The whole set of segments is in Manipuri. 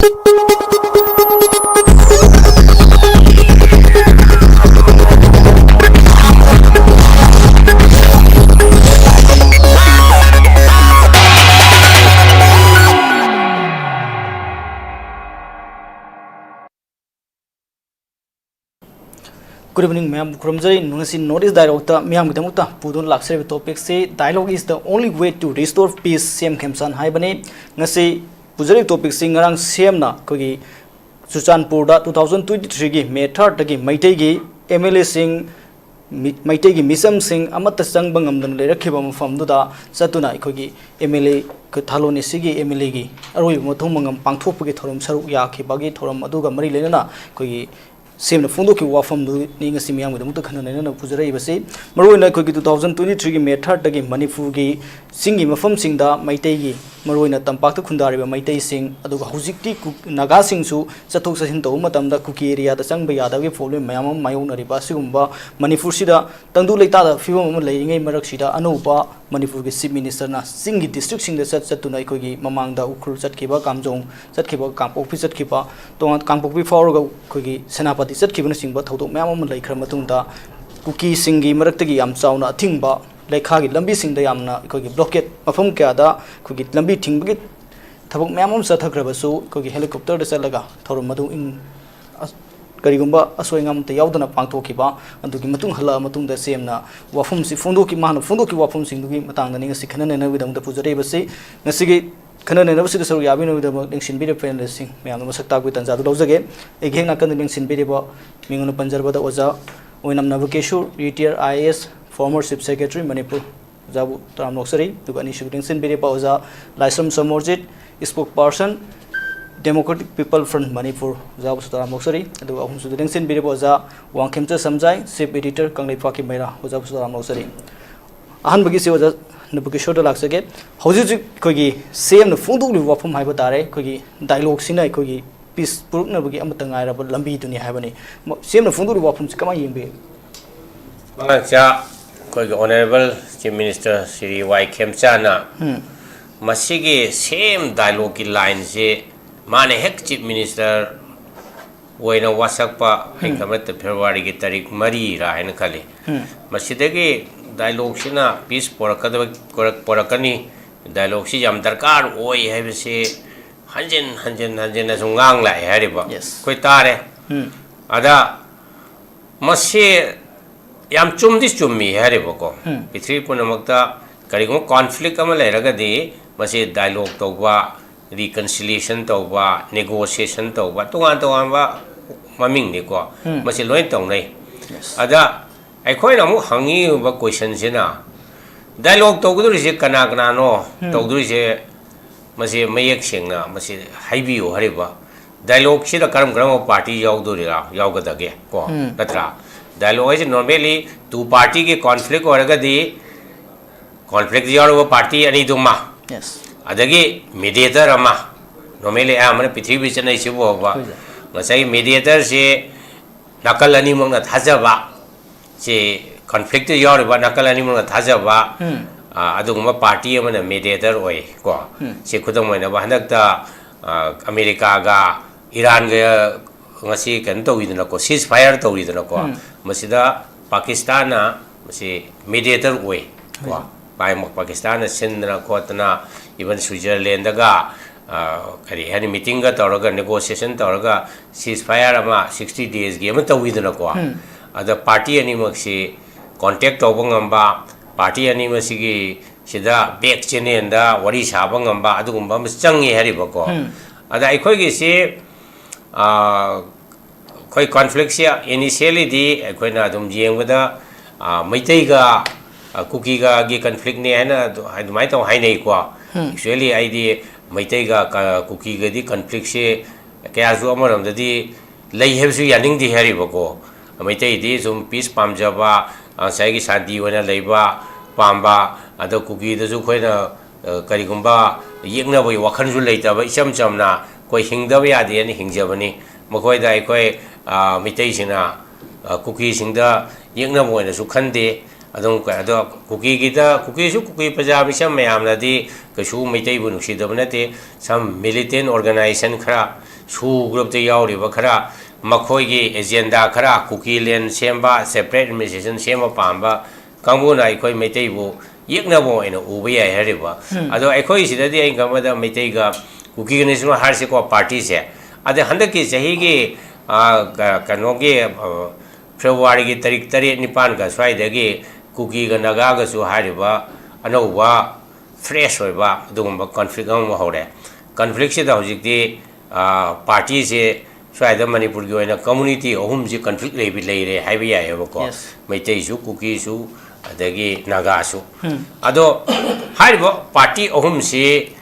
Good evening, ma'am. Khemchand, Northeast dialogue ta miyam gidamukta pudun laksari topic se dialogue is the only way to restore peace. Same Khemchand hai bane ngasi pujari topic sing ngarang same na kogi Chuchanpur da 2023 gi May 3rd gi Maitai gi MLA sing Maitai gi Misam sing amata sang bangamdan lerakhiba mafam du da satuna kogi MLA ko thaloni sigi MLA gi aroi mothong mangam pangthop gi thorom saruk ya khibagi thorom aduga mari lenana kogi Same Fundo ki wafam ning Simiam with the Mutakan and Puzare Basi, Maruna Kogi 2023 May 3rd Manipur gi singing Mafam Singda, Maitegi, Maruna Tampaka Kundari, Maitai Sing, Aduga Huziki, Naga Sing Su, Satosa Hinto, Matamda Kuki area, the Sangbaya, following Mayam, Mayona Ribasumba, Manipur Sida, Tandu Leta, few laying a Marakshida, Anupa, Manipur Chief Minister na Singh district sing the set to Naikogi, Mamanga, Ukru Satkiba, Kamjong, Satkiba, Camp Office Satkiba, Don't Camp before Kogi, Senapati Satkiba Sing, but Toto Mamma like Ramatunda, Kuki Singi, Maratagi, Amsauna, Timba, like Hagi, Lambi Sing the Yamna, Kogi Blocket, Mafum Kada, Kogi Lambi Ting, Tabuk Mamam Satakrabasu, Kogi helicopter the Salaga, Toromadu in Karigumba, Aswingam, the Yaudana Pantokiba, and to Gimatung Hala Matung the same na Wafum si Fundoki Man, Fundoki Wafum Sing, Matang, and Sikan and with the Puzarebasi, Nasigi, Canon and Navasi Yabino with the Linkshin Video Panelist, Mayamasak with Anzados again, again a Linkshin Video, Mingun Panjaba Oza, Winam NABAKISHORE, retired IAS, former Chief Secretary, Manipur, Zabu Tramnoxari, to an issue Linkshin Video Oza, LAISHRAM SOMORJIT, spokesperson. Democratic People Front Manipur, Zabu Tramnoxari, and the Ahum Sudansin Biriboza, WANGKHEMCHA SHYAMJAI, Chief Editor, KANGLEIPAKKI MEIRA, Zabu Tramnoxari. Ahan Bagisi was a NABAKISHORE Laxage, Houses Kogi, same the Fundu Wapum Hybatare, Kogi, dialogue Sina Kogi, Peace Puruknabagi Amatanga, but Lambi to Nihabani. Same the Fundu Wapums come in be. MANGANGCHA, Kogi Honorable Chief Minister Sri WANGKHEMCHA, Masigi, same dialogue lines. Mane Hek Chief Minister Waina Wasakpa, Hekamat February Tarik Marira and Kali. Masidegi dialogue Sina, peace Porakani, dialogue Sijam Darkar, Oi have say Hanjin as Ungang like Hariba. Yes. Quitare Ada Masi Yam Chum this to me, Hariboko. P3 Punamata, Karigo conflict Amalagadi, Masi dialogue Toba. Reconciliation tauba, negotiation tauba, tuan ba maming ni ko, masi loin tong nei. Ada, ay koi namu hangi ba question sina. Dialogue taugudu rise kana no, taugudu rise masi mayek sing na, masi haibiyo hariba. Dialogue sida karam party yaugdu rira, yaugadage ko, natra. Dialogue is normally two party ke conflict oraga di conflict yaru party ani duma. Yes. Adagi mediator ama normally amane P3 chana isibo ba ngasai mediator se nakal ani mong na thajaba se conflict yor ba nakal ani mong na thajaba adungma party amana mediator oi ko se khudam moina ba hanakta America ga Iran ga ngasi kan to widna ko ceasefire to widna ko masida Pakistan na masi mediator oi ko Pakistan Sindra Kotana, even Switzerland, Kari had a meeting at Oraga, negotiation to Oraga, ceasefire ama 60 days game at the within a qua. Other party animaxi, contact Obangamba, party animasigi, Shida, Bek Chene and the Warish Habangamba, Adumba, Changi Haribako. Other I quite say, quite conflicts here. Initially, the Equinadum Jing with the Maitega. Cookie ga conflict ne hai na mai to hai nei kwa actually I di maitai ga cookie ga di conflict se kya zu amaram da di lei heb su yaning di hari ba ko maitai di zum peace pamja ba sai gi shanti wana leiba pamba ada cookie da zu khoi na kari gumba yekna boi wakhan ju leita ba isam chamna koi hingda ba ya de ni hingja bani makoi da koi maitai sina cookie singda yekna boi na su khande Adong cookie kita cookie su cookie Punjabi sam mayam na di kasu Maitai bu nuksi da banate some militant organization khara ꯁꯨ ꯒ꯭ꯔꯨꯞꯇ ꯌꯥꯎꯔꯤꯕ ꯈꯔ ꯃꯈꯣꯏꯒꯤ ꯑꯦꯖꯦꯟꯗꯥ ꯈꯔ ꯀꯨꯀꯤ ꯂꯦꯟ ꯁꯦꯝꯕ ꯁꯦꯄꯔꯦꯠ ꯑꯦꯗꯃꯤꯅꯤꯁꯇ꯭ꯔꯦꯁꯟ ꯁꯦꯝꯕ ꯄꯥꯝꯕ ꯀꯥꯡꯕꯨꯅ ꯑꯩꯈꯣꯏ ꯃꯩꯇꯩꯕꯨ ꯌꯦꯛꯅꯕ ꯑꯣꯏꯅ ꯎꯕ ꯌꯥꯏ ꯍꯥꯏꯔꯤꯕ ꯑꯗꯣ ꯑꯩꯈꯣꯏ ꯁꯤꯗꯗꯤ ꯑꯩ ꯈꯪꯕꯗ ꯃꯩꯇꯩꯒ ꯀꯨꯀꯤꯒ ꯅꯦꯁꯅꯦꯜ ꯍꯥꯏꯔꯁꯤꯀꯣ ꯄꯥꯔꯇꯤꯁꯦ ꯑꯗ ꯍꯟꯗꯛꯀꯤ ꯆꯍꯤꯒꯤ ꯀꯩꯅꯣꯒꯤ ꯐꯦꯕ꯭ꯔꯨꯋꯥꯔꯤꯒꯤ ꯇꯥꯔꯤꯛ 7-9ꯒ ꯁ꯭ꯋꯥꯏꯗꯒꯤ ꯀꯨꯀꯤꯒ ꯅꯥꯒꯥꯒꯁꯨ ꯍꯥꯏꯔꯤꯕ ꯑꯅꯧꯕ ꯐ꯭ꯔꯦꯁ ꯑꯣꯏꯕ ꯑꯗꯨꯒꯨꯝꯕ ꯀꯟꯐ꯭ꯂꯤꯛ ꯑꯃ ꯍꯧꯔꯦ ꯀꯟꯐ꯭ꯂꯤꯛꯁꯤꯗ ꯍꯧꯖꯤꯛꯇꯤ ꯄꯥꯔꯇꯤꯁꯦ ꯁ꯭ꯋꯥꯏꯗ ꯃꯅꯤꯄꯨꯔꯒꯤ ꯑꯣꯏꯅ ꯀꯝꯃꯨꯅꯤꯇꯤ ꯑꯍꯨꯝꯁꯤ ꯀꯟꯐ꯭ꯂꯤꯛ ꯂꯩꯔꯦ ꯍꯥꯏꯕ ꯌꯥꯏꯑꯕꯀꯣ ꯃꯩꯇꯩꯁꯨ ꯀꯨꯀꯤꯁꯨ ꯑꯗꯒꯤ ꯅꯥꯒꯥꯁꯨ ꯑꯗꯣ ꯍꯥꯏꯔꯤꯕ ꯄꯥꯔꯇꯤ ꯑꯍꯨꯝꯁꯤ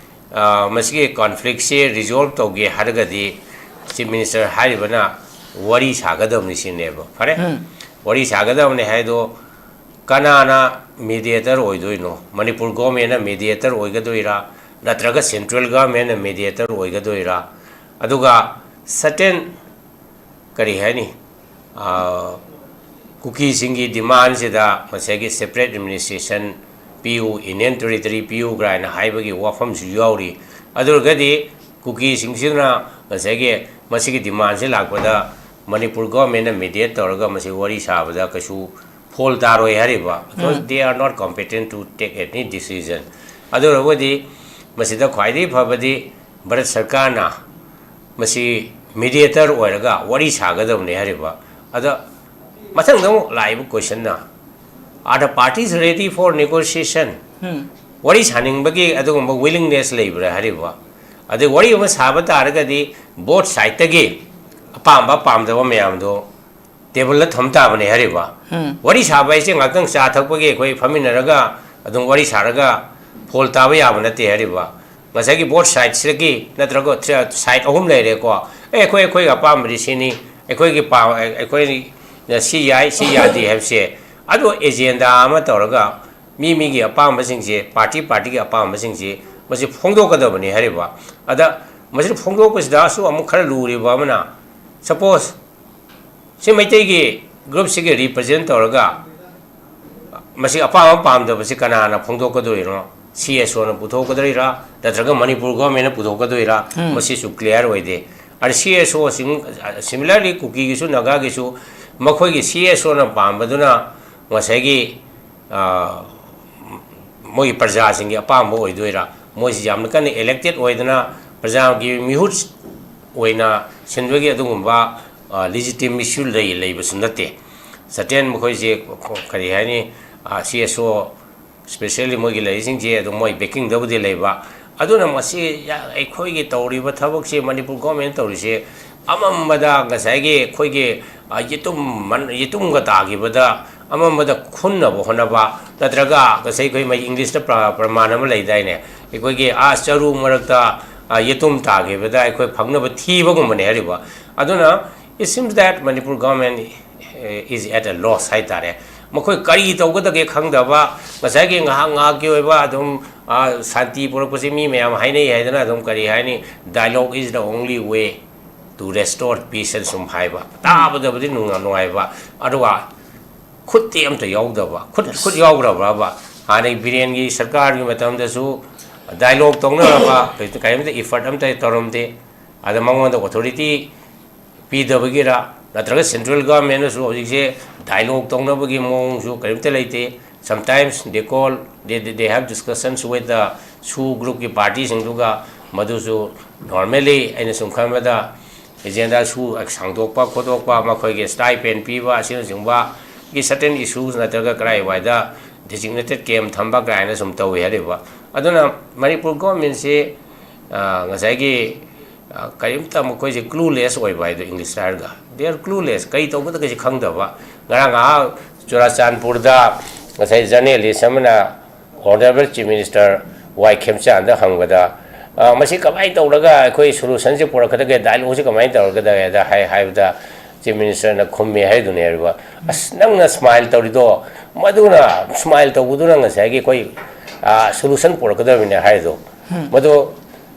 ꯃꯁꯤꯒꯤ ꯀꯟꯐ꯭ꯂꯤꯛꯁꯤ ꯔꯤꯖꯣꯜꯕ ꯇꯧꯒꯦ ꯍꯥꯏꯔꯒꯗꯤ ꯆꯤꯐ ꯃꯤꯅꯤꯁꯇꯔ ꯍꯥꯏꯔꯤꯕꯅ ꯋꯥꯔꯤ ꯁꯥꯒꯗꯕꯅꯤ ꯁꯤꯅꯦꯕ ꯐꯔꯦ ꯋꯥꯔꯤ ꯁꯥꯒꯗꯕꯅꯤ ꯍꯥꯏꯗꯣ ꯀꯅꯥꯅ ꯃꯦꯗꯤꯌꯦꯇꯔ ꯑꯣꯏꯗꯣꯏꯅꯣ ꯃꯅꯤꯄꯨꯔ ꯒꯣꯔꯃꯦꯟꯅ ꯃꯦꯗꯤꯌꯦꯇꯔ ꯑꯣꯏꯒꯗꯣꯏꯔꯥ ꯅꯠꯇ꯭ꯔꯒ ꯁꯦꯟꯇ꯭ꯔꯦꯜ ꯒꯣꯔꯃꯦꯟꯅ ꯃꯦꯗꯤꯌꯦꯇꯔ ꯑꯣꯏꯒꯗꯣꯏꯔꯥ ꯑꯗꯨꯒ ꯁꯔꯇꯦꯟ ꯀꯔꯤ ꯍꯥꯏꯅꯤ ꯀꯨꯀꯤꯁꯤꯡꯒꯤ ꯗꯤꯃꯥꯟꯁꯤꯗ ꯉꯁꯥꯏꯒꯤ ꯁꯦꯄꯔꯦꯠ ꯑꯦꯗꯃꯤꯅꯤꯁꯇ꯭ꯔꯦꯁꯟ ꯄꯤꯌꯨ ꯏꯟꯗꯤꯌꯟ ꯇꯦꯔꯤꯇꯣꯔꯤ ꯄꯤꯌꯨ ꯀꯥꯏꯅ ꯍꯥꯏꯕꯒꯤ ꯋꯥꯐꯝꯁꯨ ꯌꯥꯎꯔꯤ ꯑꯗꯨ ꯑꯣꯏꯔꯒꯗꯤ ꯀꯨꯀꯤꯁꯤꯡꯁꯤꯅ ꯉꯁꯥꯏꯒꯤ ꯃꯁꯤꯒꯤ ꯗꯤꯃꯥꯟꯁꯤ ꯂꯥꯛꯄꯗ ꯃꯅꯤꯄꯨꯔ ꯒꯣꯔꯃꯦꯟꯅ ꯃꯦꯗꯤꯌꯦꯠ ꯇꯧꯔꯒ ꯃꯁꯤ ꯋꯥꯔꯤ ꯁꯥꯕꯗ ꯀꯩꯁꯨ ꯐꯣꯜ ꯇꯥꯔꯣꯏ ꯍꯥꯏꯔꯤꯕ because they are not competent to take any decision ꯑꯗꯨ ꯑꯣꯏꯔꯒꯗꯤ ꯃꯁꯤꯗ ꯈ꯭ꯋꯥꯏꯗꯒꯤ ꯐꯕꯗꯤ ꯚꯥꯔꯠ ꯁꯔꯀꯥꯔꯅ ꯃꯁꯤ ꯃꯦꯗꯤꯌꯦꯇꯔ ꯑꯣꯏꯔꯒ ꯋꯥꯔꯤ ꯁꯥꯒꯗꯕꯅꯤ ꯍꯥꯏꯔꯤꯕ ꯑꯗ ꯃꯊꯪꯗ ꯑꯃꯨꯛ ꯂꯥꯛꯏꯕ ꯀꯣꯏꯁꯟꯅ are the parties ready for negotiation wari saningbagi adugumba willingness leibra hariba ade wari uma saba taragadi both side tagi apamba pamdaba mayamdo table la thamta bane hariba wari saba ise ngakang cha thakpagi koi faminaraga adung wari saraga phol taba yabana te hariba masagi both side sigi natrago side ahum leire ko koi apamri sini ekoi gi pa ekoi si yadi have se ado agenda ama tawraga mi gi apam singje party gi apam singje masi phongdo kadabani hariba ada masi phongdo pasda su amu khara luri ba mana suppose si maitai gi group sigi represent tawraga masi apam da basi kana na phongdo kadoiro CSO na putho kadrira datraga manipur government na putho kadoira masi su clear oide ar CSO sing similarly kuki gi su naga gi su makhoi gi CSO na pambaduna ngasagi moi praja singi apam oidoira moi jamna kan elected oidana praja gi mihut oina sindwagi adungumba legitimacy lei basunate certain makhoi je kari hani CSO especially moi gi leising je adu moi backing dabudi leiba aduna masi ekhoi gi tawriba thabak se manipur government tawrise amambada ngasagi khoi gi yitum ga tagi bada amambada khunna bo honaba natraga kasai koi mai english ta pramana ma leidaine ekoi ge charu marakta yitum tagi bada ekoi phangna ba thiba gum mane hariba aduna it seems that manipur government is at a loss hai tare makoi kari tawgada ge khangdaba kasai ge nga ge oiba adum santi purakpasi mi mayam hainai haidana adum kari haini dialogue is the only way to restore peace and some haiba tabadabadi nunga noiba aduwa khutti amta yaudaba khut yaugraba ba hanai biren gi sarkar gi matam da su dialogue tongna ba kaimda effort amta toramde ada mangwanda authority pidabagi ra natraga central government su hojikse dialogue tongna bagi mong su kaimta leite sometimes they have discussions with the su group ki parties induga madusu normally aina sum khamada agenda su sangdokpa khodokpa makhoi ge stipend piba asina jingba gi certain issues natraga krai waida designated camp thamba graina sum tawi hariba aduna manipur government se ngasai gi kaimta makhoi je clueless oi bai do english targa they are clueless kai tawba da gi khangdaba ngaranga churachandpur da ngasai journalist amana honorable chief minister Khemchand da hangada masi kamai tawraga koi solution se porakada ge dialogue se kamai tawraga da hai da chief minister na khummi hai du ne ba as nangna smile tawrido maduna smile tawuduna ngasai ge koi solution porakada bine hai do madu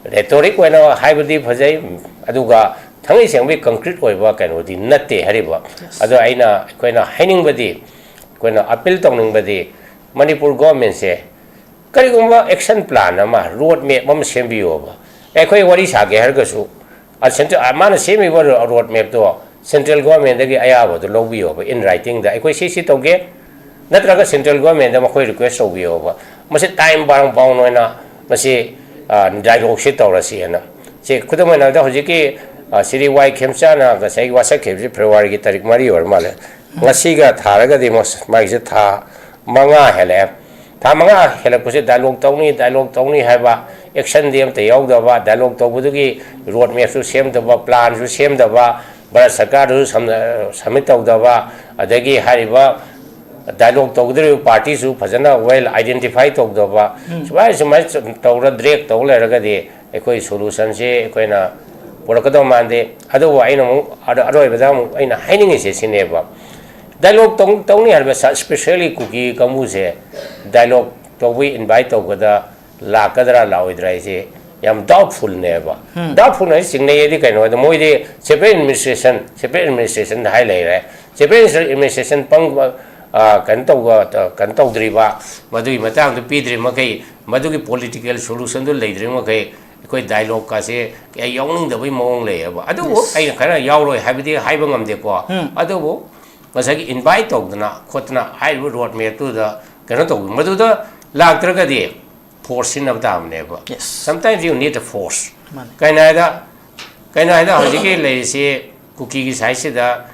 rhetoric oina hai budi phajai aduga thangai sengbi concrete oiba kaino di natte hariba adu aina koina haining badi koina appeal tawning badi manipur government se karigumba action plan ama road map mam sembiyo ba ekhoi wari sage hargasu central mana semi road map to central government dagi ayaba to lobiyo in writing da ekoi si toge natraga central government da makoi request lobiyo ba mase time bang bang noina mase dialogue se tawrasi ana se khudamana da hojiki siri WANGKHEMCHA na ga sai wasa khebji February ki tarik mari or male ngasi ga tharaga de mos mai se tha manga hele tha manga hele ko se dialogue tawni haiba action dem te yaw da ba dialogue to budugi road map su sem da ba plan su sem da ba bara sarkar su submit taw da ba adagi hariba dialogue to gudri party su phajana well identify to da ba sumai tawra direct to le raga de ekoi solution se ekoi na porakado mande ado aina mu ado bada mu aina haining se sineba dialogue tawni harba especially kuki kamu se dialogue to we invite to gada la kadra la oidrai se yam doubtful neba doubtful na singne yedi kaino da moide separate administration hai lai re separate administration pang kan to driba madui matang to pidri makai madui political solution do leidri makai koi dialogue ka se ya yawning da bai mong le ba adu ai khana yawroi habidi haiba ngamde ko adu bo masagi invite to na khotna hai road map to da kana to madu da lagtra de force in of them never. Yes. Sometimes you need a force. Kainada hojiki le se cookie size da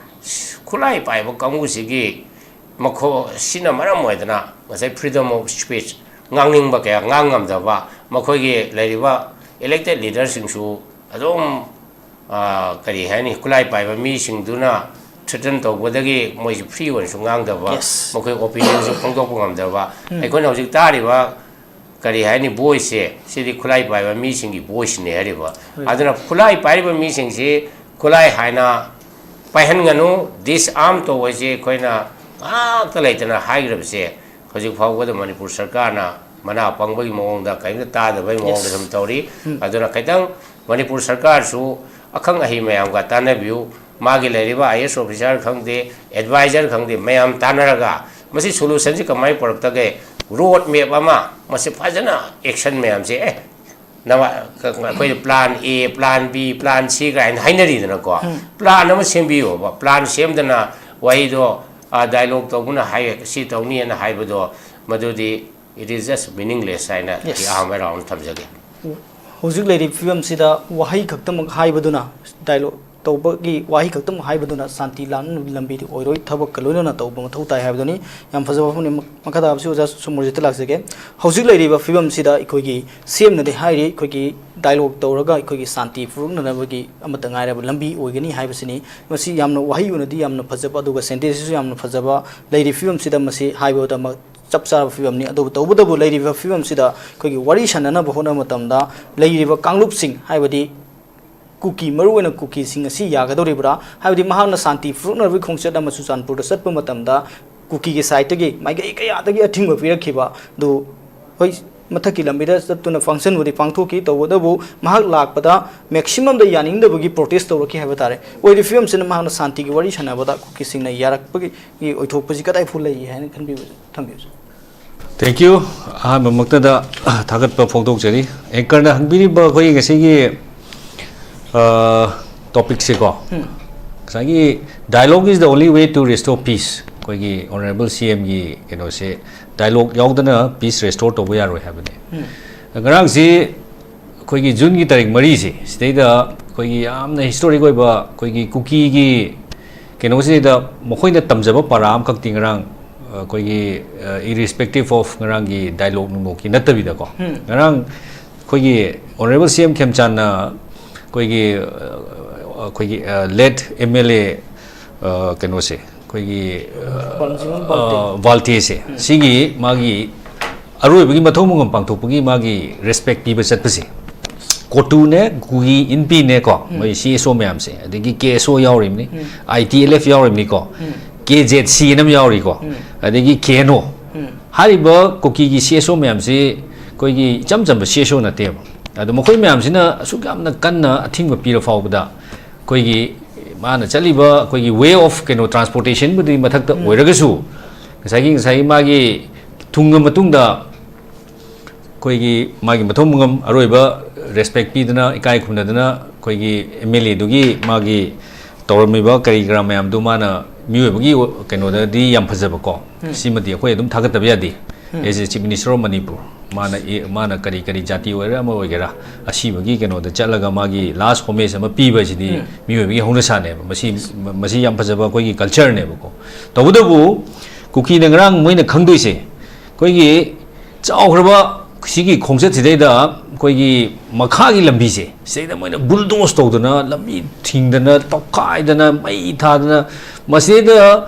kulai pai bo kamu sigi mako sina mara moidana masai freedom of speech ngangning ba kaya ngangam da ba mako gi le ba elected leaders sing su adom kari hani kulai pai ba mi sing duna threaten to bodagi moi free one su ngang da ba mako opinion su phongtok ngam da ba ai kon hojik ta ri ba kari hai ni voice se di khulai pai ba mi sing gi voice ne hari ba aduna khulai pai ba mi sing se khulai haina pai han nganu disarm to wa se koina ka laitana hai grab se hojik phau ga manipur sarkar na mana pangba gi mong da kai ta da bai mong da sam tori aduna kaitang manipur sarkar su akhang ahi mayam ga ta na view ma gi le riba IS officer khang de advisor khang de mayam ta na raga masi solution ji kamai parak ta ge road map ama masi phajana action mayam se nawa koi plan A plan B plan C ga hainari dana ko plan ama sembi ho ba plan sem dana wai do dialogue to guna hai si to ni na hai bodo madudi it is just meaningless aina ki am around thamjage hojik lady film sida wahai khaktam hai boduna dialogue tawbagi wahi khaktam hai boduna santi lan lambi di oiroi thabak kalona na tawba mathau tai hai boduni yam phajaba phone makada absi oja somorjit laksege hojik lady ba film sida ikoi gi sem na de hai ri ikoi gi dialogue tawraga ikoi gi santi furung na bagi amata ngai ra lambi oigani hai basini masi yamna wahi una di yamna phajaba aduga sentence su yamna phajaba lady film sida masi hai boda ma chapcha film ni adu tawbudabu lady film sida ikoi gi wari sanana bahona matamda lady kanglup sing hai badi cookie maruena cookie sing asi yagadori bra habdi mahana santi fruit na khongchet ama suchanpur da satpa matamda cookie ge site ge mai ge kaya da ge athing ba pirakhiba do hoi mathaki lambida satuna function budi pangthoki tawdabu mahak lakpada maximum da yaning da bugi protest tawraki haba tare oi ri film sin mahana santi ge wari sana bada cookie sing na yarak pagi gi oithok paji kadai phul lai hain khanbi thambi thank you makta da thagat pa phongtok jari anchor na hanbiri ba khoi ge segi topic se ko sagi dialogue is the only way to restore peace koi gi honorable CM gi se dialogue yaudana peace restore to we are have ne ngarang si koi gi jun gi tarik mari si stay da koi gi amna historic oi ba koi gi cookie gi se da mokoi da tamjaba param khak tingrang koi gi irrespective of ngarang gi dialogue nu ki natabi da ko ngarang koi gi honorable CM Khemchand na koi gi led MLA se koi gi valte se sigi magi aroi bagi mathau mungam pangthok bagi magi respect pi ba chat pasi kotu ne gui inpi ne ko mai CSO mayam se adigi KSO yawrim ni ITLF yawrim ni ko KZC nam yawri ko adigi KNO hariba koki gi CSO mayam se koi gi chamcham ba CSO na te adu mokoi mayam sina asukam na kanna athing ba pira fawda koi gi mana chaliba koi gi way of transportation budi mathak ta oiragasu sai magi thungam matungda koi gi magi mathom ngam aroiba respect pi dana ikai khumna dana koigi MLA dugi magi tawramiba kari gram mayam du mana miyoibagi keno da di yam phajaba ko simati akhoi adum thagatab yadi as a chief minister of Manipur mana kari jati oira ama oigera asibagi keno da chalaga magi last homage ama piba jidi miyoibagi hona sane masi yam phajaba koigi culture ne ko tawdabu kuki nangrang moina khangdoise koigi chawhraba sigi khongset sidaida koigi makhagi lambi se seida moina bulldoze tawdana lambi thingdana tawkaidana mai thadana masida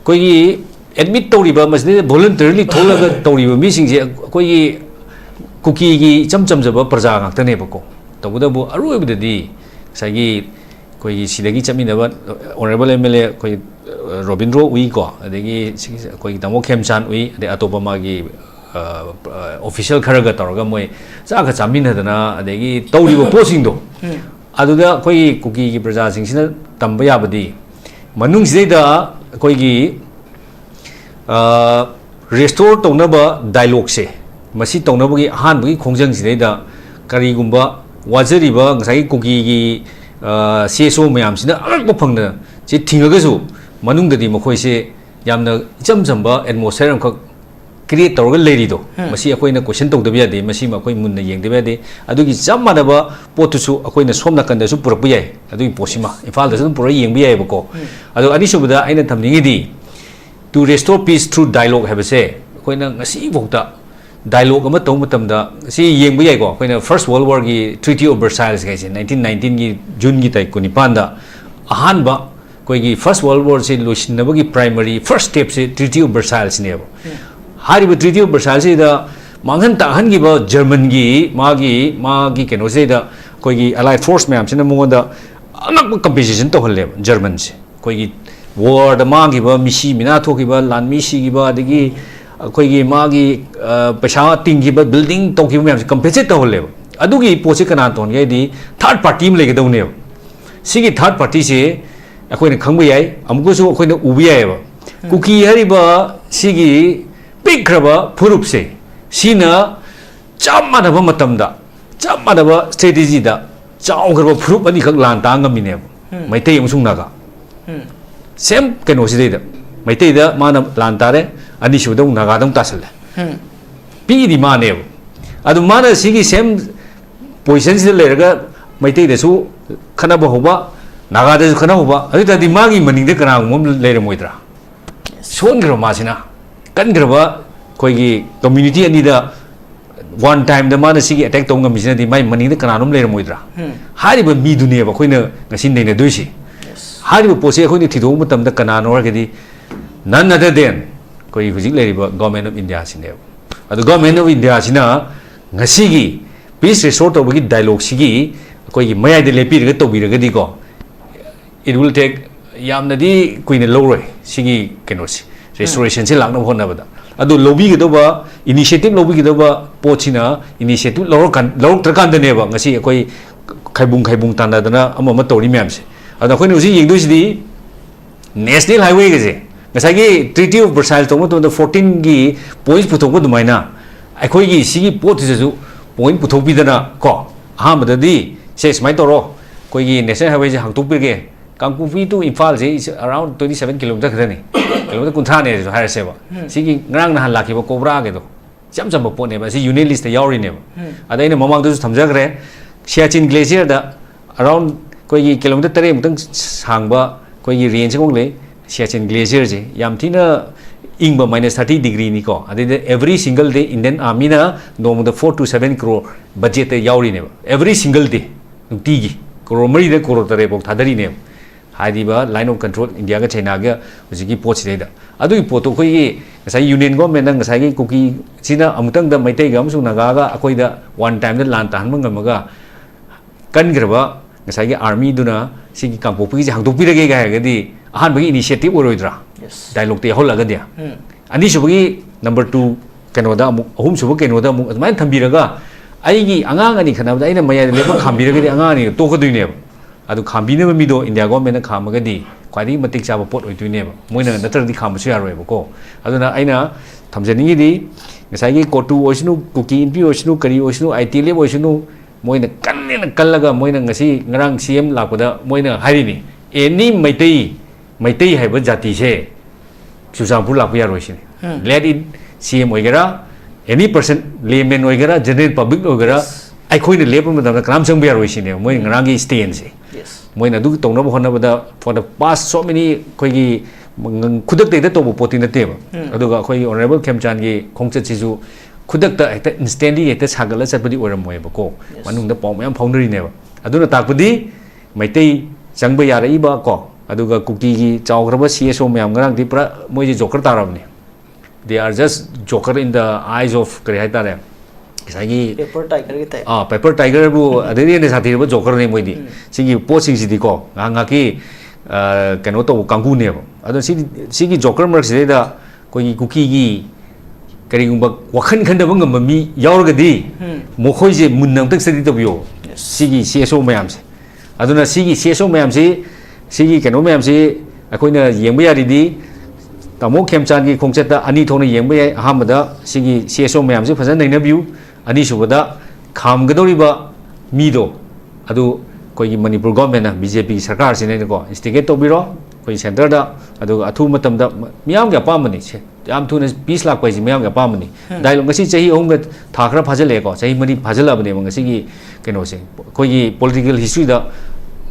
koigi admit tawriba masida voluntarily tholaga tawriba mi singse koigi kuki gi chamjaba praja ngaktane bako tawdabu aroibdadi sagi koigi sidagi chaminaba honorable MLA koi Robindro ui ko adegi koigi tamo Khemchand ui ade atopa magi official kharaga tawraga moi chaka chaminadana adegi tawriba posingdo aduda koi kuki gi praja singsina tamba yabadi manung sidaida koigi restore tawnaba dialogue se masi tawnabagi ahanbagi khongjang sidaida karigumba wajariba ngasai kuki gi CSO mayam sina alakba phangna che thingagasu manungdadi makhoise yamna jamjamba atmosphere amkhak create tawraga leirido masi akoina question tawdaba yade masi ma koi munna yengdaba yade adugi jammadaba potusu akoina somna kanda su purapba yai adugi posima infal da sun pura yengba yai bako adu ani subada aina thamningidi to restore peace through dialogue habase akoina ngasi bokta dialogue ama taw matamda si yengba yai ko akoina first world war gi treaty of Versailles gaise 1919 gi June gi tai kuni panda ahanba koigi first world war se loisnabagi primary first step se treaty of Versailles ne hariba treaty of Versailles da manghan tahan gi ba German gi magi keno se da koigi allied force mayam sina mongoda anak competition to holle German se koigi war da magi ba misi mina thoki ba lan misi gi ba adigi koigi magi pasha tingi ba building toki mayam se compete to holle adugi poche kana ton ge di third party me lege dawne sigi third party se akoina khangba yai amgosu akoina ubi yai ba kuki hariba sigi pikraba phurupse sina chamadaba matamda chamadaba strategy da chawgraba phurup ani khak lan ta ngamine maitai amsung naga same keno sideda maitai da mana lan tare ani shudong naga dong tasale pi di mane adu mana sigi same position sida leraga maitai da su khana ba hoba naga da khana hoba adu da di magi maning de kana ngom lera moidra son gro masina kan graba koigi community ani da one time da mana sigi attack tong ngamina di mai maning da kana nom lera moidra hariba mi dunia ba koina ngasin nei na duisi hariba pose khoni thido mutam da kana nor gedi none other than koi hujik leriba government of India sine adu government of India sina ngasigi peace restore to bagi dialogue sigi koigi mayai de lepi ga to bi ga di ko it will take yamna di kuina loroi sigi kenosi restoration se lakna honna bada adu lobby ga doba initiative lobby ga doba pochina initiative lor trakan de neba ngasi koi khaibung tanda dana ama ma tori myam se adu khoi usi yengdu si national highway ga je ngasagi treaty of Versailles to 14 gi points puthok bu dumaina akhoi gi sigi pot su point puthok bi dana ko ha ma di se smai toro koi gi national highway je hangtuk bi ge Kangkupi to Infal is around 27 kilometers kadani kilometer kuntha ne so har seba sigi ngrang na halaki ba cobra ge do jam po ne ba si unit list yauri ne ba adai ne mamang du thamjagre Siachen glacier da around koi gi kilometer 3 mutang sangba koi gi range ngong le Siachen glacier je yam thina ingba -30 degree ni ko adai every single day Indian army na no 4 to 7 crore budget yauri ne ba every single day nuti gi crore mari de crore tare bok thadari ne haidiba line of control India ga China ga hujiki pot sideda adu poto koi ngasai union government nang ngasai kuki sina amutang da maitai ga amsu naga ga akoi da one time da lan tan mangamaga kan graba ngasai ga army duna sigi kampopi ji hangdopi rage ga ga di ahan bagi initiative oroidra dialogue te hol aga dia ani subagi number 2 kenoda ahum subu kenoda mu mai thambiraga aigi angang ani khana da ina maya leba khambiraga di angang ani to khoduine adu khambina mi do India government na khamaga di kwadi matik chaba pot oituine ba moina natar di khamsu yaroi ba ko aduna aina thamjani di ngasai gi kotu oisnu kuki impi oisnu kari oisnu IT lab oisnu moina kan ꯌꯥꯝꯅ ꯀꯜꯂꯒ ꯃꯣꯏꯅ ꯉꯁꯤ ꯉꯔꯥꯡ CM ꯂꯥꯛꯄꯗ ꯃꯣꯏꯅ ꯍꯥꯏꯔꯤꯅꯤ ꯑꯦꯅꯤ ꯃꯩꯇꯩ ꯍꯥꯏꯕ ꯖꯥꯇꯤꯁꯦ ꯆꯨꯔꯆꯥꯟꯄꯨꯔ ꯂꯥꯛꯄ ꯌꯥꯔꯣꯏꯁꯤꯅꯤ ꯂꯦꯠ ꯏꯠ CM ꯑꯣꯏꯒꯦꯔꯥ ꯑꯦꯅꯤ ꯄꯔꯁꯟ ꯂꯦꯃꯦꯟ ꯑꯣꯏꯒꯦꯔꯥ ꯖꯦꯅꯔꯦꯜ ꯄꯕ꯭ꯂꯤꯛ ꯑꯣꯏꯒꯦꯔꯥ ꯑꯩꯈꯣꯏꯅ ꯂꯦꯞꯄ ꯃꯇꯝꯗ ꯀꯅꯥꯝ ꯆꯪꯕ ꯌꯥꯔꯣꯏꯁꯤꯅꯦꯕ ꯃꯣꯏ ꯉꯔꯥꯡꯒꯤ ꯁ꯭ꯇꯦꯟꯁꯦ ꯃꯣꯏꯅ ꯑꯗꯨ ꯇꯧꯅꯕ ꯍꯣꯠꯅꯕꯗ ꯐꯣꯔ ꯗ ꯄꯥꯁ ꯁꯣ ꯃꯦꯅꯤ ꯑꯩꯈꯣꯏꯒꯤ ꯈꯨꯗꯛꯇ ꯍꯦꯛꯇ ꯇꯧꯕ ꯄꯣꯠꯇꯤ ꯅꯠꯇꯦꯕ ꯑꯗꯨꯒ ꯑꯩꯈꯣꯏꯒꯤ ꯑꯣꯅꯔꯦꯕꯜ ꯈꯦꯝꯆꯥꯟꯒꯤ ꯈꯣꯡꯆꯠꯁꯤꯁꯨ ꯈꯨꯗꯛꯇ ꯍꯦꯛꯇ ꯏꯟꯁꯇꯦꯟꯂꯤ ꯍꯦꯛꯇ ꯁꯥꯒꯠꯂ ꯆꯠꯄꯗꯤ ꯑꯣꯏꯔꯝꯃꯣꯏꯕꯀꯣ ꯃꯅꯨꯡꯗ ꯄꯥꯎ ꯃꯌꯥꯝ ꯐꯥꯎꯅꯔꯤꯅꯦꯕ ꯑꯗꯨꯅ ꯇꯥꯛꯄꯗꯤ ꯃꯩꯇꯩ ꯆꯪꯕ ꯌꯥꯔꯛꯏꯕ ꯀꯣ ꯑꯗꯨꯒ ꯀꯨꯀꯤꯒꯤ ꯆꯥꯎꯈ꯭ꯔꯕ CSO ꯃꯌꯥꯝ ꯉꯔꯥꯡꯗꯤ ꯄꯨꯔꯥ ꯃꯣꯏꯁꯦ ꯖꯣꯀꯔ ꯇꯥꯔꯕꯅꯤ they are just joker in the eyes of ꯀꯔꯤ ꯍꯥꯏꯇꯥꯔꯦ ꯉꯁꯥꯏꯒꯤ ꯄꯦꯄꯔ ꯇꯥꯏꯒꯔꯕꯨ ꯑꯗꯩꯗꯤ ꯍꯦꯟꯅ ꯁꯥꯊꯤꯔꯕ ꯖꯣꯀꯔꯅꯦ ꯃꯣꯏꯗꯤ ꯁꯤꯒꯤ ꯄꯣꯠꯁꯤꯡꯁꯤꯗꯤꯀꯣ ꯉꯥꯏꯍꯥꯛꯀꯤ ꯀꯩꯅꯣ ꯇꯧꯕ ꯀꯥꯡꯕꯨꯅꯦꯕ ꯑꯗꯣ ꯁꯤꯒꯤ ꯖꯣꯀꯔ ꯃꯔꯛꯁꯤꯗꯩꯗ ꯑꯩꯈꯣꯏꯒꯤ ꯀꯨꯀꯤꯒꯤ ꯀꯔꯤꯒꯨꯝꯕ ꯋꯥꯈꯜ ꯈꯟꯗꯕ ꯉꯝꯕ ꯃꯤ ꯌꯥꯎꯔꯒꯗꯤ ꯃꯈꯣꯏꯁꯦ ꯃꯨꯟꯅ ꯑꯝꯇ ꯁ꯭ꯇꯗꯤ ꯇꯧꯕꯤꯌꯣ ꯁꯤꯒꯤ CSO ꯃꯌꯥꯝꯁꯦ ꯑꯗꯨꯅ ꯁꯤꯒꯤ CSO ꯃꯌꯥꯝꯁꯤ ꯁꯤꯒꯤ ꯀꯩꯅꯣ ꯃꯌꯥꯝꯁꯤ ꯑꯩꯈꯣꯏꯅ ꯌꯦꯡꯕ ꯌꯥꯔꯤꯗꯤ ꯇꯥꯃꯣ ꯈꯦꯝꯆꯥꯟꯒꯤ ꯈꯣꯡꯆꯠꯇ ꯑꯅꯤ ꯊꯣꯛꯅ ꯌꯦꯡꯕ ꯌꯥꯏ ꯑꯍꯥꯟꯕꯗ ꯁꯤꯒꯤ CSO ꯃꯌꯥꯝꯁꯤ ꯐꯖꯅ ꯅꯩꯅꯕꯤꯌꯨ ꯑꯅꯤꯁꯨꯕꯗ ꯈꯥꯝꯒꯗꯧꯔꯤꯕ ꯃꯤꯗꯣ ꯑꯗꯨ ꯑꯩꯈꯣꯏꯒꯤ ꯃꯅꯤꯄꯨꯔ ꯒꯣꯔꯃꯦꯟꯅ BJP ꯁꯔꯀꯥꯔꯁꯤꯅꯀꯣ ꯏꯟꯁꯇꯤꯒꯦꯠ ꯇꯧꯕꯤꯔꯣ ꯑꯩꯈꯣꯏ ꯁꯦꯟꯇꯔꯗ ꯑꯗꯨꯒ ꯑꯊꯨꯕ ꯃꯇꯝꯗ ꯃꯤꯌꯥꯝꯒꯤ ꯑꯄꯥꯝꯕꯅꯤ ꯌꯥꯝ ꯊꯨꯅ ꯄꯤꯁ ꯂꯥꯛꯄ ꯍꯥꯏꯁꯤ ꯃꯤꯌꯥꯝꯒꯤ ꯑꯄꯥꯝꯕꯅꯤ ꯗꯥꯏꯂꯣग ꯉꯁꯤ ꯆꯍꯤ 3ꯒ ꯊꯥ ꯈꯔ ꯐꯥꯖꯤꯜꯂꯛꯑꯦꯀꯣ ꯆꯍꯤ 4 ꯐꯥꯖꯤꯜꯂꯛꯑꯕꯅꯦꯕ ꯉꯁꯤꯒꯤ ꯀꯩꯅꯣꯁꯦ ꯑꯩꯈꯣꯏꯒꯤ ꯄꯣꯂꯤꯇꯤꯀꯦꯜ ꯍꯤꯁꯇ꯭ꯔꯤꯗ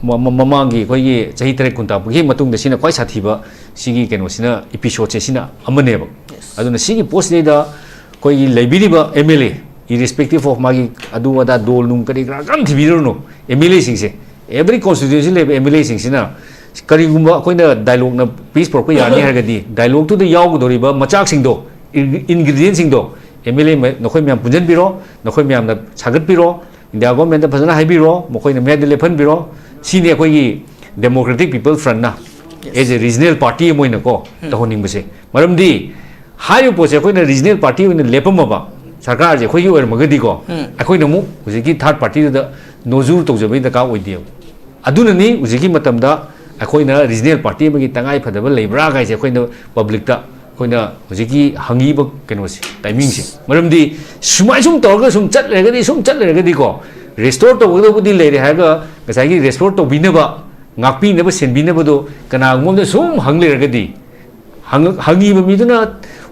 ꯃꯃꯥꯡꯒꯤ ꯑꯩꯈꯣꯏꯒꯤ ꯆꯍꯤ 3 ꯀꯨꯟꯇꯥꯛꯄꯒꯤ ꯃꯇꯨꯡꯗ ꯁꯤꯅ ꯈ꯭ꯋꯥꯏ ꯁꯥꯊꯤꯕ ꯁꯤꯒꯤ ꯀꯩꯅꯣꯁꯤꯅ ꯏꯄꯤꯁꯣꯗꯁꯦ ꯁꯤꯅ ꯑꯃꯅꯦꯕ ꯑꯗꯨꯅ ꯁꯤꯒꯤ ꯄꯣꯠꯁꯤꯗꯩꯗ ꯑꯩꯈꯣꯏꯒꯤ ꯂꯩꯕꯤꯔꯤꯕ MLA irrespective of ꯃꯥꯒꯤ ꯑꯗꯨ ꯑꯗꯥ ꯗꯣꯜ ꯅꯨꯡ ꯀꯔꯤ ꯀꯔꯥ ꯀꯔꯝ ꯊꯤꯕꯤꯔꯨꯅꯨ MLA ꯁꯤꯡꯁꯦ ꯑꯦꯕ꯭ꯔꯤ ꯀꯣꯟꯁꯇꯤꯇ꯭ꯌꯨꯟꯁꯤ ꯂꯩꯕ MLA ꯁꯤꯡꯁꯤꯅ ꯀꯔꯤꯒꯨꯝꯕ ꯑꯩꯈꯣꯏꯅ ꯗꯥꯏꯂꯣꯒꯅ ꯄꯤꯁ ꯄꯨꯔꯛꯄ ꯌꯥꯔꯅꯤ ꯍꯥꯏꯔꯒꯗꯤ ꯗꯥꯏꯂꯣꯒꯇꯨꯗ ꯌꯥꯎꯒꯗꯧꯔꯤꯕ ꯃꯆꯥꯛꯁꯤꯡꯗꯣ ꯏꯟꯒ꯭ꯔꯤꯗꯤꯌꯦꯟꯁꯤꯡꯗꯣ MLA ꯅꯈꯣꯏ ꯃꯌꯥꯝ ꯄꯨꯟꯁꯤꯟꯕꯤꯔꯣ ꯅꯈꯣꯏ ꯃꯌꯥꯝꯅ ꯁꯥꯒꯠꯄꯤꯔꯣ ꯏꯟꯗꯤꯌꯥ ꯒꯣꯔꯃꯦꯟꯇ ꯐꯖꯅ ꯍꯥꯏꯕꯤꯔꯣ ꯃꯈꯣꯏꯅ ꯃꯌꯥꯏꯗ ꯂꯦꯞꯍꯟꯕꯤꯔꯣ ꯁꯤꯅꯤ ꯑꯩꯈꯣꯏꯒꯤ ꯗꯦꯃꯣꯀ꯭ꯔꯦꯇꯤꯛ ꯄꯤꯄꯜ ꯐ꯭ꯔꯟꯠꯅ एज ए रीजनल पार्टी को तहनिंगसे मरमदी हाई पोसे अखोइना रीजनल पार्टी लेपमबा सरकार से अखोइगी ओइरमगदीको अखोइना मु हुजिकी थर्ड पार्टी दा नोजूर तौजबई दका ओइदियो अदुननी हुजिकी मतमदा अखोइना रीजनल पार्टी मगी तंगाई फदब लेब्रा गाइसे अखोइना पब्लिक दा अखोइना हुजिकी हंगीब केनोसे टाइमिंग से मरमदी सुमाइ सुम तौरगा सुम चटलेगदी रेस्टोर तौगदबुदी लेरे हागा गसाइगी restore तौबिनबा ngakpinaba senbinabado kanagumda sum hangleragadi hangiba miduna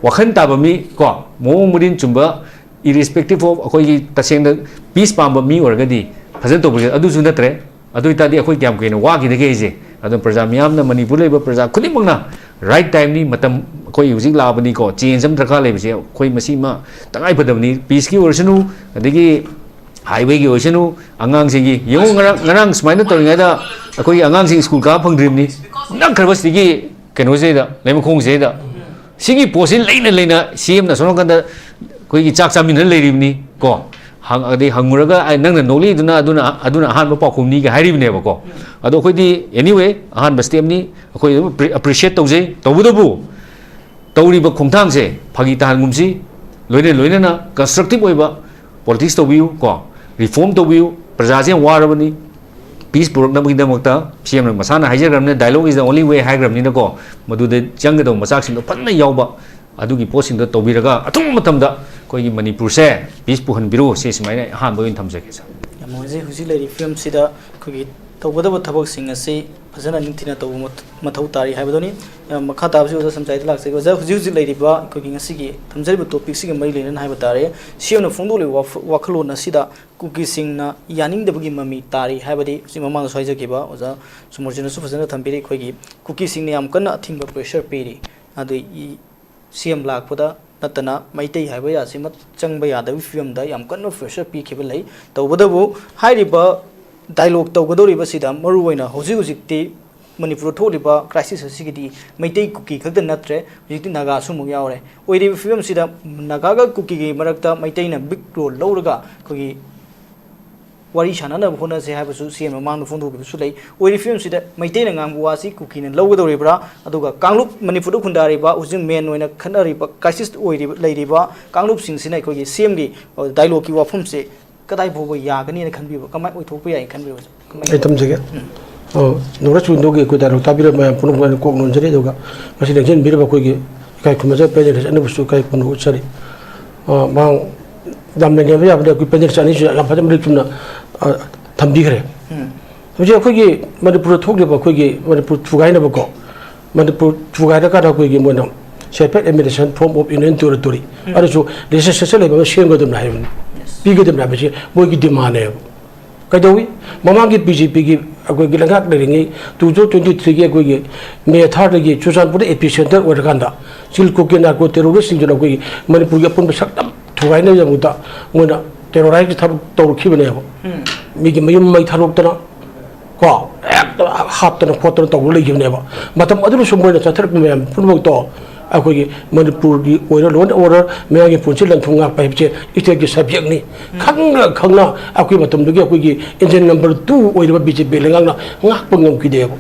wakhan taba mi ko mong murin chumba irrespective of akoi tasengna peace pamba mi oragadi fajan to adu su natre adu itadi akoi kyam kena wa gi dege je adu praja miyam na manipur leba praja khudimangna right time ni matam akoi using labani ko change am drakha lebse akoi masima tangai padamni peace ki orsanu adigi highway की ओशनु अंगांग सिंगी young ngarang smaina toringa da akoi angang sing school ka phangdrimni nak kharbas digi keno se da lemkhong se da sigi posin leina cm na sono kanda koi gi chak chamin leiribni ko hang ade hanguraga ai nang na noli aduna han ba pakhumni ga hairibne ba ko ado koi di anyway han ba step ni akoi appreciate tawje tawbudabu tawri ba khongthang se phagi tan gumsi loina na constructive oiba politics tawbiu ko reform tawbiu prajaje warabani peace puraknabagidamakta cm na masana haijaramne dialogue is the only way haigram ko madude jangado masak sing panna yawba adugi posting da tawbiraga atum matamda koi manipur se peace puhanbiru se smaina han boin thamjake sa moje husi le reform sida koi tawbadaba thabak sing ase फजन निंथिना तो मथौ तारी हाइबदोनी मखा ताबसि ओदा समचाइ लाक्से ओजा हुजि हुजि लेरिबा कोगी ngasi थमजरिबो टॉपिक सिगे मै लेन हाइबा तारे सियोनो फोंदोले वाखलो नसिदा कुकी सिंगना यानिंग दबगी ममी तारी हाइबदि सिममांग सोइजगिबा ओजा सुमरजिनसु फजन थम्बिरि खोगी कुकी सिंगने याम कन्ना थिंगबा प्रेशर पेरि अदु सीएम लाखपदा नतना मैतै हाइबा यासि मत चंगबा यादबि फिल्मदा याम कन्ना प्रेशर पीखिबा लै तौबदबो हाइरिबा डायलॉग तौगदोरिबा सिदा मरुवैना होजि होजिकति Manipur थोलिबा crisis असिगिदि Meitei cookie खक्त नत्रे होजिकति Naga सुमु यावरे ओइरिबा film सिदा नागागा कुकी गे मरक्ता मैतैना बिग रोल लौरगा कोगी वारी सानाना होना से हाबसु सीएम मांग फोंदोगिबसु लै ओइरि फिल्म सिदा मैतैना ngang वासी कुकीना लौगदोरिबा अदुगा कांगलुप मणिपुर खुंदारिबा उजिं मेन ओइना खनरिबा क्राइसिस ओइरिबा लैरिबा कांगलुप सिंसिना कोगी सीएम गी डायलॉग की वाफम से कदाई भोबो यागनी ने खनबिबो कमाय ओइथोकपो याय खनबिबो ai tamjege nora chundoge ko daro tabira ma puno ko ko non jere doga masi dengjen birba ko ge kai kumaja pele ane busu kai puno chari mang dam ne ya ko pele chani ya phajam ri chuna 담비그래 이제 거기 만ipur 톡리바 거기 만ipur 투가이나버고 만ipur 투가이다가다 거기 뭐냐 separate administration form of union territory 아주 레지스트레이션 레벨 시행 거든 나요 비거든 나면서 뭐기 디마네요 그다음에 마망기 BJP기 거기 랑각 내링이 2023게 거기 메타르기 주산부의 에피센터 월간다 실국이나 그 테러리스트들하고 거기 만ipur가 본부 saktam 투가이나 정도다 뭐나 테러라이즈 타로 또 키브네요 미기 마이 타로더나 과 합더나 포터나 또 올리기네요 마탐 어디로 숨고는 자트르면 분목도 아거기 만ipur기 오히려 론 오더 매하게 본질은 통합 바입제 이때기 사비역니 강나 아거기 마탐도기 아거기 인전 넘버 2 오히려 BJP 랭강나 ngakpengam 기대고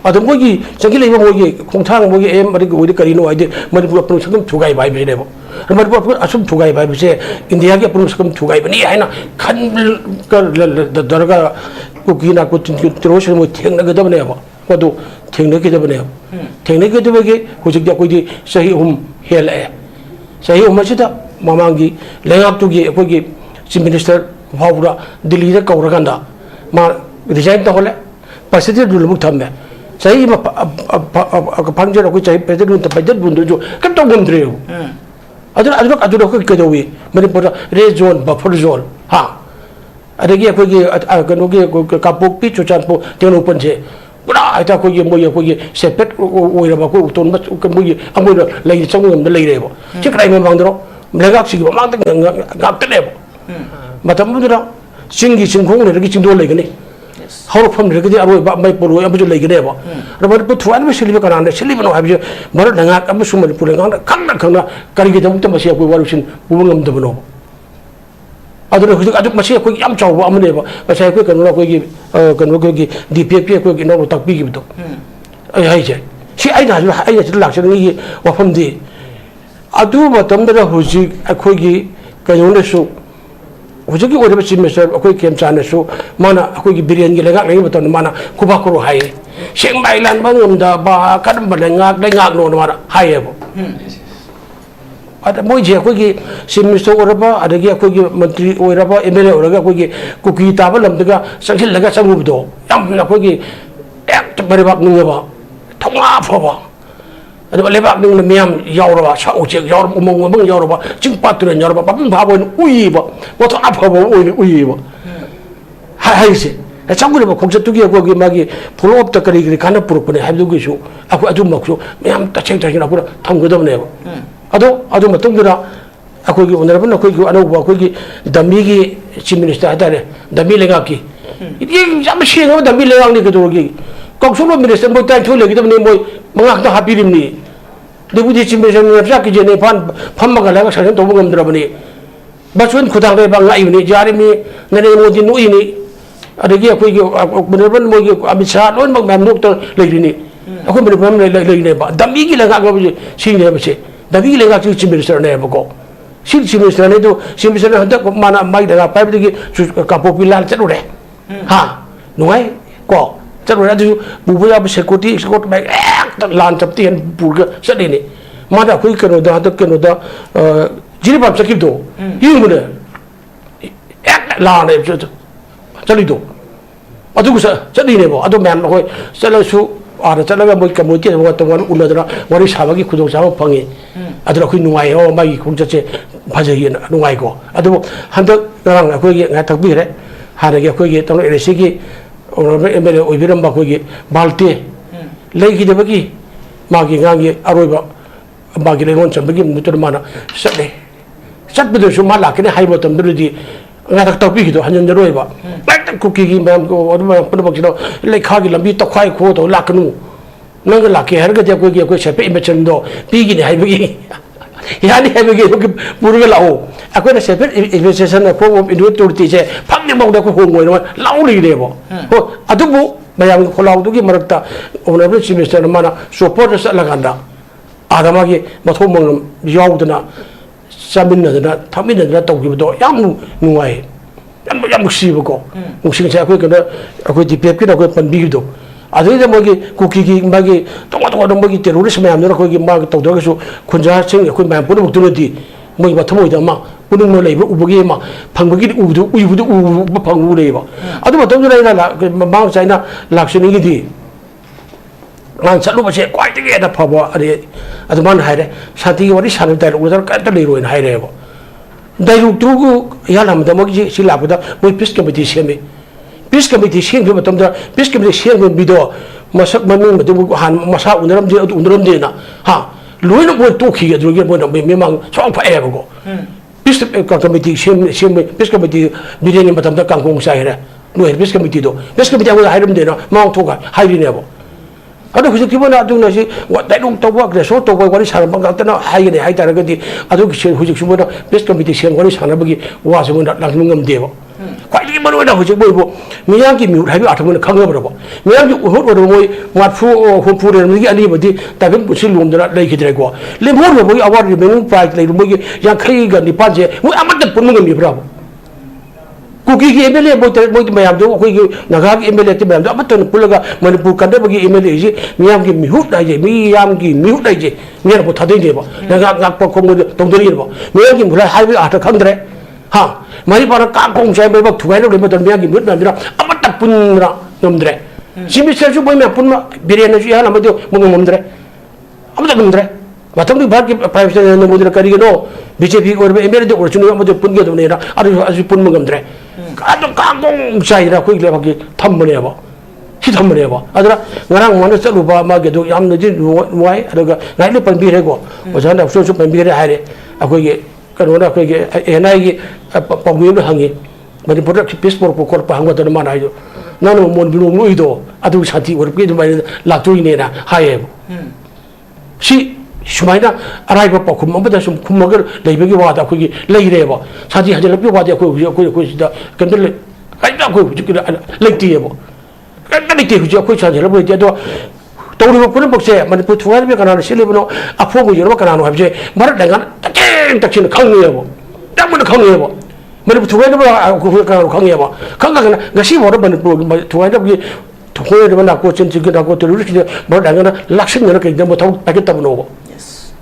아도 뭐기 저기 레이버 뭐기 공탕 뭐기 엠 머리 오히려 거리노 아이데 만ipur 앞으로 지금 두가이 바입이래고 만ipur 앞으로 아숨 두가이 바입제 인디아기 앞으로 지금 두가이 바니 아이나 칸 더가 고기나 고 들어오시는 뭐 탱나거든요 그도 탱나게 되네요 탱나게 되게 고직자 거기 사히 헬에 사히 마시다 마망기 랭악두기 거기 지미니스터 파우라 딜리에 가오라간다 마 리자인 또 홀래 파시티 둘목 탐매 사히 마 방제로 그 자이 베드룬 바이드 분들도 그또 건드려요 아주 그 그도위 만ipur 레존 버퍼 존 하 아래게 거기 그노게 그 갑복비 조찬포 대노펀제 그라 아이다 거기 뭐야 거기 세펫 오이라 받고 돈 맞고 뭐기 아무나 레이 정금 레이래고 지크라이면 방대로 내가 지금 막등 갑대래고 마담분들아 신기 신공을 이렇게 진도 레이네 하루 펌 이렇게 아로 마이 보로 아무저 레이래고 그러면 그 투안 실리가 가는데 실리는 하비죠 뭐를 내가 아무 숨을 부르는 강나 가리게 되면 또 마시고 와르신 부분감도 보노 아들은 아주 마시고 거기 ям 좋고 아무네 봐 마시고 그 그노라 거기 거기 DPP 거기 너무 딱 비기부터 아이제 시 아이나 아이나 들락시는 이 와품디 아두 마담들아 호지 거기 그녀네서 호지기 오래버 지면서 거기 캠찬에서 만나 거기 비리안기 내가 내부터 만나 구바코로 하이 생마일란 방음다 바 가는 벌랭악 랭악 노노라 하이에보 ada moi je kogi simmisto oraba adagi kogi mantri oraba MLA oraga kogi kuki taba lamdaga sangsil laga sangubdo yamna kogi ek baribak nungaba thonga phoba ada lebak nung miam yauraba saujek yaur umong yauraba jingpatra yauraba babung babon uiba boto aphoba uiba haise 장군이 공사 두개 거기 막이 불업다 그리 가나 부르고네 하두기쇼 아고 아주 막쇼 미암 따챙따챙이라고 탐거든요 아도 맞던거라 거기 오늘은 거기 안오고 거기 담미기 지미니스터 하다래 담미랭악기 이게 참 시행하면 담미랭악니 그도 거기 꼭수로 미니스터 뭐 딸 돌려기 때문에 뭐 망학도 하비림니 내부지 지미니스터 잡기 전에 판마가 내가 사실 도 먹음들어 보니 맞춘 구당대 방아이니 자리미 내내 모디 누이니 아래기 거기 오늘은 뭐기 아미차 논 막맘녹도 레이니 아고 뭐는 레이네 봐 담미기 내가 거기 시행해 보시 Tapi kita nggak cuci minister ni apa sih minister ni tu minister hendak mana mai dah apa lagi kapopilan cakap deh, ha, nuai kok cakap tu bubuya security baik lan capti yang purga sedih ni, mana aku kena dah jadi bab sakit tu, ini mana, lan ni cakap itu, atu kusa sedih ni bo, atu man aku selalu su ada cakap apa kemudian orang tuan uladra waris habagi kudung sama pangi aduh aku nuai oh magi kunci bahasa nuai ko aduh hendak orang aku ngatak bire hari aku tolong elesi orang MLA ubiram aku balte lagi dia bagi magi ngangi aroiba magi lengon bagi mutur mana sedih betul semua lah kini hai botam dulu di ngatak topi gitu hanya jeroiba kuki memang orang pernah begitu lekagi lambi tokai ko to laknu nang laki harga dia ko siapa imacen do pigi ni hai bagi yani hai bagi purga lau aku na siapa investment form of industry je phang mau da ko hongoi no lau li de bo ho adubu bayang ko lau du gi marakta ona bri semester mana support sa laganda adamagi mathom mong yaudna saminna thaminna tawgi do yam nuai yang musibah ko, musibah saya aku DPP kita aku panbigi do, ada yang bagi kuki bagi tong bagi teroris macam mana aku bagi mag tahu tu kesu kunjah ceng aku macam pun betul nanti, bagi macam itu mah पुनुंग में लेबो उबगे मा फंगबगी उबुदु फंगु लेबो अदु मतम जु मांग चाइना लाक्सनी गी दी मान चलु बसे क्वाइटगे दा फबो अरे अदु मान हायरे शांति वरी शान डायलॉग उदर का लेरोइन हायरेबो डायलॉग तुगु यालाम द मगी सि लाबदा मोय piece committee सेमे piece committee Seng मतम दा पीस कमिटी सेंग बिदो मसक मनु मदु हान मसा उनरम दे ना हा लोइन मोय तोखी अदुगे मोय मेमांग सोंग फाएबो peace committee same peace committee बिरेनी मतम दा कांगोंग साइरा नो पीस कमिटी दो पीस कमिटी अगो हाइरम देना मांग थोगा हाइरिनेबो अदु हुजि किबना अदुना सि डायलॉग तबो ग्रेसो तबो वारी सारम गातना हाइने हाइ तारगदि अदु हुजि सुबना पीस कमिटी सेम वारी सारबगी वासो मोन लांगम देबो क्वाइटगी मरोना हुजि बोइबो मियां की म्यूट हाइबो आथमन खंगबरबो मियां की उहुत ओरो मोय माथफु हुफुरे मिगी अनि बदि तागन पुसि लोमदरा लेखिद्रेको lemur bogie award remaining prize लेरु मोगी यांखै ग निपान जे मोय अमत पुनमग मिब्राबो कुकी की एमएलए बोय मयाम दो कोई नगा की एमएलए ते मयाम दो अमत पुलगा मणिपुर कंदबगी एमएलए जी मियाम की मिहुट लाइजे मियाम की मिहुट लाइजे मियां को थादे देबो नगा गाक पखोम तोंदरिबो मियां की मुला हाइबो आथ खंद्रे हा मणिपुर का कोंग जाय बेबक थुगाय लो बेबत मियां की मिहुट नामदिरा अमत पुनरा नमद्रे सिमिस्टर जो बोय म पुनमा बिरेन जो याला मदो मुंग नमद्रे अमत नमद्रे मतम भारत की प्राइम मिनिस्टर नरेंद्र मोदी करिगनो बीजेपी और एमएलए दो और चुनाव मदो पुनगे दमनेरा अरु पुनम गमद्रे कादो कांगोंग साइरा कोई लेबकी थमबनेबो हि थमबनेबो अदरा ngarang मन चलुबा मागे दो याम नजि वाय अदगा गाइले पंबिरेगो ओजाना सो पंबिरे हारे अखोगे कनोना अखोगे एनआई की पंबिनो हंगे मणिपुर की पीस पर कोर पांगो दन मान आइदो नानो मोन बिनो मुइदो अदु शांति और के दुमाइ लाक्तोइनेना हायेबो सी सुमाइना अराइब पखुम अमदा सुम खुमगर लेबगी वादा अखोगी लेइरेबो साथी हजलपि वादा अखोई सिदा कंदल काइदा अखोई हुजिक लेक्तियेबो कंदल लेक्ति हुजि अखोई साजलबो दो तौरिबो पुन बक्से मणिपुर थुवार बे कनान सिलेबनो अफोगो यरो कनानो हबजे मर दंगान तकिन खंगेबो तमन खंगेबो मणिपुर थुवार बे अखोई कनानो खंगेबो खंगगना गसी बोर मणिपुर थुवार बे थुवार बे ना को चिन चिन को तेरुरिस्ट मर दंगान लक्षण न के दम थौ पैकेट तबनोबो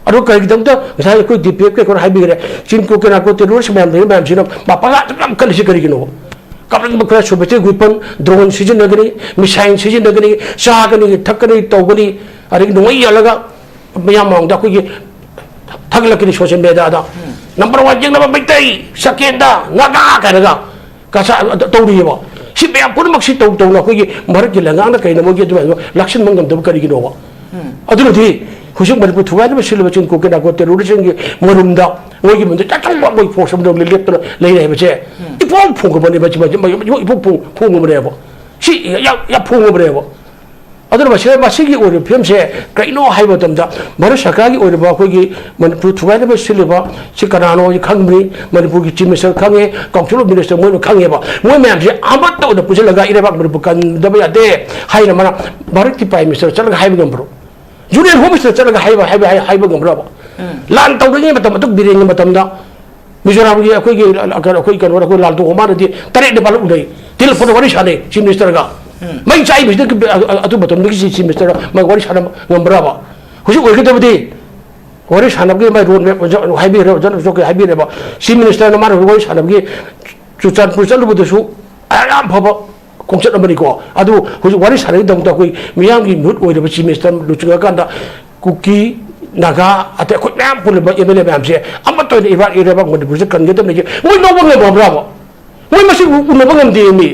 अरु कईदमता ngसाय कोई डीपीएफ के कोन हाइबिगरे चिनको केना को तेरुरिस्ट मैम दे मैम सिनो बापाला तम कलिसि करिगिनो कपन बखरा सुबेते गुपन ड्रोन सीजन नगरी मिसाइल सीजन नगरी सागनी थकनी तौगनी अरे नोई अलगा मयाम मांगदा कोई थगलकनी सोशल मीडिया दा नंबर 1 जंगना बैतै सकेंदा नगा करगा कसा तौरिबो सी बे पुन मक्सी तौ तौ ना कोई मरक के लंगा ना कइना मोगे दु लक्षण मंगम दब करिगिनो अदुनथि हुजुक मणिपुर थुगाय बे सिलबे चिन को केना को तेरुरिस्ट के मोरुमदा मोगी मंदे तथंग मोई फोर्स दो लेप्तना लेरे हेबे इफों फोंग बने बच इफों फोंग बनेबो सी या फोंग बनेबो अदर बसे बसिगी ओर फिल्म से कइनो हाइबो तमदा भारत सरकार की ओर बा कोगी मणिपुर थुगाय बे सिलबा सि कनानो खंगबनी मणिपुर की चीफ मिनिस्टर खंगे काउंसिल ऑफ मिनिस्टर मोय खंगेबा मोय मैम से आमत तो पुजलगा इरेबा मणिपुर kan दबे यादे हाइना मना भारत की प्राइम मिनिस्टर चलगा हाइबो गम्ब्रो जुनियर होम मिनिस्टर चलगा हाइबो गम्ब्रो लान तौदगी मतम बिरेंग मतमदा मिजोराम की अखोई कनो अखोई लाल तो मानदी तरे नेपाल उदै टेलीफोन वरी साने चीफ मिनिस्टर का मै चाइ बिस अतु मतम की चीफ मिनिस्टर मै वरी साना गम्ब्राबा हुजु ओइगदबदि वरी सानबगी मै रोड में हाइबे जन जोके हाइबे रेबा चीफ मिनिस्टर न मार वरी सानबगी चुचानपुर चलबदसु आराम फबा कोंचत अमरिको अदु हुजु वरी साने दमता कोई मियाम की मुट ओइरबा चीफ मिनिस्टर लुचुगा कांदा कुकी नागा अते खुद मैम पुल एमएलए मैम से अमत तो इबा इरेबा मणिपुर से कनगे तम ने मोय नोबो ने बोब्राबो मोय मसी उनबो गमदे मी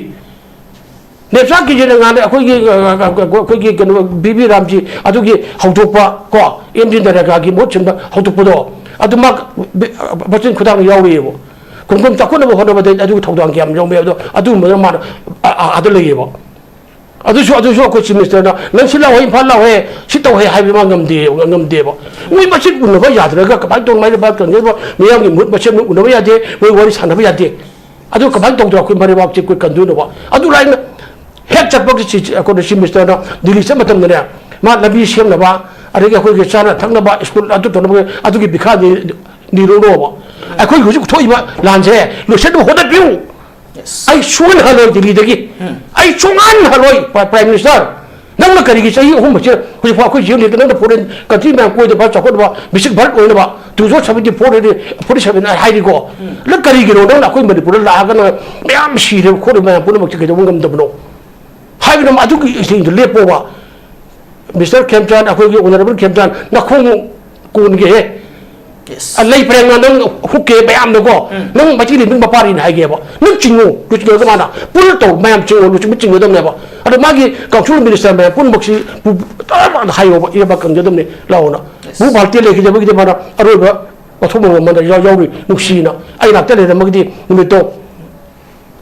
नेपसा की जे गाने अखोई की कनो बीबी राम जी अदुगी हौटोपा को एमडी दरगा की मोट चंदा हौटोपदो अदुमा बचिन खुदांग यावेबो कुंकुम तकोन बो होनो बदे अदु थौदांग याम यावेबो अदु मा अदु लेयेबो अदुसु को चीफ मिनिस्टर ना नंसिला होई फाला होय सितो होय हाइबे मा गमदेबो उई मसिन उनबा याद्रगा कबाय तो माइ बात करनेबो मियाम की मुट मसिन उनबा यादे मोय वरी सानबा यादे अदु कबाय तो को मरे बाप चिक को कंदुनबो अदु लाइन हेक चपक को चीफ मिनिस्टर ना दिल्ली से मतम ने मा लबी सेमनबा अरेगे को के चाना थंगनबा स्कूल अदु तोनबो अदु की बिखा निरोनोबो अखोई हुजु थोइबा लानसे लोसेन होदा पिउ आई सुन हलोय दिल्ली दगी आई चुंगान हलोय prime minister nang na kari ki sahi hum bache hui fa khoi jiu le nang da foreign country man ko de ba chakot ba bisik bharat oi na ba 274 de 47 hai ri ko la kari ki ro nang na khoi manipur la ga na myam shi re ko de ma pu na mak ke jong ngam da bno hai bi na adu ki sing le po ba Mr. Khemchand akhoi ki honorable Khemchand na khong kun ge yes lay preng na nang hukke bayam na ko nang bachi rin ba parin hai ge ba nang chingo lu chingo ma na pul to mayam chingo lu chingo dam ne ba ada magi cultural minister ma pun baksi ta ma hai ba ye ba kan jadam ne lao na bu bal te le ki ba ki ba na aro ba ba thu mo ma da yaw yaw ri nu shi na ai na te le ma ki ni to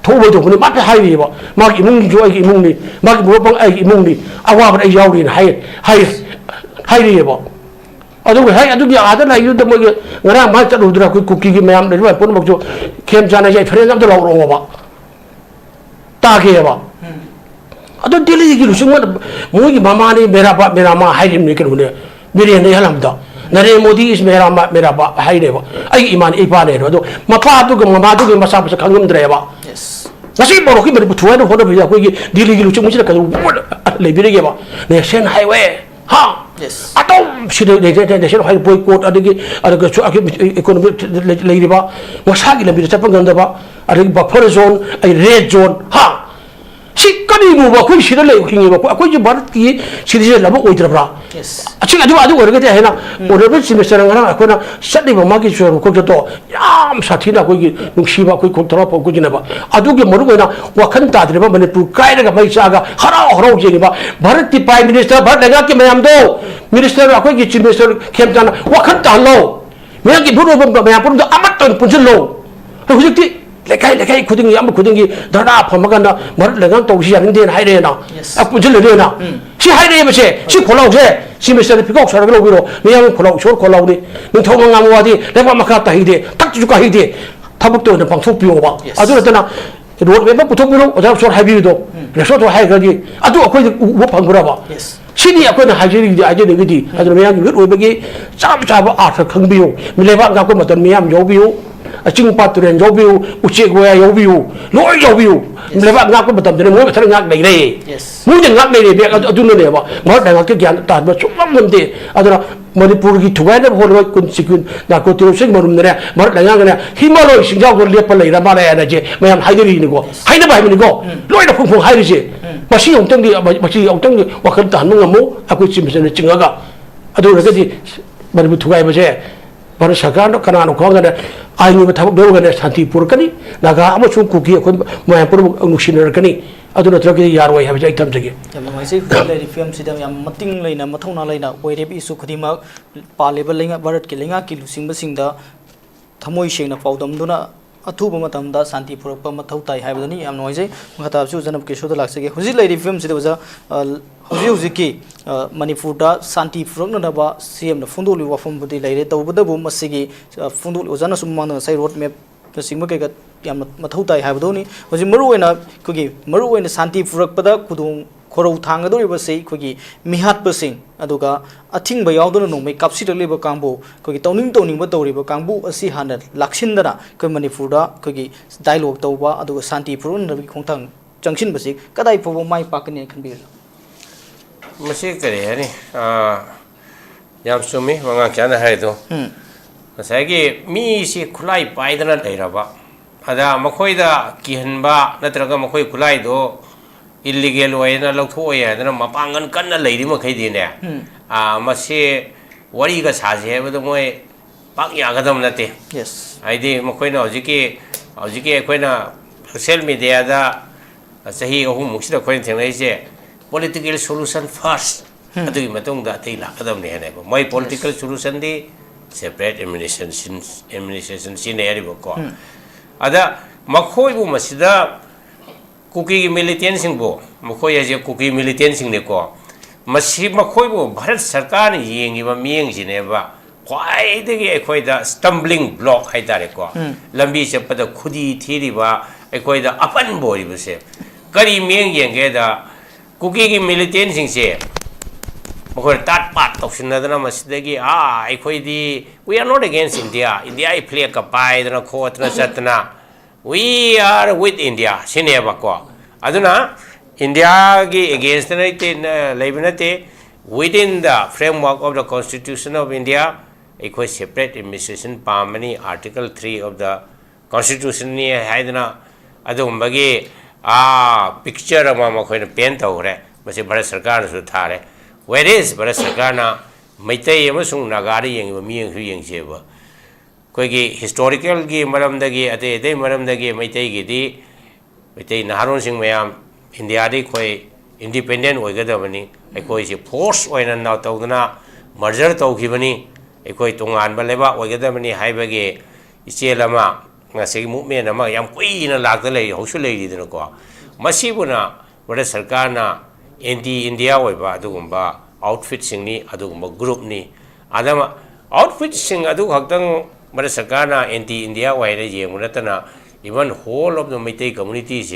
thu bo to ni ma ta hai ba ma ki mung jo ai ki mung ni ma ki bo bang ai ki mung ni awa ba ai yaw ri na hai ri ba aduh hai aduh dia ada lagi tu mungkin ngarang macam tu dah kuki ki mayam dari pun maksud Khemchand aja friend tu lau lau apa tak ke apa aduh dia lagi lu semua mungkin mama ni mera ma hai ni kan punya beri ni halam dah Narendra Modi is mera ma hai ni apa ai iman ipa ni aduh mapa tu ke mama tu ke masa masa kangum dere apa nasi baru ki beri tuan tu hono bija kuki dia lagi lu semua cakap lebih lagi apa nation highway ha yes atau sudah national highway boycott ada ekonomi lagi apa masagi lebih cepat ganda apa ada buffer zone red zone ha si kami mu ba kui sudah lagi hingi ba aku je barat ki sini labo oi terapra yes acing adu orang kata hena orang semester ngarang aku na sadi ba magi suruh ko joto yam sathina ko ki nungsiba ko kontra ko jina ba adu ke maru na wakan ta dre ba manipur kai daga mai saga harau je ba bharat ti prime minister bharat daga ke mayam do minister aku ki chief minister Khemchand wakan ta lo me ki buru ba mayam pun amat ton punjul lo hujik ti lekai kuding yam kuding ki dara phamaga mar legang to si yang den hai re na aku jil le na si hai re ba se si kholau se si me se pikok sar lo biro me yang kholau chor kholau ni ni thong ngam wa di le ba makha ta hi de tak ju ka hi de thabuk to na pang thok pio ba adu na road me ba puthok biro oja sor hai bi do le so to hai ga di adu akoi wo phang bura ba sini aku na hajiri di aja ni di adu me yang wi oi ba gi cham ba a khang biu mi le ba ga ko ma ton me am yo biu acing paturan jauh biu, ucik gua jauh biu, loi jauh biu, melepas ngak pun betul, jadi mungkin ngak lagi deh, mungkin ngak lagi deh, biar adu ni apa, mahu dengan kegiatan tahan bercuma nanti, adalah Manipur gitu, ada boleh konsekuen, nak kau terus sih marum ni, mahu dengan ni, Himalaya singgah gua lihat pelai, ramai ada je, macam haideri ni gua, haideri bah ni gua, loi dah pun haideri je, masih orang tengdi, waktu tahan mengamu, aku sih misalnya cengaga, adu lagi di Manipur tuai macam. Baru sekarang karena anak kau kan air ni betul betul kan santi pur kan ni naga amat cuma kuki aku main pur nusinar kan ni adu nanti lagi yarway habis item lagi. Yang mengenai dari film sidang yang penting lainnya, matang lainnya, OERB isu kedima palebel lainnya barat kelinga kilu sing basing dah thamoi sing na paudam tu na athu bamatam da santi pur pamathau tai hai badani yang mengenai mengata absu janab kesho dah laksa ke. Huzi dari film sidang baca huzi ki Manipur da santi purang na ba CM na funduli wafam budi laire tau bada bu masigi funduli ozana sumang na sai road map singma ke gat yang mathau tai hai badoni huzi maru na kugi maru na santi purak pada kudung khorau thang adori ba sei kugi mihat pasing aduga athing ba yaudona no mai kapsi le ba kangbu kugi tawning ba tori ba kangbu asi hana lakshindana ko Manipur da kugi dialogue tau ba aduga santi purun na khongthang changsin basik kadai pho mai pakani khanbi masih kere ni yang sumi wangang kian hari tu saya ki mi si kulai pai dana daerah ba ada makoi da kihan ba natraga makoi kulai do illegal way na lokho ya dana mapangan kan na leiri makai di ne masih wari ga saje ba do moi pak ya ga dam nate yes aidi makoi na hojiki koi na social media da sahi ahum muksi da koi thengai je political solution first adu ki matong da tei la kadam ne ne ba moi political solution di separate administration sin eri ba ko ada makhoi bu masida kuki militant sing bo makhoi ya je kuki militant sing ne ko masi makhoi bu bharat sarkar ni yengi ba mieng ji ne ba kwai de ge khoi da stumbling block hai da re ko lambi se pada khudi thiri ba khoi da apan bori bu se kari mieng yeng ge da kuki ki militant sing se makoi tat pat toksinadana masidagi khoi di we are not against India I play ka pai dana khotna satna we are with India sine ba ko aduna India ki against the within the framework of the Constitution of India, a separate administration Pamani Article 3 of the Constitution ni Haidana Adumbagi picture of Mama paint over but a Barasakana Sutare. Where is Barasakana Maite Yamasung Nagari and me and Huyang Sheva? Quagi historical game, Madam the Gay, at a day, Madam the Gay, Maite Gidi, Maite Naharon Sing Mayam, India Quay, independent or Gadamani, a quay force or an out of the merger to Givani, a quay Tungan Baleva or Gadamani, Haibage, Isielama, Nasi movement among young queen and Lakale, Hoshu lady in the car. Masibuna, Barasakana, anti India Weba, Adumba, outfit sing ni, Adumba group ni, Adama outfit sing Adu Hakang. But Sakana anti India why Muratana, even whole of the Meitei communities,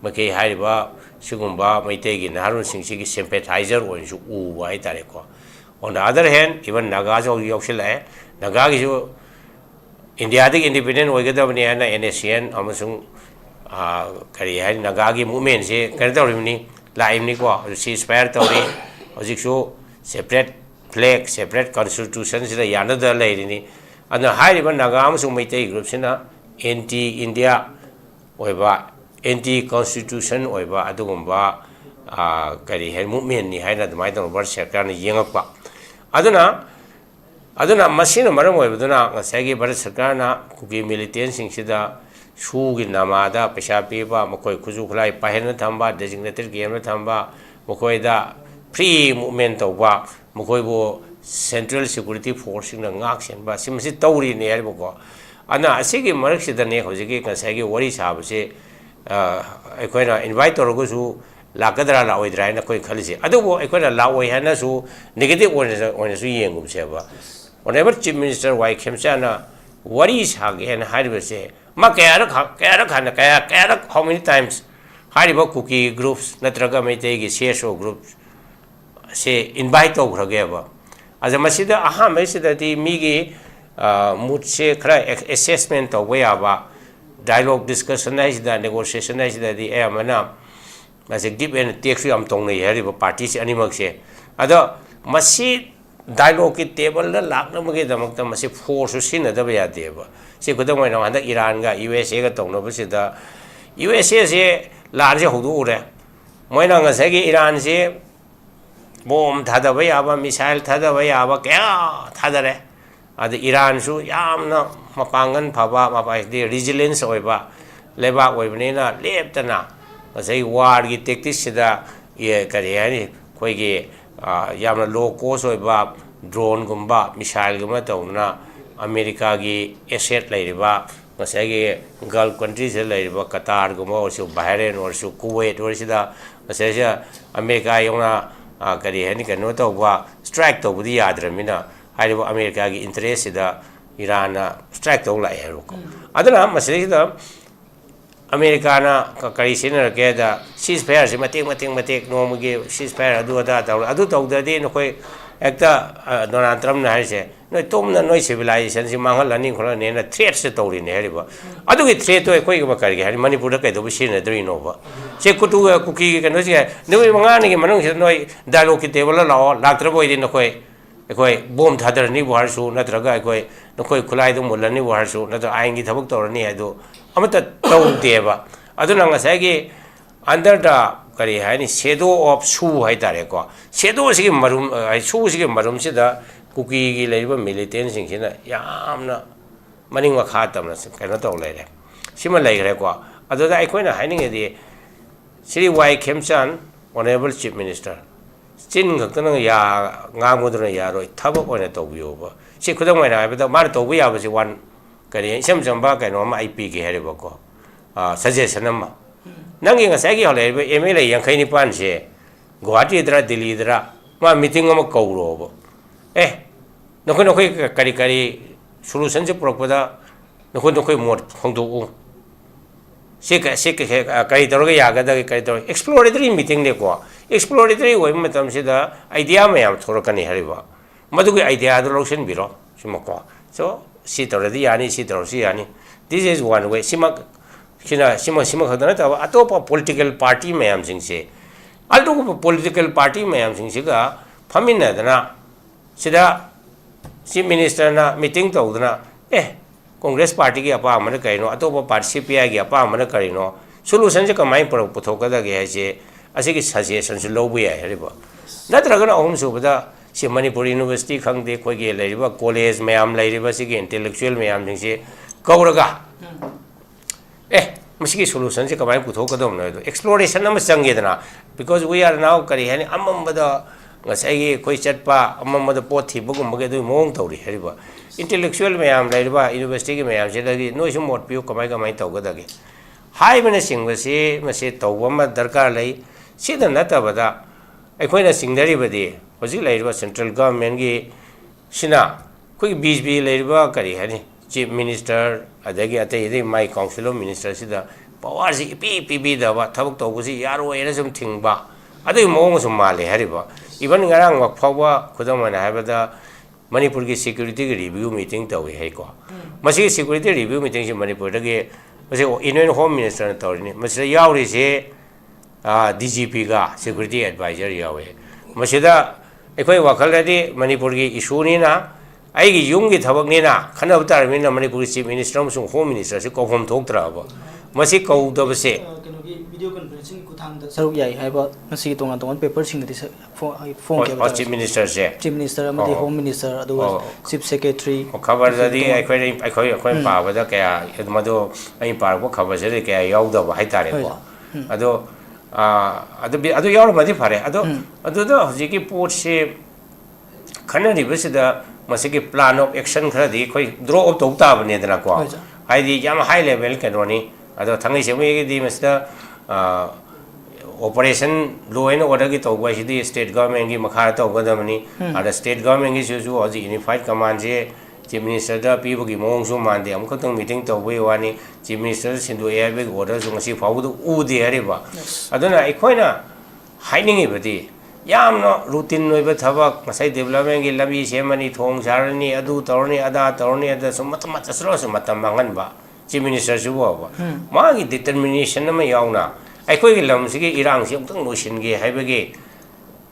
Mackay Haiba, Sugumba, Meitei, Harun Singh sympathizer or White Tareko. On the other hand, even Nagazo Yoshila, Nagajo India independent Wagadavaniana, NSCN, Amasung Karihan, Nagagi movement, Karatorimini, Laimniqua, ceasefire Tori, Ozixo, separate flag, separate constitutions, the another lady. And the high river Nagams who may take groups in anti India or anti constitution or Adumba Kari movement, he had the might of Barsakan Yangapa. Aduna Machine Maram Waduna, Sagi Barasakana, Kuki militants in Sida, Shug in Namada, Pesha Pipa, Mokoi Kuzukulai, Pahena Tamba, designated Game Tamba, Mokoida, pre movement of Wa, Mokoibo. Central Security Force in the action, but seems it totally near Boko. And I say, Marxi the neck of the Gay Sagi, what is have say, I quite invite or go to Lakadra Lawi Drina Koi Kalisi. I don't want a Lawi Hannas who negative one is young observer. Whenever Chief Minister WANGKHEMCHA, what is Hagen Hariba say, Makarak, how many times Hariba cookie groups, Natraga may take CSO groups, say invite over together. As a Masida, aha, Masida, the Migi Mutse assessment of where dialogue discussion is the negotiation is the airmana as a give and take you am tongly heriba parties animal say. Other Masi dialogue table, the Laknamagi, the Masi force to sin at the Via table. See, could when on the Iran, USA, Tonga, USA say large Hudure. Moinanga Sagi Iran say. Bomb Tadawayaba, missile Tadawayaba, Kaya Tadare. At the Iran Su Yamna, Mapangan, Papa, Mapa, the resilience over Leba, Webnina, Leptana. As a war, you take this to the Kariani, Quagi, Yamna low cost over drone Gumba, missile Gumatona, America, asset Ladiba, Masagi, Gulf countries like Qatar, Gumba, or Bahrain, or Kuwait, or Sida, Masaja, America, Yona. Kari Henny can not over strike over the Adramina, Haiba America interest the Iran strike over like Heruko. Other than Masida Americana, Karisina, together, ceasefire, Matic, no more give ceasefire, do that, I do talk the day in a way, actor Donald Trump Nase, no tom no civilization, Mangal and Nicola, and a threats to in Heriba. I do get trade to a quick Makari, Manipur, the machine a dream over. She could do a cookie, and no Mangani, Manung, no dialogue table law, Latrabo in a way. A quay boomed Hadar Nibuharsu, not a guy, no quay collidum, Mulani Warsu, not a Angi Tabuk or Niado. Amata told Deva. I don't know, Sagi under the Karihani shadow of Su Haitareko. Shadow is him, Marum, I choose him, Marum Sida, cookie labor militants in Kina, Yamna, Maningwakatam, cannot all later. Similar Requa. Other I quite a hiding a day. City WANGKHEMCHA, Honorable Chief Minister. Sting Ya Namudra Yaro, Tabo on a Tobio. She couldn't win, but the Marto we was one. Kari some back and on my peak heriboko. Suggestion number. Nanging a sagi or Emile Yankani Panche. Guati dra delidra. My meeting of a cold over. No quick caricari solutions of propoda. No quick more Hondu. Sick Karitoroga Yaga, exploratory meeting the qua. Exploratory way, Madame Sida, idea may have Torokani Heriba. Maduki idea the Russian Bureau, Simako. So, sit already, Ani, sit or Siani. This is one way. Simak Sima Hadana, a top of political party, may am say. alto political party mayam sing siga famina dana sida chief minister na meeting to dana Congress party ki apa amana kaino atopa party CPI ki apa amana karino solution je kamai puthoka da ge je asiki suggestion su lobu ya heriba natraga na ahum su bada si Manipur University khangde koi ge leriba college mayam leriba si intellectual mayam sing se kauraga masiki solution je kamai puthoka dom na exploration na change dana because we are now kari hani amambada ngasai koi chatpa amambada pot thi bugum bage du mong tawri heriba intellectual mayam leriba university ki mayam se dagi no su mot piu kamai tawga dagi hai bana singba se mase tawba ma darkar lai sida natabada aikoina singdari badi hoji leriba central government gi sina koi BJP leriba kari hani chief minister adagi ate my council of minister sida power si pi da ba thabuk tawbu si yaro era sum thingba adu mong sum male hariba even ngarang wak phawa khudamana habada Manipur ki security ki review meeting tawi hai ko masi security review meeting si Manipur dagi masi Indian home minister na tawri masi yauri se DGP ga security advisor yawe masi da ekoi wakal dadi Manipur ki issue ni na aigi yung ki thabak ni na khana utar min na Manipur chief minister musung home minister se ko hom thok tra ba masi ko da base video conferencing kuthang da saruk yai haiba masi tonga paper sing di phone ke chief minister se chief minister amadi home minister adu chief secretary khabar dadi ekoi pa ba da kaya madu ai par ko khabar se kaya yaw da ba hai tare ko adu yaw ma di phare adu da hoji ki port se khana ri base da masi ki plan of action khara di koi draw up to ta bane dana ko ai di jam high level ke roni ado thangai se me di masta operation law and order ki to ba di state government ki makha to ga da mani ada state government ki su hoji unified command je chief minister da pi bu ki mong su man de am khotong meeting to we wani chief minister sindu ai be order su ngasi phau du u de ari ba aduna ekoina hiding ibadi yamno routine noiba thabak ngasai development gi labi semani thong sarani adu torni ada sumatam tasro sumatam mangan ba chief minister su ba ma gi determination na ma yauna ai khoi gi lam sigi irang si amtang no sin gi haiba gi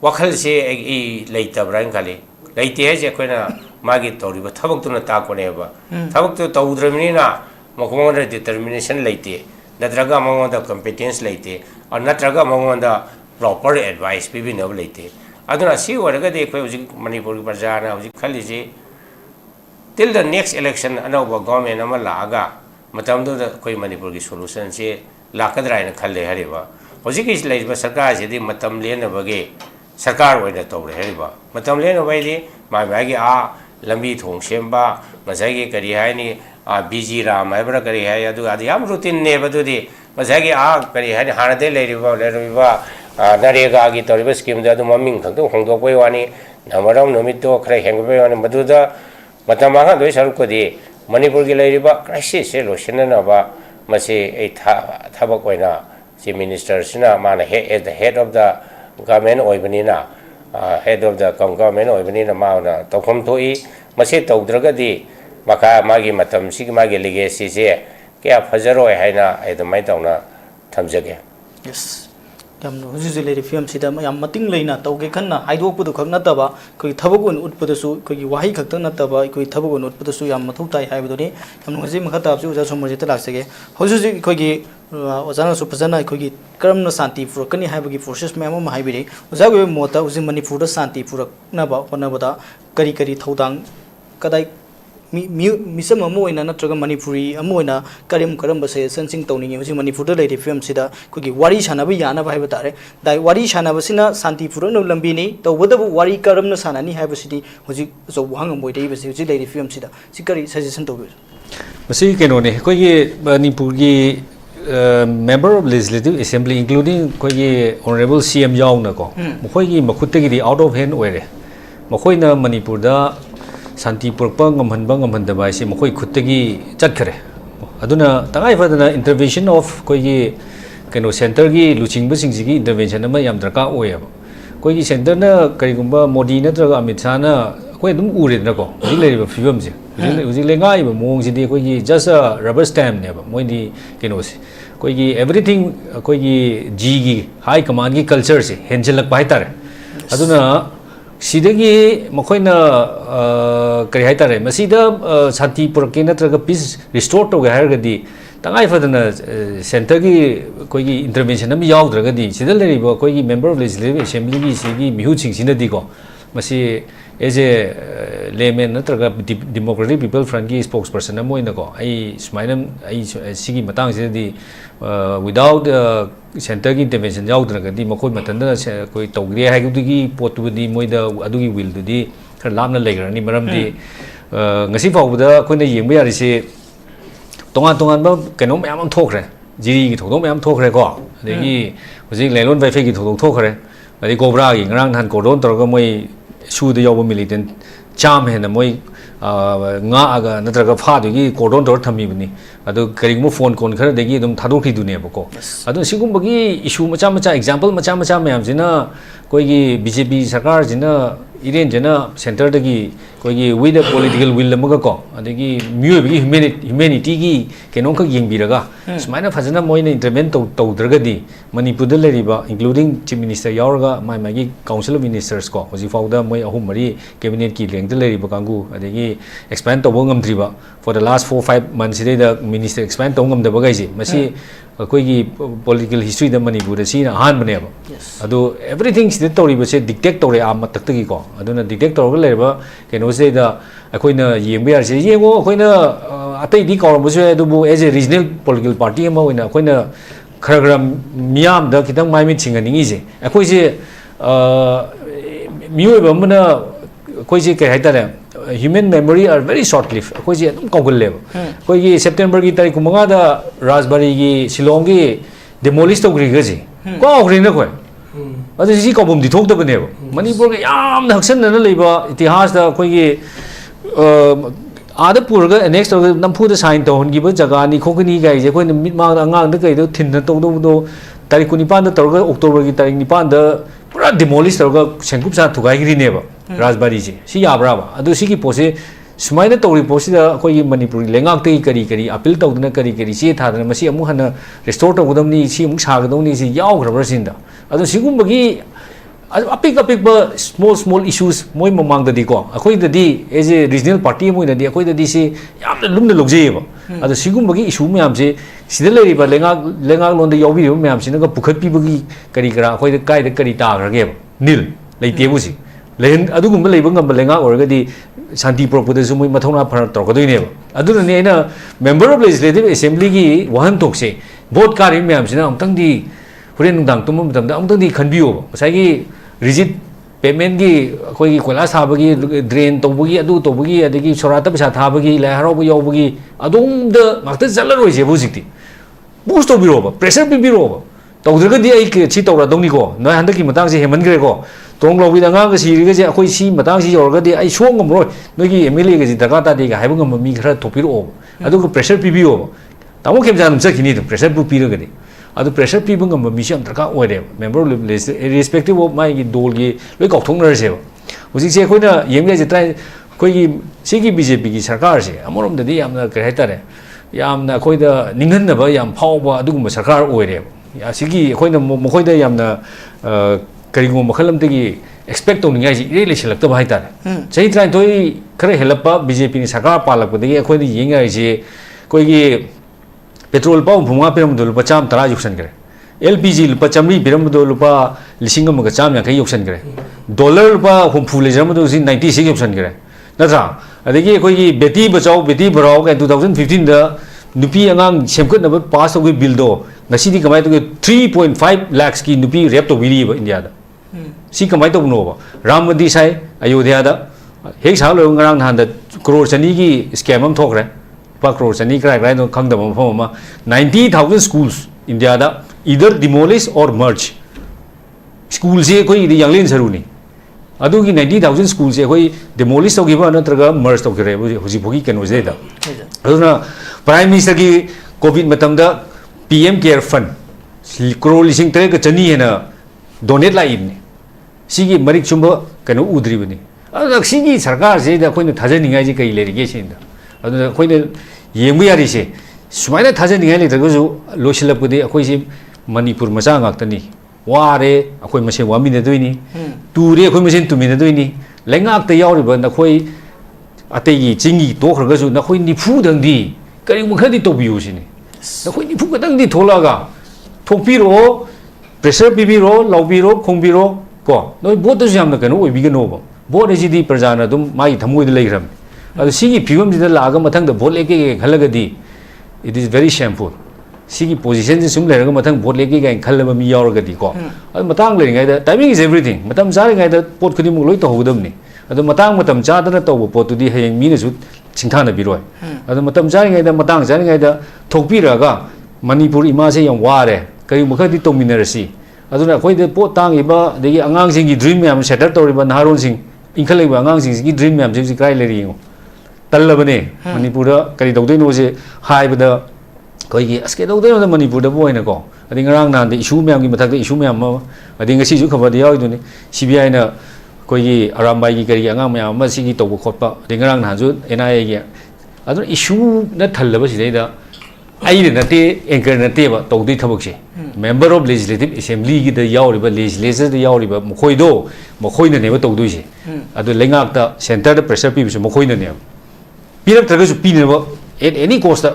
wakhal se ai leita brang khali leite he je khoina ma gi tori ba thabak tu na ta ko ne ba thabak tu tawdramini na mokmo na determination leite natraga mo da competence leite or natraga mo da proper advice pibi no late aduna si waraga de koi uji Manipur ki parjana uji khali ji till the next election anova government ama laga matam do koi Manipur ki solution se lakadra ina khalle hariba uji ki laiba sarkar se di matam le na bage sarkar oina to re hariba matam le no bai di ma gi a lambi thong semba masai gi kari hai ni BG ram ai bra kari hai adu yam routine ne badu di masai gi kari hai hana de le riba Narega gi toriba scheme da maming thang to hongdok pai wani namaram nomit to khra heng pai wani maduda matama ha doi saruk ko di Manipur gi lairiba crisis se lotion na ba mase ei thabak oina chief minister sina mana as the head of the government oibani na head of the government oibani na ma na tokhom thoi mase tawdraga di maka magi matam sig magi legacy se kya phajaro haina ai mai tawna thamjage yes yamno huju le film sida yam mating leina tawge khanna haidok pudu khakna taba koi thabagun utpudasu koi wahi khakta na taba koi thabagun utpudasu yam mathau tai haibadoni yamno huji makha tabsu uja somorjit laksege huju koi gi ozana su phajana koi gi karamna santi purakani haibagi process memo ma haibiri uja go mota uji Manipur da santi purakna ba honabada kari thodang kadai misam amoina natraga Manipuri amoina karim base sensing tawning uji Manipur da lady film sida kugi wari sanaba yana ba haibata dai wari sanaba sina santi pura no lambini tawbadabu wari karam na sanani haibasidi uji so wang moidai base uji lady film sida sikari suggestion tawbe masi keno ne kogi Manipur gi member of legislative assembly including kogi honorable CM yauna ko mokoi gi makhutta gi out of hand oire mokoi na Manipur da Santi Purpa ngam bai se mokoi khutagi chatkare aduna tangai fadana intervention of koi keno center gi luching basing gi intervention ama yam darka oya koi gi center na karigumba Modi na traga Amit Shah na koi dum ure na ko ji le film je uji le ngai ba mong ji de koi gi just a rubber stamp ne ba moi ni keno se कोई की एवरीथिंग कोई की जी की हाई कमांड की कल्चर से हेंचलक पाई तारे अदुना सिदगी मखोइना करी हाई तारे मसीदा शांति पुरके नत्रगा पीस रिस्टोर तो गहरगदी तंगाई फदना सेंटर की कोई की इंटरवेंशन हम याउद्रगदी सिदा लेरिबो कोई की मेंबर ऑफ लेजिस्लेटिव असेंबली की सिगी मिहु सिंगसिनदी को मसी एज ए लेमेन नत्रगा डेमोक्रेटिक पीपल फ्रंट की स्पोक्सपर्सन मोइना को आई सुमाइना आई सिगी मतंग सिदी विदाउट सेंटर की इंटरवेंशन याउद्रगदी मखोइ मतंदा कोई तौग्रे हाइगुदी पोतुदी मोइदा अदुगी विल दुदी खर लामना लेगरनी मरमदी ngasi fawda koina yengba yarise tongan keno myam am thokre jiri gi thodong myam thokre ko adegi hojik lelon wifi gi thodong thokre adi cobra gi ngrang than cordon torga moi su de yob militant cham hena moi nga aga natraga pha du gi cordon tor thami bani adu karigmo phone kon khara degi dum thadokhi du ne bako adu sigum bagi issue macha example macha myam jina koi gi bjp sarkar jina इरें जना सेंटर दगी कोई विद पॉलिटिकल विल लमगा को अदगी म्यू बगी ह्यूमैनिटी की केनो का येंबिरगा स्माइना फजना मोइना इंटरवेंट तौद्रगदी मणिपुर द लेरिबा इंक्लूडिंग चीफ मिनिस्टर यावरगा माई काउंसिल ऑफ मिनिस्टर्स को हजि फाउदा मोइ अहुम मरी कैबिनेट की लेंग द लेरिबा कांगु अदगी एक्सपेंड तबो ngamdriba for the last 4-5 months the minister expand tong ngamdaba gaisi masi कोई की पॉलिटिकल हिस्ट्री द मणिपुर सी हान बने अदो एवरीथिंग सिद तौरिबा से डिक्टेट तौरे आम तक तकी को अदुना डिक्टेट तौरगा लेबा केनो से द अखोइना येंबे यार से येंगो अखोइना अतै दि कौरबसु अदुबु as a regional political party अमा ओइना अखोइना खरगरा मियाम द खितंग माइमि छिंगनिंगी से अखोइ से मियोबा मना कोई से कह हाइतारे human memory are very short live कोई से एकदम कौगल कोई की सेप्टेम्बर की तारीख मंगा राजबारी की शिलोंग की डेमोलिश तौग्रीगजे कौग्रीना कोई अदुसी कौबम दिथोक्तबने मणिपुर के याम हक्सनना लेबा इतिहास दा कोई की आदा पुरगा नेक्स्ट नमफुदा साइन तौहनगिबा जगानी खोगनी गाइजे कोई मिटमांग अंगांग द कइदो थिन तौदो तारीख 9 दा तौरगा अक्टोबर की तारीख 9 दा पूरा डिमोलिश तौरगा सेंकुप सा थुगाइग्रीनेबा राजबारी से सी याब्राबा अदु सी की पोसे सुमाइना तौरी पोसिदा कोई मणिपुर लेंगाक्ते करी अपील तौदना करी चे थादना मसी अमु हना रिस्टोर तौगदमनी सी अमु सागदौनी सी यावग्रबरसिंदा अदु सिगुम्बगी अपिक स्मॉल इश्यूज मोइ ममांगददी को अखोइददी एज ए रीजनल पार्टी मोइददी अखोइददी सी यामना लुमना लोगजेबा अदु सिगुम्बगी इशू म्याम से सिदा लेरिबा लेंगाक लोंदा यावबिरिबा म्याम सिनगा पुखतपिबगी करी करा अखोइदा काइदा करी ताग्रगेबा निल लेइतेबुसी लेन अदुगुम्बा लेबा ngamba लेंगाक ओरगदी शांति पुरकपदसु मोइ मथौना फर तौरगदोइनेबा अदुनने आइना मेंबर ऑफ लेजिस्लेटिव असेंबली की वहन तोकसे वोट कारी म्याम सिना अमतंगदी हुरेन नुंदांग तुम मतमदा अमतंगदी खनबियो मसाइगी रिजिट पेमेंट की कोई कोला साबगी ड्रेन तौबगी अदु तौबगी अदगी सोराता पैसा थाबगी लाहराबो यावबगी अदोम द माक्ता चलरोइसे बुजिक्ति बूस्ट तौबिरोबा प्रेशर पिबिरोबा तौद्रगदी आई के छि तौरादौनिको नय हंदकी मतंग से हेमनग्रेको तोंग लौबी दंगा के सिरिगे अखोइ सी मतंग सी योरगदी आई सोंगमरो नोगी एमएलए के दरका तादे का हाइबो ngam मी खरा थोपिरो अदुको प्रेशर पिबियो तामो खेमजान चखिनि प्रेशर पिबिरगदी अदु प्रेशर पिबो ngam मी से दरका ओइरे मेंबर रिस्पेक्टिव ऑफ माई की दोल की लोई कौथोंनरसे हुजिक से अखोइना येंगे जे ट्राई कोई सिगी बीजेपी की सरकार से अमरोमददी यामना कह हाइतारे यामना अखोइदा निंगनबा याम फावबा अदुगुम सरकार ओइरे या सिगी अखोइना मखोइदा यामना करिगो मखलमतगी एक्सपेक्ट तौनिंगाइ इरे लेसिलक्तबा हाइतारे सही ट्राई तोई खरे हेलपा बीजेपी नि सरकार पालकपदगी अखोइदा येंगाइसे कोइगी पेट्रोल पाव भुंगा पिरमदो लुपा चाम 10 युक्सन करे एलपीजी लुपा चमरी पिरमदो लुपा लिसिंग अमगा चाम याखै युक्सन करे डॉलर लुपा हुमफु लेजरमदो 96 युक्सन करे नत्रा अदगी कोइगी बेटी बचाओ बेटी बढ़ाओ के 2015 दा नुपी अंगांग सेमखनब पास होगे बिल दो नसीदी कमाय तो 3.5 लाख की नुपी रेप तो बिलीब इंडिया दा सी कमाय तो नोबा राम मंदिर साइ अयोध्या दा हेक सालो ngarang han da crore chani की स्कैम हम थोकरे पा crore chani क्राइ क्राइ नो खंगदम मफम 90,000 schools इंडिया दा either demolish or merge school से कोई यांगलिन सरुनी अदुगी 90,000 स्कूल से कोई demolish तौगिबा नत्रगा merge तौगिरे हुजि भोगी केनो जेदा अदुना प्राइम मिनिस्टर की कोविड मतमदा पीएम केयर फंड crore लिसिंग तरे का चनी है ना डोनेट लाइन सिगी मरिक चुंबा कनो उद्रिबनी अदुना सिगी सरकार से दा कोइना थाजनिंगाइ जे कई लेरिगे सिंदा अदुना कोइना येंबु यारिसे सुमाइना थाजनिंगाई लेत्रगसु लोसिलपदि अखोइसे मणिपुर मचा गाक्तनी वारे अखोइ मसे वामिनदोइनी तुरे अखोइ मसे तुमिनदोइनी लेंगाक्ता यावरिबा नखोइ अतैगी चिंगी तोखरगसु नखोइ निफुदंदी करि मखदि तोबियुसिनी नखोइ निफु कदंदी थोलागा थोपिरो प्रेशर पिबिरो लाउबिरो खोंबिरो को नोइ बोतसु यामना कनो ओइबिगनोबो बोत एसिदि प्रजाना दुम माइ थमोइद लेग्रम अदु सिगी फिगम दिदा लागा मथंग बोट लेके खलगदी it is very shameful sigi position sum leraga mathang vote leke ga khallaba mi yauragadi ko adu matang leringai da timing is everything matam jaringai da pot khudi mu loi to hodamni adu matang matam jadana to pot tu di hayeng mi ne su chingthana biroi adu matam jaringai da matang jaringai da thokpiraga manipur ima se yam ware kari mukhadi to minerasi aduna khoi de pot tang iba de angang sing gi dream yam setter to riba naron sing inkhalai ba angang sing gi dream yam ji kai leri ngo तल्लबने Manipur करी तौदोइनो से हाइबदा कोइगी अस्के तौदोइनो मणिपुर द बोइना को अदि ngरang nan de issue मैम की मथक issue मैम अदि ngasi ju खबर याव दुनि CBI ना कोइगी अरामबाई की करी अंगा मैम म सिगी तौब खोपा अदि ngरang nan ju NIA की अदु issue न थल्लब सिदैदा आइदे नते एंकर नते बा तौदि थबक से member of legislative assembly की द यावरिबा legislature द यावरिबा मखोइदो मखोइना नेबा तौदोइ से अदु लेंगाक द center द pressure पि बिसु मखोइना ने पीरब तरगसु पीनेबो एट एनी कॉस्ट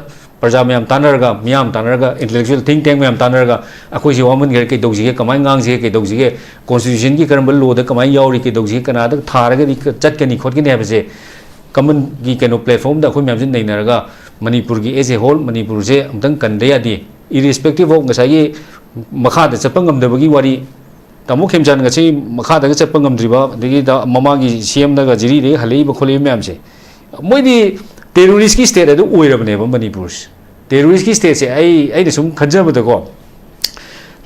प्रजा मैम तानरगा मियाम तानरगा इंटेलेक्चुअल थिंक टैंक मैम तानरगा अखोइसे वामन गे के दौजिगे कमाय गांगजे के दौजिगे कॉन्स्टिट्यूशन की करम लो द कमाय यावरी के दौजिगे कनाद थारगा दि चटकनी खोटकनी हाबसे कमन की केनो प्लेटफॉर्म द अखोइ मैमजिन नैनरगा मणिपुर की एज ए होल मणिपुर से अमतंग कंदे यादि इरिस्पेक्टिव ऑफ गसाई मखा द चपंगम दबगी वारी तमो खेमचान गसी मखा द चपंगम द्रिबा दगी द ममा की सीएम दगा जिरी रे हलेई बखोले मैम से मोदी टेररिस्ट की स्टेट अदु ओइरबने मणिपुर टेररिस्ट की स्टेट से आई सुम खजबदको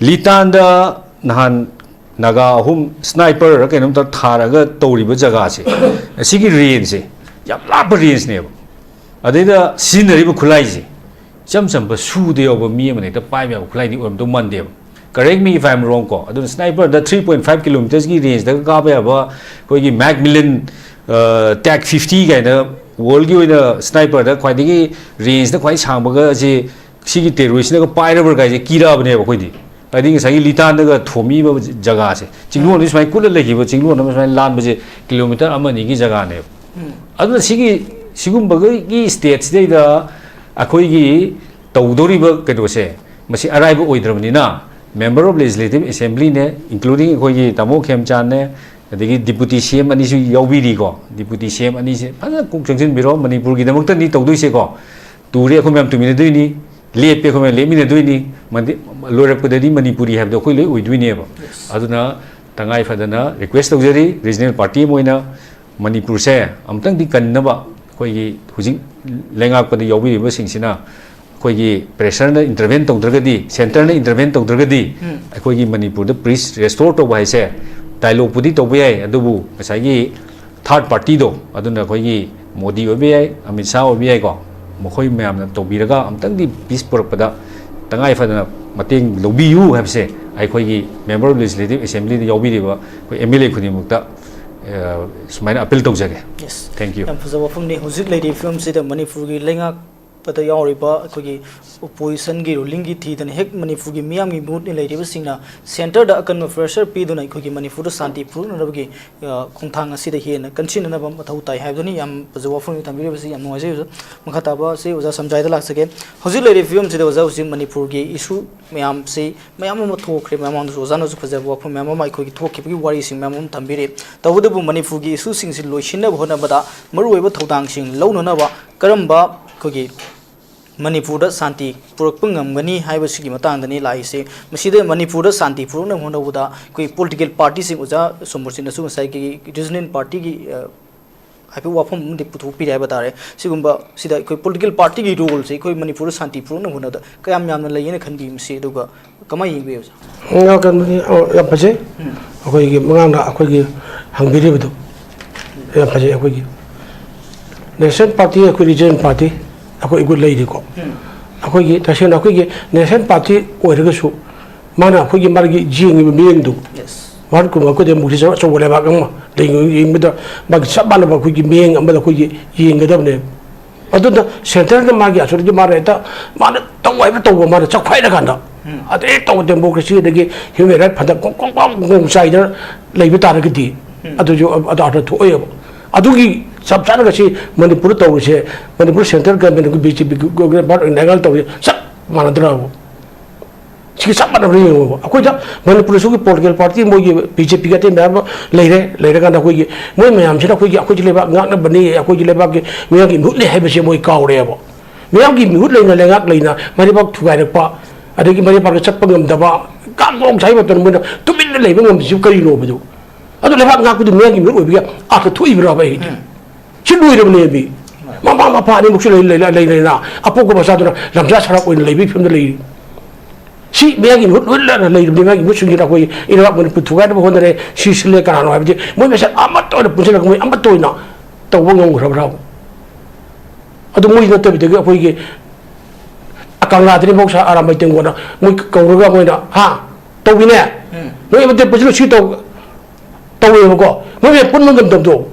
लितान द नहान नागा हुम स्नाइपर केनम त थारगा तौरिब जगह से सिगी रेंज से याम लाप रेंज ने अदैदा सिनरिब खुलाई से चमचम सुदे ओब मी मने त पाइब खुलाई नि ओम तो मंदे correct me if I am wrong को अदु स्नाइपर द 3.5 किलोमीटर्स की रेंज द काबा कोई की मैकमिलन टैग 50 गाइना वर्ल्ड की स्नाइपर द ख्वाइदगी रेंज द ख्वाइ सांबगा जे सिगी टेररिस्ट ने पाइरबर गाइजे कीराबने बखोइदि आदि सही लितान द थोमी जगह से चिंगलो नि स्माइ कुल लेखिबो चिंगलो न स्माइ लान बजे किलोमीटर अमनि की जगह ने अदु सिगी सिगुम बगी स्टेट से द अखोइगी तौदोरिब कदोसे मसी अराइब ओइद्रबनिना मेंबर ऑफ लेजिस्लेटिव असेंबली ने इंक्लूडिंग अखोइगी तमो खेमचान ने अदगी डिप्यूटी सीएम अनी सु यावबिरी को डिप्यूटी सीएम अनी से फना कुक चंगजिन बिरो मणिपुर की दमकत नि तौदुइसे को तुरे अखो मैम तुमिने दुइनी लेपे अखो मैम लेमिने दुइनी मंदि लोरपदि मणिपुरी हैबदो खोइ लोइ ओइदुइनेबो अदुना तंगाइ फदना रिक्वेस्ट तौजरी रीजनल पार्टी मोइना मणिपुर से अमतंग दि कन्नबा खोइगी हुजिं लेंगाकपदि यावबिरिबो सिंसिना खोइगी प्रेशर न इंटरवेन तौद्रगदि सेंटर न इंटरवेन तौद्रगदि खोइगी मणिपुर द पीस रेस्टोर तो बाइसे डायलॉग पुदी तो भी है अदुबु गसाई थर्ड पार्टी दो अदुना खोइगी मोदी ओबे है अमित शाह ओबे है को मखोइ मैम तो बिरगा अमतंग दि पीस पुरपदा तंगाइ फदना मतेंग लोबियु हैबसे आई खोइगी मेंबर ऑफ लेजिस्लेटिव असेंबली यावबिरिबा कोइ एमएलए खुनि मुक्ता सुमाइना अपील तौजगे थैंक यू यम फजब फमनि हुजिक लेदि फिल्म से मणिपुर की लेंगा पता यावरिबा अखोगी ओपोजिशन की रूलिंग की थीदन हेक मणिपुर की मियाम की मूड नि लेदिबा सिंगना सेंटर द अकन प्रेशर पीदुना अखोगी मणिपुर द शांति पुरनबगी खोंथांग असि द हेन कंसिननब मथौ ताइ हाबदुनि याम पजवा फुनि तंबिरबसि याम नोजै मखताबा से ओजा समझाइदा लासके हुजिक लेदि फिल्म से ओजा हुजिक मणिपुर की इशू मैम से मैम म थोखरे मैम ओजा न फजबा फु मैम म अखोगी थोखिबगी वारी सिंग मैम तंबिरे तबदबु मणिपुर की इशू सिंग से लोइसिनब होनबदा मरुवेबा थौदांग सिंग लौननबा करमबा अखोगी मणिपुर शांति पुरक्पंगमगनी हाइबसिगी मतांगदनी लाइसे मसिदे मणिपुर शांति पुरन होनबुदा कोई पॉलिटिकल पार्टी सिंग उजा सोमरसिनसु साइ की रीजनल पार्टी की हाइपे वाफम दि पुथु पिराय बतारे सिगुम्बा सिदा कोई पॉलिटिकल पार्टी की रोल से कोई मणिपुर शांति पुरन होनदा कयाम यामना लयने खनबि मसे दुगा कमाय हिबे nga kan ya paje akoi gi mangna akoi gi hangbiri budu ya paje akoi gi nation party akoi region party akoi gu lei ko akoi gi tashen akoi gi nation party oirga su mana akoi gi margi jing bi meng du yes war ku ko de mu ji so wala ba gam ma de ngi mi da ba sa ba na ba akoi gi meng am ba akoi gi ying ga da ne ꯑꯗꯨꯅ ꯁꯦꯟꯇꯔꯅ ꯃꯥꯒꯤ ꯑꯁꯣꯝꯒꯤ ꯃꯥꯔꯦꯇ ꯃꯥꯅ ꯇꯧ ꯍꯥꯏꯕ ꯇꯧꯕ ꯃꯥꯅ ꯆꯥꯎꯈꯥꯏꯔꯀꯥꯟꯗ ꯑꯗꯩ ꯇꯧꯕ ꯗꯦꯃꯣꯀ꯭ꯔꯦꯁꯤ ꯑꯗꯒꯤ ꯍ꯭ꯌꯨꯃꯦꯟ ꯔꯥꯏꯠ ꯐꯅ ꯀꯣꯡ ꯆꯥꯏꯗꯅ ꯂꯩꯕ ꯇꯥꯔꯒꯗꯤ ꯑꯗꯨꯁꯨ ꯑꯗꯥꯔꯗ ꯊꯣꯛꯑꯦꯕ ꯑꯗꯨꯒꯤ ꯆꯞ ꯆꯥꯅ ꯁꯤ ꯃꯅꯤꯄꯨꯔ ꯇꯧꯔꯤꯁꯦ ꯃꯅꯤꯄꯨꯔ ꯁꯦꯟꯇ꯭ꯔꯦꯜ ꯒꯚꯔꯟꯃꯦꯟꯠꯒꯤ ꯕꯤ ꯖꯦ ꯄꯤ ꯅꯦꯒꯜ ꯇꯧꯔꯤꯁꯦ ꯆꯞ ꯃꯥꯟꯅꯗ꯭ꯔꯕ ꯁꯤ ꯆꯞ ꯃꯥꯟꯅꯕ ꯌꯦꯡꯉꯣꯕ ꯑꯩꯈꯣꯏꯗ ꯃꯅꯤꯄꯨꯔꯁꯨꯒꯤ ꯄꯣꯂꯤꯇꯤꯀꯦꯜ ꯄꯥꯔꯇꯤ ꯃꯣꯏꯒꯤ ꯕꯤ ꯖꯦ ꯄꯤꯒ ꯑꯇꯩ ꯃꯌꯥꯝ ꯂꯩꯔꯀꯥꯟꯗ ꯑꯩꯈꯣꯏꯒꯤ ꯃꯣꯏ ꯃꯌꯥꯝꯁꯤꯅ ꯑꯩꯈꯣꯏꯒꯤ ꯂꯩꯕꯥꯛ ꯉꯥꯛꯅꯕꯅꯤ ꯑꯩꯈꯣꯏꯒꯤ ꯂꯩꯕꯥꯛꯀꯤ ꯃꯤꯌꯥꯝꯒꯤ ꯃꯤꯍꯨꯠꯅꯤ ꯍꯥꯏꯕꯁꯦ ꯃꯣꯏ ꯀꯥꯎꯔꯦꯕ ꯃꯤꯌꯥꯝꯒꯤ ꯃꯤꯍꯨꯠ ꯂꯩꯅ ꯂꯩꯉꯥꯛ ꯂꯩꯅ ꯃꯔꯤꯕꯥꯛ ꯊꯨꯒꯥꯏꯔꯛꯄ ꯑꯗꯒꯤ ꯃꯔꯤꯕꯥꯛꯇ ꯆꯠꯄ ꯉꯝꯗꯕ ꯀꯥꯡꯒꯣꯡ ꯁꯥꯏ ꯃꯇꯝꯗ ꯃꯣꯏꯅ ꯇꯨꯃꯤꯟꯅ ꯂꯩꯕ ꯉꯝꯗ꯭ꯔꯤꯁꯤ ꯀꯔꯤꯅꯣꯕꯗꯨ ꯑꯗꯨ ꯂꯩꯕꯥꯛ ꯉꯥꯛꯄꯗꯨ ꯃꯤꯌꯥꯝꯒꯤ ꯃꯤꯍꯨꯠ ꯑꯣꯏꯕꯒꯤ ꯑꯥꯔꯊ ꯊꯣꯛꯏꯕ꯭ꯔꯥꯕ ꯑꯩꯗꯤ ꯁꯤ ꯂꯣꯏꯔꯕꯅꯦꯕꯤ ꯃꯃꯥ ꯃꯄꯥ ꯑꯅꯤꯃꯛꯁꯨ ꯂꯩꯅ ꯑꯄꯣꯛꯄ ꯃꯆꯥꯗꯨꯅ ꯂꯝꯖꯥ ꯁꯔꯥꯛ ꯑꯣꯏꯅ ꯂꯩꯕꯒꯤ ꯐꯤꯕꯝꯗ ꯂꯩꯔꯤ ꯁꯤ ꯃꯤꯌꯥꯝꯒꯤ ꯃꯤꯍꯨꯠ ꯂꯣꯏꯅ ꯂꯩꯔꯕꯅꯤ ꯃꯤꯌꯥꯝꯒꯤ ꯃꯤꯍꯨꯠꯁꯤꯡꯁꯤꯅ ꯑꯩꯈꯣꯏ ꯏꯔꯥꯛ ꯃꯅꯤꯄꯨꯔ ꯊꯨꯒꯥꯏꯅꯕ ꯍꯣꯠꯅꯔꯦ ꯁꯤ ꯁꯤꯜꯂꯦ ꯀꯅꯥꯅꯣ ꯍꯥꯏꯕꯗꯤ ꯃꯣꯏ ꯃꯁꯦꯟ ꯑꯃꯠꯇ ꯑꯣꯏꯅ ꯄꯨꯟꯁꯤꯜꯂꯒ ꯃꯣꯏ ꯑꯃꯠꯇ ꯑꯣꯏꯅ ꯇꯧꯕ ꯉꯝꯈ꯭ꯔꯕ꯭ꯔꯥꯕ ꯑꯗꯨ ꯃꯣꯏ ꯅꯠꯇꯕꯤꯗꯒꯤ ꯑꯩꯈꯣꯏꯒꯤ ꯀꯪꯂꯥꯗꯅꯤ ꯃꯧꯁꯥ ꯑꯔꯥꯝꯕꯩ ꯇꯦꯡꯒꯣꯟꯅ ꯃꯣꯏ ꯀꯧꯔꯒ ꯃꯣꯏꯅ ꯇꯧꯕꯤꯅꯦ ꯅꯣꯏ ꯑꯃꯠꯇ ꯄꯨꯟꯁꯤꯜꯂ ꯁꯤ ꯇꯧꯋꯦꯕꯀꯣ ꯃꯣꯏ ꯃꯌꯥꯝ ꯄꯨꯟꯕ ꯉꯝꯗꯕꯗꯣ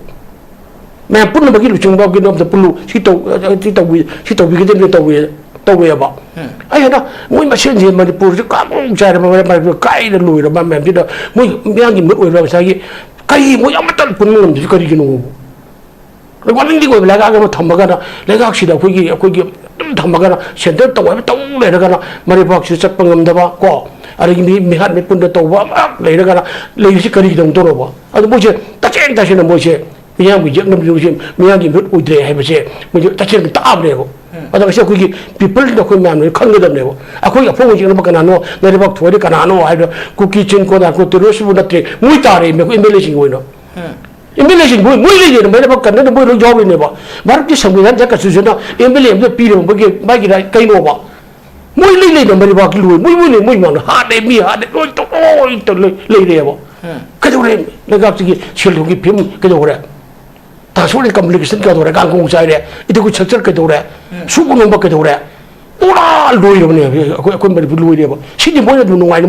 ꯃꯌꯥꯝ ꯄꯨꯟꯅꯕꯒꯤ ꯂꯨꯆꯤꯡꯕꯒꯤ ꯑꯝꯇ ꯄꯨꯜꯂꯨ ꯁꯤ ꯇꯧꯕꯤꯒꯗꯕꯅꯤ ꯇꯧꯋꯦꯕ ꯑꯩ ꯍꯦꯟꯅ ꯃꯣꯏ ꯃꯁꯦꯟꯁꯦ ꯃꯅꯤꯄꯨꯔꯁꯦ ꯀꯥꯡꯒꯣꯡ ꯆꯥꯏꯔꯕ ꯃꯅꯤꯄꯨꯔ ꯀꯥꯏꯅ ꯂꯣꯏꯔꯕ ꯃꯌꯥꯝꯁꯤꯗ ꯃꯣꯏ ꯃꯤꯌꯥꯝꯒꯤ ꯃꯤꯍꯨꯠ ꯑꯣꯏꯔꯕ ꯉꯁꯥꯏꯒꯤ ꯀꯔꯤ ꯃꯣꯏ ꯑꯃꯠꯇ ꯄꯨꯟꯕ ꯉꯝꯗ꯭ꯔꯤꯁꯤ ꯀꯔꯤꯒꯤꯅꯣ ꯋꯥꯔꯅꯤꯡꯗꯤ ꯑꯣꯏꯕ ꯂꯩꯉꯥꯛ ꯑꯃ ꯊꯝꯃꯒꯅ ꯂꯩꯉꯥꯛꯁꯤꯗ ꯑꯩꯈꯣꯏꯒꯤ ꯑꯗꯨꯝ ꯊꯝꯃꯒꯅ ꯁꯦꯟꯇꯔ ꯇꯧ ꯍꯥꯏꯕ ꯇꯧ ꯂꯩꯔꯒꯅ ꯃꯔꯤꯕꯥꯛꯁꯤꯗ ꯆꯠꯄ ꯉꯝꯗꯕ ꯀꯣ ꯑꯗꯒꯤ ꯃꯤꯍꯥꯠ ꯃꯤꯄꯨꯟꯗ ꯇꯧꯕ ꯑꯃ ꯂꯩꯔꯒꯅ ꯂꯩꯕꯁꯤ ꯀꯔꯤꯒꯤꯗꯃꯛꯇꯧꯔꯕ ꯑꯗꯨ ꯃꯣꯏꯁꯦ ꯇꯁꯦꯡꯅ ꯃꯣꯏꯁꯦ ꯃꯤꯌꯥꯝꯒꯤ ꯌꯦꯛꯅꯕꯁꯦ ꯃꯤꯌꯥꯝꯒꯤ ꯃꯤꯍꯨꯠ ꯑꯣꯏꯗ꯭ꯔꯦ ꯍꯥꯏꯕꯁꯦ ꯃꯣꯏꯁꯦ ꯇꯁꯦꯡꯅ ꯇꯥꯕꯅꯦꯕ ꯑꯗꯣ ꯉꯁꯤ ꯑꯩꯈꯣꯏꯒꯤ ꯄꯤꯄꯜꯁꯤꯅ ꯑꯩꯈꯣꯏ ꯃꯌꯥꯝꯅ ꯈꯪꯒꯗꯕꯅꯦꯕ ꯑꯩꯈꯣꯏꯒꯤ ꯑꯐꯪꯕ ꯌꯦꯛꯅꯕ ꯀꯅꯥꯅꯣ ꯂꯩꯕꯥꯛ ꯊꯨꯒꯥꯏꯔꯤ ꯀꯅꯥꯅꯣ ꯍꯥꯏꯕ ꯀꯨꯀꯤ ꯆꯤꯟ ꯀꯣꯟꯅ ꯇꯦꯔꯣꯔꯤꯁꯕꯨ ꯅꯠꯇ꯭ꯔꯦ ꯃꯣꯏ ꯇꯥꯔꯦ ꯑꯩꯈꯣꯏ ꯑꯦꯝ ꯑꯦꯜ ꯑꯦꯁꯤꯡ ꯑꯣꯏꯅ ꯑꯦꯝ ꯑꯦꯜ ꯑꯦꯁꯤꯡ ꯃꯣꯏ ꯂꯩꯔꯦꯅ ꯃꯩꯔꯥꯕꯛ ꯀꯟꯅꯗ ꯃꯣꯏ ꯂꯣꯏ ꯌꯥꯎꯔꯤꯅꯦꯕ ꯚꯥꯔꯠꯀꯤ ꯁꯪꯕꯤꯙꯥꯟꯗ ꯀꯟꯁꯇꯤꯇ꯭ꯌꯨꯁꯟꯅ ꯑꯦꯝ ꯑꯦꯜ ꯑꯦ ꯑꯃꯗ ꯄꯤꯔꯕꯒꯤ ꯃꯥꯒꯤ ꯀꯩꯅꯣꯕ ꯃꯣꯏ ꯂꯩꯅ ꯃꯔꯤꯕꯥꯛꯀꯤ ꯂꯣꯏ ꯃꯣꯏ ꯃꯥꯡꯗ ꯍꯥꯠꯂꯦ ꯃꯤ ꯍꯥꯠꯂꯦ ꯂꯣꯏ ꯂꯩꯔꯦꯕ ꯀꯩꯗꯧꯔꯦ ꯂꯩꯉꯥꯛꯁꯤꯒꯤ ꯁꯦꯜ ꯊꯨꯝꯒꯤ ꯐꯤꯕꯝ ꯀꯩꯗꯧꯔꯦ ꯇ꯭ꯔꯥꯟꯁꯄꯣꯔꯠ ꯀꯝꯃꯨꯅꯤꯀꯦꯁꯟ ꯀꯩꯗꯧꯔꯦ ꯀꯥꯡꯒꯣꯡ ꯆꯥꯏꯔꯦ ꯏꯗꯨꯀꯦꯁꯟ ꯁꯦꯛꯇꯔ ꯀꯩꯗꯧꯔꯦ ꯁꯨꯕ ꯅꯣꯝꯕ ꯀꯩꯗꯧꯔꯦ ꯄꯨꯔꯥ ꯂꯣꯏꯔꯕꯅꯦꯕ ꯑꯩꯈꯣꯏ ꯃꯅꯤꯄꯨꯔ ꯂꯣꯏꯔꯦꯕ ꯁꯤꯗꯤ ꯃꯣꯏꯅ ꯑꯗꯨꯝ ꯅꯨꯡꯉꯥꯏꯅ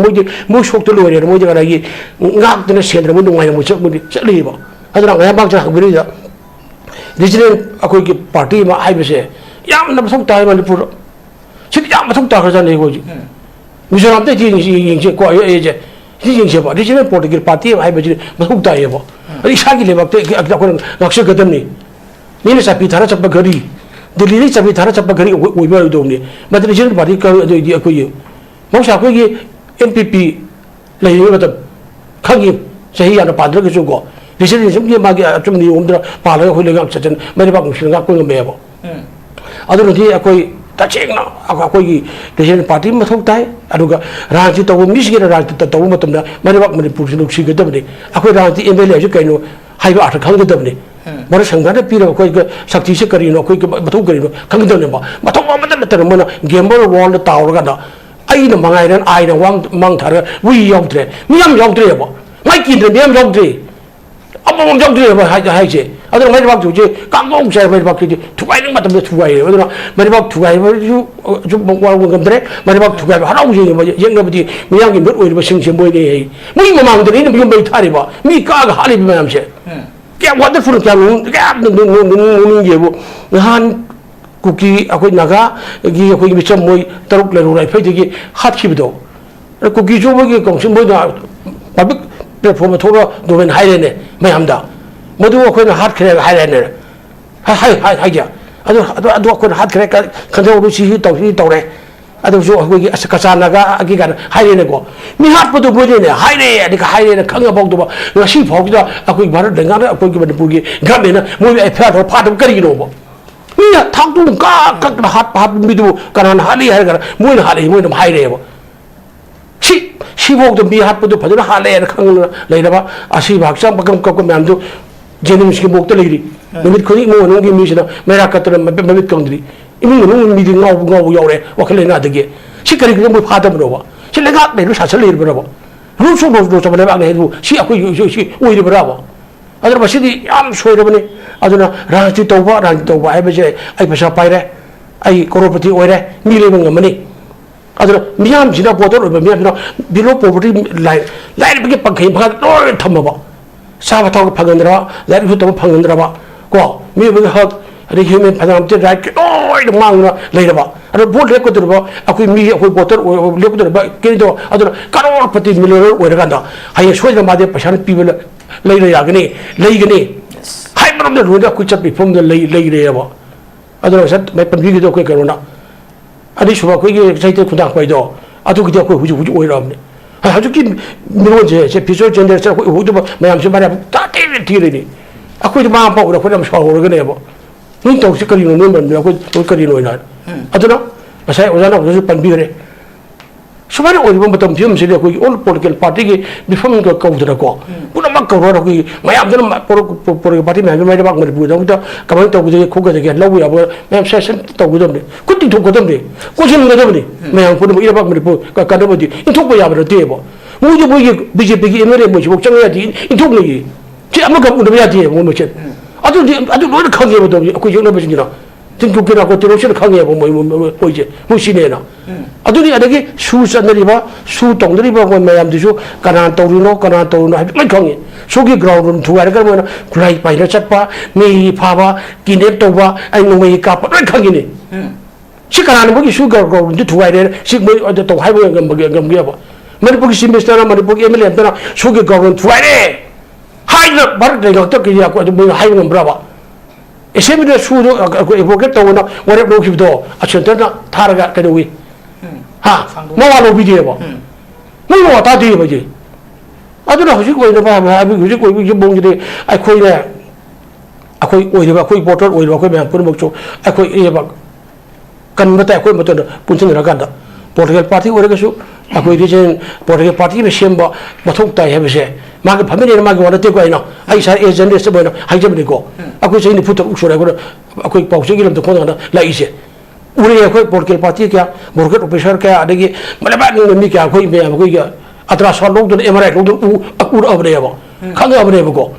ꯃꯣꯏ ꯁꯣꯛꯇ ꯂꯣꯏꯔꯦꯅ ꯃꯣꯏꯗꯤ ꯀꯅꯥꯒꯤ ꯉꯥꯛꯇꯅ ꯁꯦꯟꯗꯅ ꯃꯣꯏ ꯅꯨꯡꯉꯥꯏꯅ ꯃꯣꯏ ꯆꯠꯂꯤꯕ ꯑꯗꯨꯅ ꯉꯌꯥꯝꯕꯥꯛꯇ ꯍꯪꯕꯤꯔꯤꯗ ꯔꯤꯖꯅꯦꯜ ꯑꯩꯈꯣꯏꯒꯤ ꯄꯥꯔꯇꯤ ꯑꯃ ꯍꯥꯏꯕꯁꯦ ꯌꯥꯝꯅ ꯃꯊꯧ ꯇꯥꯏ ꯃꯅꯤꯄꯨꯔꯗ ꯁꯤꯗꯤ ꯌꯥꯝ ꯃꯊꯧ ꯇꯥꯈ꯭ꯔꯖꯥꯠꯅꯤ ꯑꯩꯈꯣꯏ ꯃꯤꯖꯣꯔꯥꯝꯗ ꯌꯦꯡꯁꯦꯀꯣ ꯑꯩꯁꯦ ꯁꯤ ꯌꯦꯡꯁꯦꯕ ꯔꯤꯖꯅꯦꯜ ꯄꯣꯂꯤꯇꯤꯀꯦꯜ ꯄꯥꯔꯇꯤ ꯑꯃ ꯍꯥꯏꯕꯁꯤ ꯃꯊꯧ ꯇꯥꯏꯌꯦꯕ ꯑꯗ ꯏꯁꯥꯒꯤ ꯂꯩꯕꯥꯛꯇ ꯑꯩꯈꯣꯏꯅ ꯉꯥꯛꯆꯒꯗꯕꯅꯤ ꯃꯤꯅ ꯆꯥꯄꯤ ꯊꯥꯔ ꯆꯠꯄ ꯒꯥꯔꯤ ꯗꯦꯜꯂꯤꯗꯒꯤ ꯆꯥꯄꯤ ꯊꯥꯔ ꯆꯠꯄ ꯒꯥꯔꯤ ꯑꯣꯏꯕ ꯑꯣꯏꯗꯧꯕꯅꯤ ꯃꯗꯨ ꯔꯤꯖꯅꯦꯜ ꯄꯥꯔꯇꯤ ꯑꯗꯨꯗꯤ ꯑꯩꯈꯣꯏꯒꯤ ꯃꯍꯧꯁꯥ ꯑꯩꯈꯣꯏꯒꯤ ꯑꯦꯝ ꯄꯤ ꯄꯤ ꯂꯩꯔꯤꯕ ꯃꯇꯝ ꯈꯪꯉꯤ ꯆꯍꯤ ꯌꯥꯝꯅ ꯄꯥꯟꯗ꯭ꯔꯒꯁꯨ ꯀꯣ ꯔꯤꯖꯅꯦꯂꯤꯖꯝꯒꯤ ꯃꯥꯒꯤ ꯑꯆꯨꯝ ꯅꯤꯌꯣꯝꯗꯨꯅ ꯄꯥꯜꯂꯒ ꯑꯩꯈꯣꯏ ꯂꯩꯉꯥꯛ ꯆꯠꯆꯟ ꯃꯔꯤꯕꯥꯛ ꯅꯨꯡꯁꯤꯅ ꯉꯥꯛꯄ ꯉꯝꯃꯦꯕ ꯑꯗꯨꯅꯗꯤ ꯑꯩꯈꯣꯏ ꯇꯁꯦꯡꯅ ꯑꯩꯈꯣꯏꯒꯤ ꯔꯤꯖꯅꯦꯜ ꯄꯥꯔꯇꯤ ꯃꯊꯧ ꯇꯥꯏ ꯑꯗꯨꯒ ꯔꯥꯖꯅꯤꯇꯤ ꯇꯧꯕ ꯃꯤꯁꯤꯡꯒꯤꯅ ꯔꯥꯖꯅꯤꯇꯤ ꯇꯧꯕ ꯃꯇꯝꯗ ꯃꯔꯤꯕꯥꯛ ꯃꯅꯤꯄꯨꯔꯁꯤ ꯅꯨꯡꯁꯤꯒꯗꯕꯅꯤ ꯑꯩꯈꯣꯏ ꯔꯥꯖꯅꯤꯇꯤ ꯑꯦꯝ ꯑꯦꯜ ꯑꯦꯁꯤ ꯀꯩꯅꯣ ꯍꯥꯏꯕ ꯑꯥꯔꯊ ꯈꯪꯒꯗꯕꯅꯤ ꯃꯣꯏꯅ ꯁꯪꯕꯤꯙꯥꯟꯗ ꯄꯤꯔꯒ ꯑꯩꯈꯣꯏꯒꯤ ꯁꯛꯇꯤꯁꯤ ꯀꯔꯤꯅꯣ ꯑꯩꯈꯣꯏꯒꯤ ꯃꯊꯧ ꯀꯔꯤꯅꯣ ꯈꯪꯒꯗꯕꯅꯦꯕ ꯃꯊꯧ ꯑꯃꯠꯇ ꯅꯠꯇꯅ ꯃꯣꯏꯅ ꯒꯦꯝꯕꯔ ꯋꯥꯔꯜꯗ ꯇꯥꯎꯔꯒꯥꯟꯗ ꯑꯩꯅ ꯃꯉꯥꯏꯔꯦ ꯑꯥꯏꯅ ꯃꯥꯡ ꯊꯥꯔꯒ ꯋꯤ ꯌꯥꯎꯗ꯭ꯔꯦ ꯃꯤꯌꯥꯝ ꯌꯥꯎꯗ꯭ꯔꯦꯕ ꯃꯥꯏ ꯀꯤꯗ꯭ꯔꯦ ꯃꯤꯌꯥꯝ ꯌꯥꯎꯗ꯭ꯔꯦ ꯑꯃꯃꯝ ꯌꯥꯎꯗ꯭ꯔꯦꯕ ꯍꯥꯏꯁꯦ ꯑꯗꯨꯅ ꯃꯩꯔꯥꯕꯥꯛꯁꯨ ꯍꯧꯖꯤꯛ ꯀꯥꯡꯒꯣꯡ ꯆꯥꯏ ꯃꯩꯔꯥꯕꯥꯛꯁꯤꯗꯤ ꯊꯨꯒꯥꯏꯅꯤꯡ ꯃꯇꯝꯗ ꯊꯨꯒꯥꯏꯔꯦꯕ ꯑꯗꯨꯅ ꯃꯩꯔꯥꯕꯥꯛ ꯊꯨꯒꯥꯏꯕꯁꯨ ꯋꯥꯔꯧꯕ ꯉꯝꯗ꯭ꯔꯦ ꯃꯩꯔꯥꯕꯥꯛ ꯊꯨꯒꯥꯏꯕ ꯍꯔꯥꯎꯖꯩꯕ ꯌꯦꯡꯅꯕꯗꯤ ꯃꯤꯌꯥꯝꯒꯤ ꯃꯤꯍꯨꯠ ꯑꯣꯏꯔꯤꯕꯁꯤꯡꯁꯦ ꯃꯣꯏꯅꯦ ꯍꯩ ꯃꯣꯏ ꯃꯃꯥꯡꯗꯅꯤ ꯑꯩꯅ ꯌꯨꯝ ꯃꯩ ꯊꯥꯔꯤꯕ ꯃꯤ ꯀꯥꯑꯒ ꯍꯥꯠꯂꯤꯕ ꯃꯌꯥꯝꯁꯦ ꯀꯌꯥꯝ ꯋꯥꯟꯗꯔꯐꯨꯜ ꯀꯌꯥꯝ ꯅꯣꯛꯅꯤꯡꯒꯦꯕꯨ ꯅꯍꯥꯟ ꯀꯨꯀꯤ ꯑꯩꯈꯣꯏ ꯅꯥꯒꯥꯒꯤ ꯑꯩꯈꯣꯏꯒꯤ ꯃꯤꯆꯝ ꯃꯣꯏ 6 ꯂꯩꯔꯣꯏ ꯂꯩꯐꯩꯗꯒꯤ ꯍꯥꯠꯈꯤꯕꯗꯣ ꯀꯨꯀꯤ ꯆꯣꯕꯒꯤ ꯀꯥꯎꯟꯁꯤꯜ ꯃꯣꯏꯅ ꯄꯕ꯭ꯂꯤꯛ ꯄ꯭ꯂꯦꯠꯐꯣꯝꯗ ꯊꯣꯛꯂꯒ ꯗꯣꯃꯦꯟ ꯍꯥꯏꯔꯦꯅꯦ ꯃꯌꯥꯝꯗ ꯃꯗꯨ ꯑꯩꯈꯣꯏꯅ ꯍꯥꯠꯈ꯭ꯔꯦ ꯍꯥꯏꯔꯦꯅꯦ ꯍꯥꯏꯒꯦ ꯑꯗꯨ ꯑꯩꯈꯣꯏꯅ ꯍꯥꯠꯈ꯭ꯔꯦ ꯈꯟꯖꯧꯔꯨ ꯁꯤ ꯇꯧꯔꯦ ꯑꯗꯨꯁꯨ ꯑꯩꯈꯣꯏꯒꯤ ꯀꯆꯥꯅꯒꯤ ꯀꯥꯏꯅ ꯍꯥꯏꯔꯦꯅꯦꯀꯣ ꯃꯤ ꯍꯥꯠꯄꯗꯨ ꯃꯣꯏꯅꯦ ꯍꯥꯏꯔꯦ ꯑꯗꯒꯤ ꯍꯥꯏꯔꯦꯅ ꯈꯪꯉꯐꯥꯎꯗꯨꯕ ꯉꯁꯤ ꯐꯥꯎꯁꯤꯗ ꯑꯩꯈꯣꯏ ꯚꯥꯔꯠ ꯂꯩꯉꯥꯛꯅ ꯑꯩꯈꯣꯏꯒꯤ ꯃꯅꯤꯄꯨꯔꯒꯤ ꯒꯚꯔꯟꯃꯦꯟꯅ ꯃꯣꯏ ꯑꯦꯐ ꯐꯥꯗꯕ ꯀꯔꯤꯒꯤꯅꯣꯕ ꯃꯤꯅ ꯊꯥꯛꯇꯨ ꯀꯛꯅ ꯍꯥꯠꯄ ꯃꯤꯗꯨꯕꯨ ꯀꯅꯥꯅ ꯍꯥꯠꯂꯤ ꯍꯥꯏꯔꯒ ꯃꯣꯏꯅ ꯍꯥꯠꯂꯤ ꯃꯣꯏꯅ ꯍꯥꯏꯔꯦꯕ 시복도 미핫부도 받으러 할래야 강을 내려봐 아시 박상 박금 꺾고 면도 제님ski 목도 내리 너미 거기 뭐 농기 미시나 메라 같은 몇몇 경들이 이미 농 미디 나오고 요래 와클레 나되게 시카리 그거 뭐 파다므로 봐 실내가 내로 사설 내려 봐 루소로 저번에 막 해도 시하고 시 오히려 버라봐 아들 마시디 ям 소이러버니 아주나 라지 또봐 해버제 아이 버샤 파이래 아이 코로퍼티 오이래 미래는 거머니 아들 미암 지나 보도록 미암 지나 비로 포버티 라이 비게 방케 방 또 탐마 봐 사바타고 방은들아 라이 후도 방은들아 봐고 미비가 하 ada human padam te right oi de mang na le ba ada bol le ko de ba akui mi akui botor le ko de ba ke do ada karor pati millionaire oi ra da hai shoi da ma de pasan pi bela le ya gani le gani hai ba de ru da ku chat bi phom de le ba ada sat mai pan bi ge do ko ka na adi shuba ko ge sai te ku da ko do adu ge ko hu ju oi ra ne 아주 기 미로제 제 비주얼 젠더에서 우도 마음심 말이야 다 띠리니 아코도 마음 보고 그러면 샤워를 그래 뭐 눈도 없이 거리는 놈은 내가 그 거리는 나 아더나 마사이 오자나 무슨 반비래 수많은 어디부터 비움실에 그 올 폴리티컬 파티기 비폼 그 거우더라고 그나 막 거러라 그 마음들은 막 포르 파티 매매 막 머리 부정도 가만 또 그게 고가되게 라고야 뭐 매매 세션 또 그던데 그때 또 그던데 고시는 거던데 매양 보는 뭐 이래 막 머리 부 가다버디 인톡보야 버려 돼 뭐. 뭐지 뭐 이게 BJP MLA 뭐지 복장해야지 인톡내기 제 아무가 못해야 돼 뭐 뭐지 아주 너를 강해 보도 그 정도 버진이나 등급이라고 들어오시는 강해 뭐 이제 무시내나 아들이 아들이 수산들이봐 수동들이봐 뭐 매암들이죠 가난 떠오르노 할 강해 속이 그라운드는 두 가지가 뭐나 굴라이 파이를 잡봐 메이 파봐 기냅 떠봐 아이 놈의 까빠 강이네 시간하는 거기 수가 그라운드 두 가지를 식뭐 어디 또 하이브 감게 봐 머리보기 심비스타나 머리보기 MLA 한테나 속이 그라운드 두 가지 하이는 말을 내가 어떻게 하고 뭐 하이는 브라바 에세미드 수도 그 이보게 또나 원래 로기도 아천터나 타르가 그도위 하 뭐와로 비디오 봐 뭐와 다 뒤에 봐지 아들아 혹시 거기 봐 아비 그지 거기 뭔지 아 거기네 아 거기 오이바 거기 보터 오이바 거기 면 보는 먹죠 아 거기 이봐 간부터 거기 부터 분신을 간다 포르투갈 파티 오래가서 아 거기 이제 포르투갈 파티에 시험바 못통다 해보세 마그 반면에 마그 원한테 거이나 아이사 에전데스 뭐나 하이점이고 아고 저희는 부터 uk소라 그래 아고 pausi기름도 고나나 라이세 우리 거기 포르투갈 파티가 모르게 오피셜 게 아데기 말바는 미가 거기 매 거기 아트라 설롱도 에마라이 롱도 우르 어브레야 강가 어브레야 보고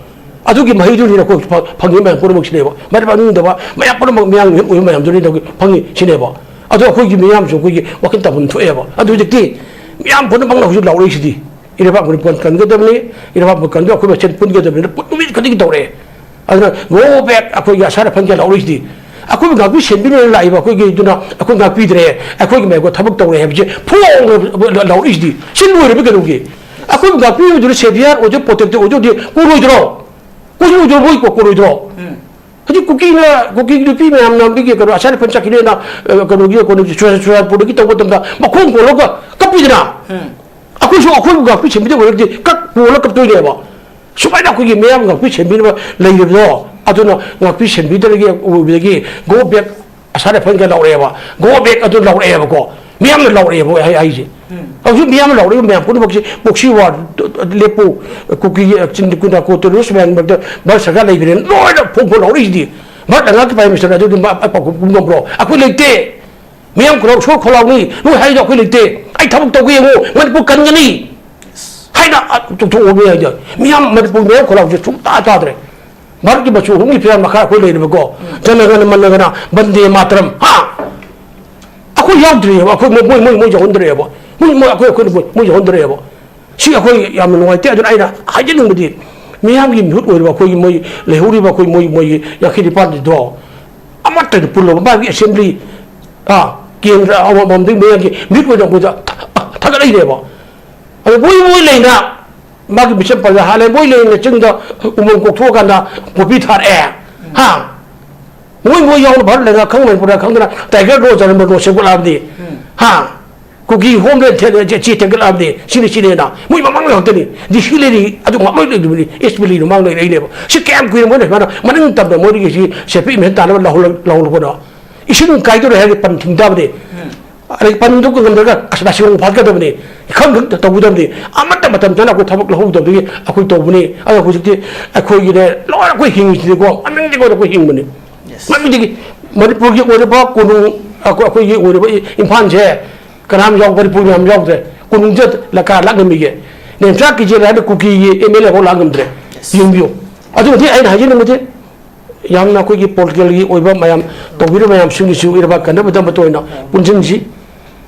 아두기 마이들이라 거 방이만 보러 먹시네 봐 말바는데 봐 마야 보러 먹 미양 우리 마ям들이라 방이 지내 봐 아두 거기 미양 좀 거기 와킨다 본 투에 봐 아두 이제 미양 보는 방나 후줄 나오래 시디 이래 봐 우리 본 간거 때문에 이래 봐 간거 그 며칠 본거 때문에 뿌미 그렇게 떠오래 아들 고백 아고 야사라 판게 나오래 시디 아고 가고 신비를 라이바 거기 누나 아고 가 비드래 아고 메고 타복 떠오래 해지 포 나오래 시디 신부를 비게 놓기 아고 가 비드를 세비야 오저 포텍트 오저 디 꼬로 들어 꼬로 들어 보이고 꼬로 들어 하지 쿠키를 피면 남비게 그 아사리 판짝이래나 그러기에 거기 주사 부르기 또 거든가 막 콩 골로가 깝비잖아 아쿠쇼 아쿠가 그 재미도 그렇지 깍 골로 깝도이래 봐 수바이나 그게 매양가 그 재미는 레이르도 아도나 그 재미들에게 우리에게 고백 아사리 판게 나오래 봐 고백 아도 나오래 봐고 매양을 나오래 봐 아이지 아주 매양을 나오래 매양 보는 복시와 레포 쿠키 진드군다 코토르스만 버더 버사가 레이르는 노이다 포포 나오리지 맞다가 그 바이미스터 아주 kumnombro aku lekte miam kro so kholawni no hai do ku lekte ai thabuk to ge ngo manipur kan ngani hai da to obe ya ja miam manipur me kholaw je chung ta ta dre mar ki bachu hungi pya makha ko le ne go janagan managana bande matram ha aku yaudre aku mo jondre ba mo aku jondre ba si aku yam no te adun ai da hajin ngudi 미양이 몇 월에 거기 뭐 레후리 봐 거기 뭐 야키리 파디도 아마트 불로 봐 어셈블리 아 기엔라 아마 몸들 미양이 몇 월에 보자 다가 이래 봐 아니 뭐 레나 마기 미션 빨리 하래 뭐 레나 증다 우문 꼭 투어간다 고비 타래 하 뭐 영어 봐 내가 강면 보라 강들아 대가 로자는 뭐 세고라디 하 거기 홈레 제 지탱글 앞에 시리시리나 뭐 막막을 했더니 니 실리리 아주 막막을 들으니 에스빌리로 막을 이래 봐 시캠 그런 거는 많은 답도 모르겠지 셰피면 따라 나올 거다 이 신은 가이드로 해야 pan 팀답데 아니 pan도 그 건데가 아시다시고 받거든요 큰 도구던데 아무것도 못하면 전화 그 타복 나오던데 아고 도분이 아 고식지 아고이래 로라고 힘이 되고 안명되고 그 힘문이 만미되기 머리포기 오래 봐 고는 아고 이 오래 봐 임판제 그람 영벌이 보면 영대 군웅젓 라카 라금이게 냄자 기제라데 쿠키 에멜레 호 라금드레 융비오 아주 어디 아이 하지는 거지 양나 거기 폴겔이 오이바 마얌 도비르 마얌 싱기시 이르바 간다 부담 부토이나 분진지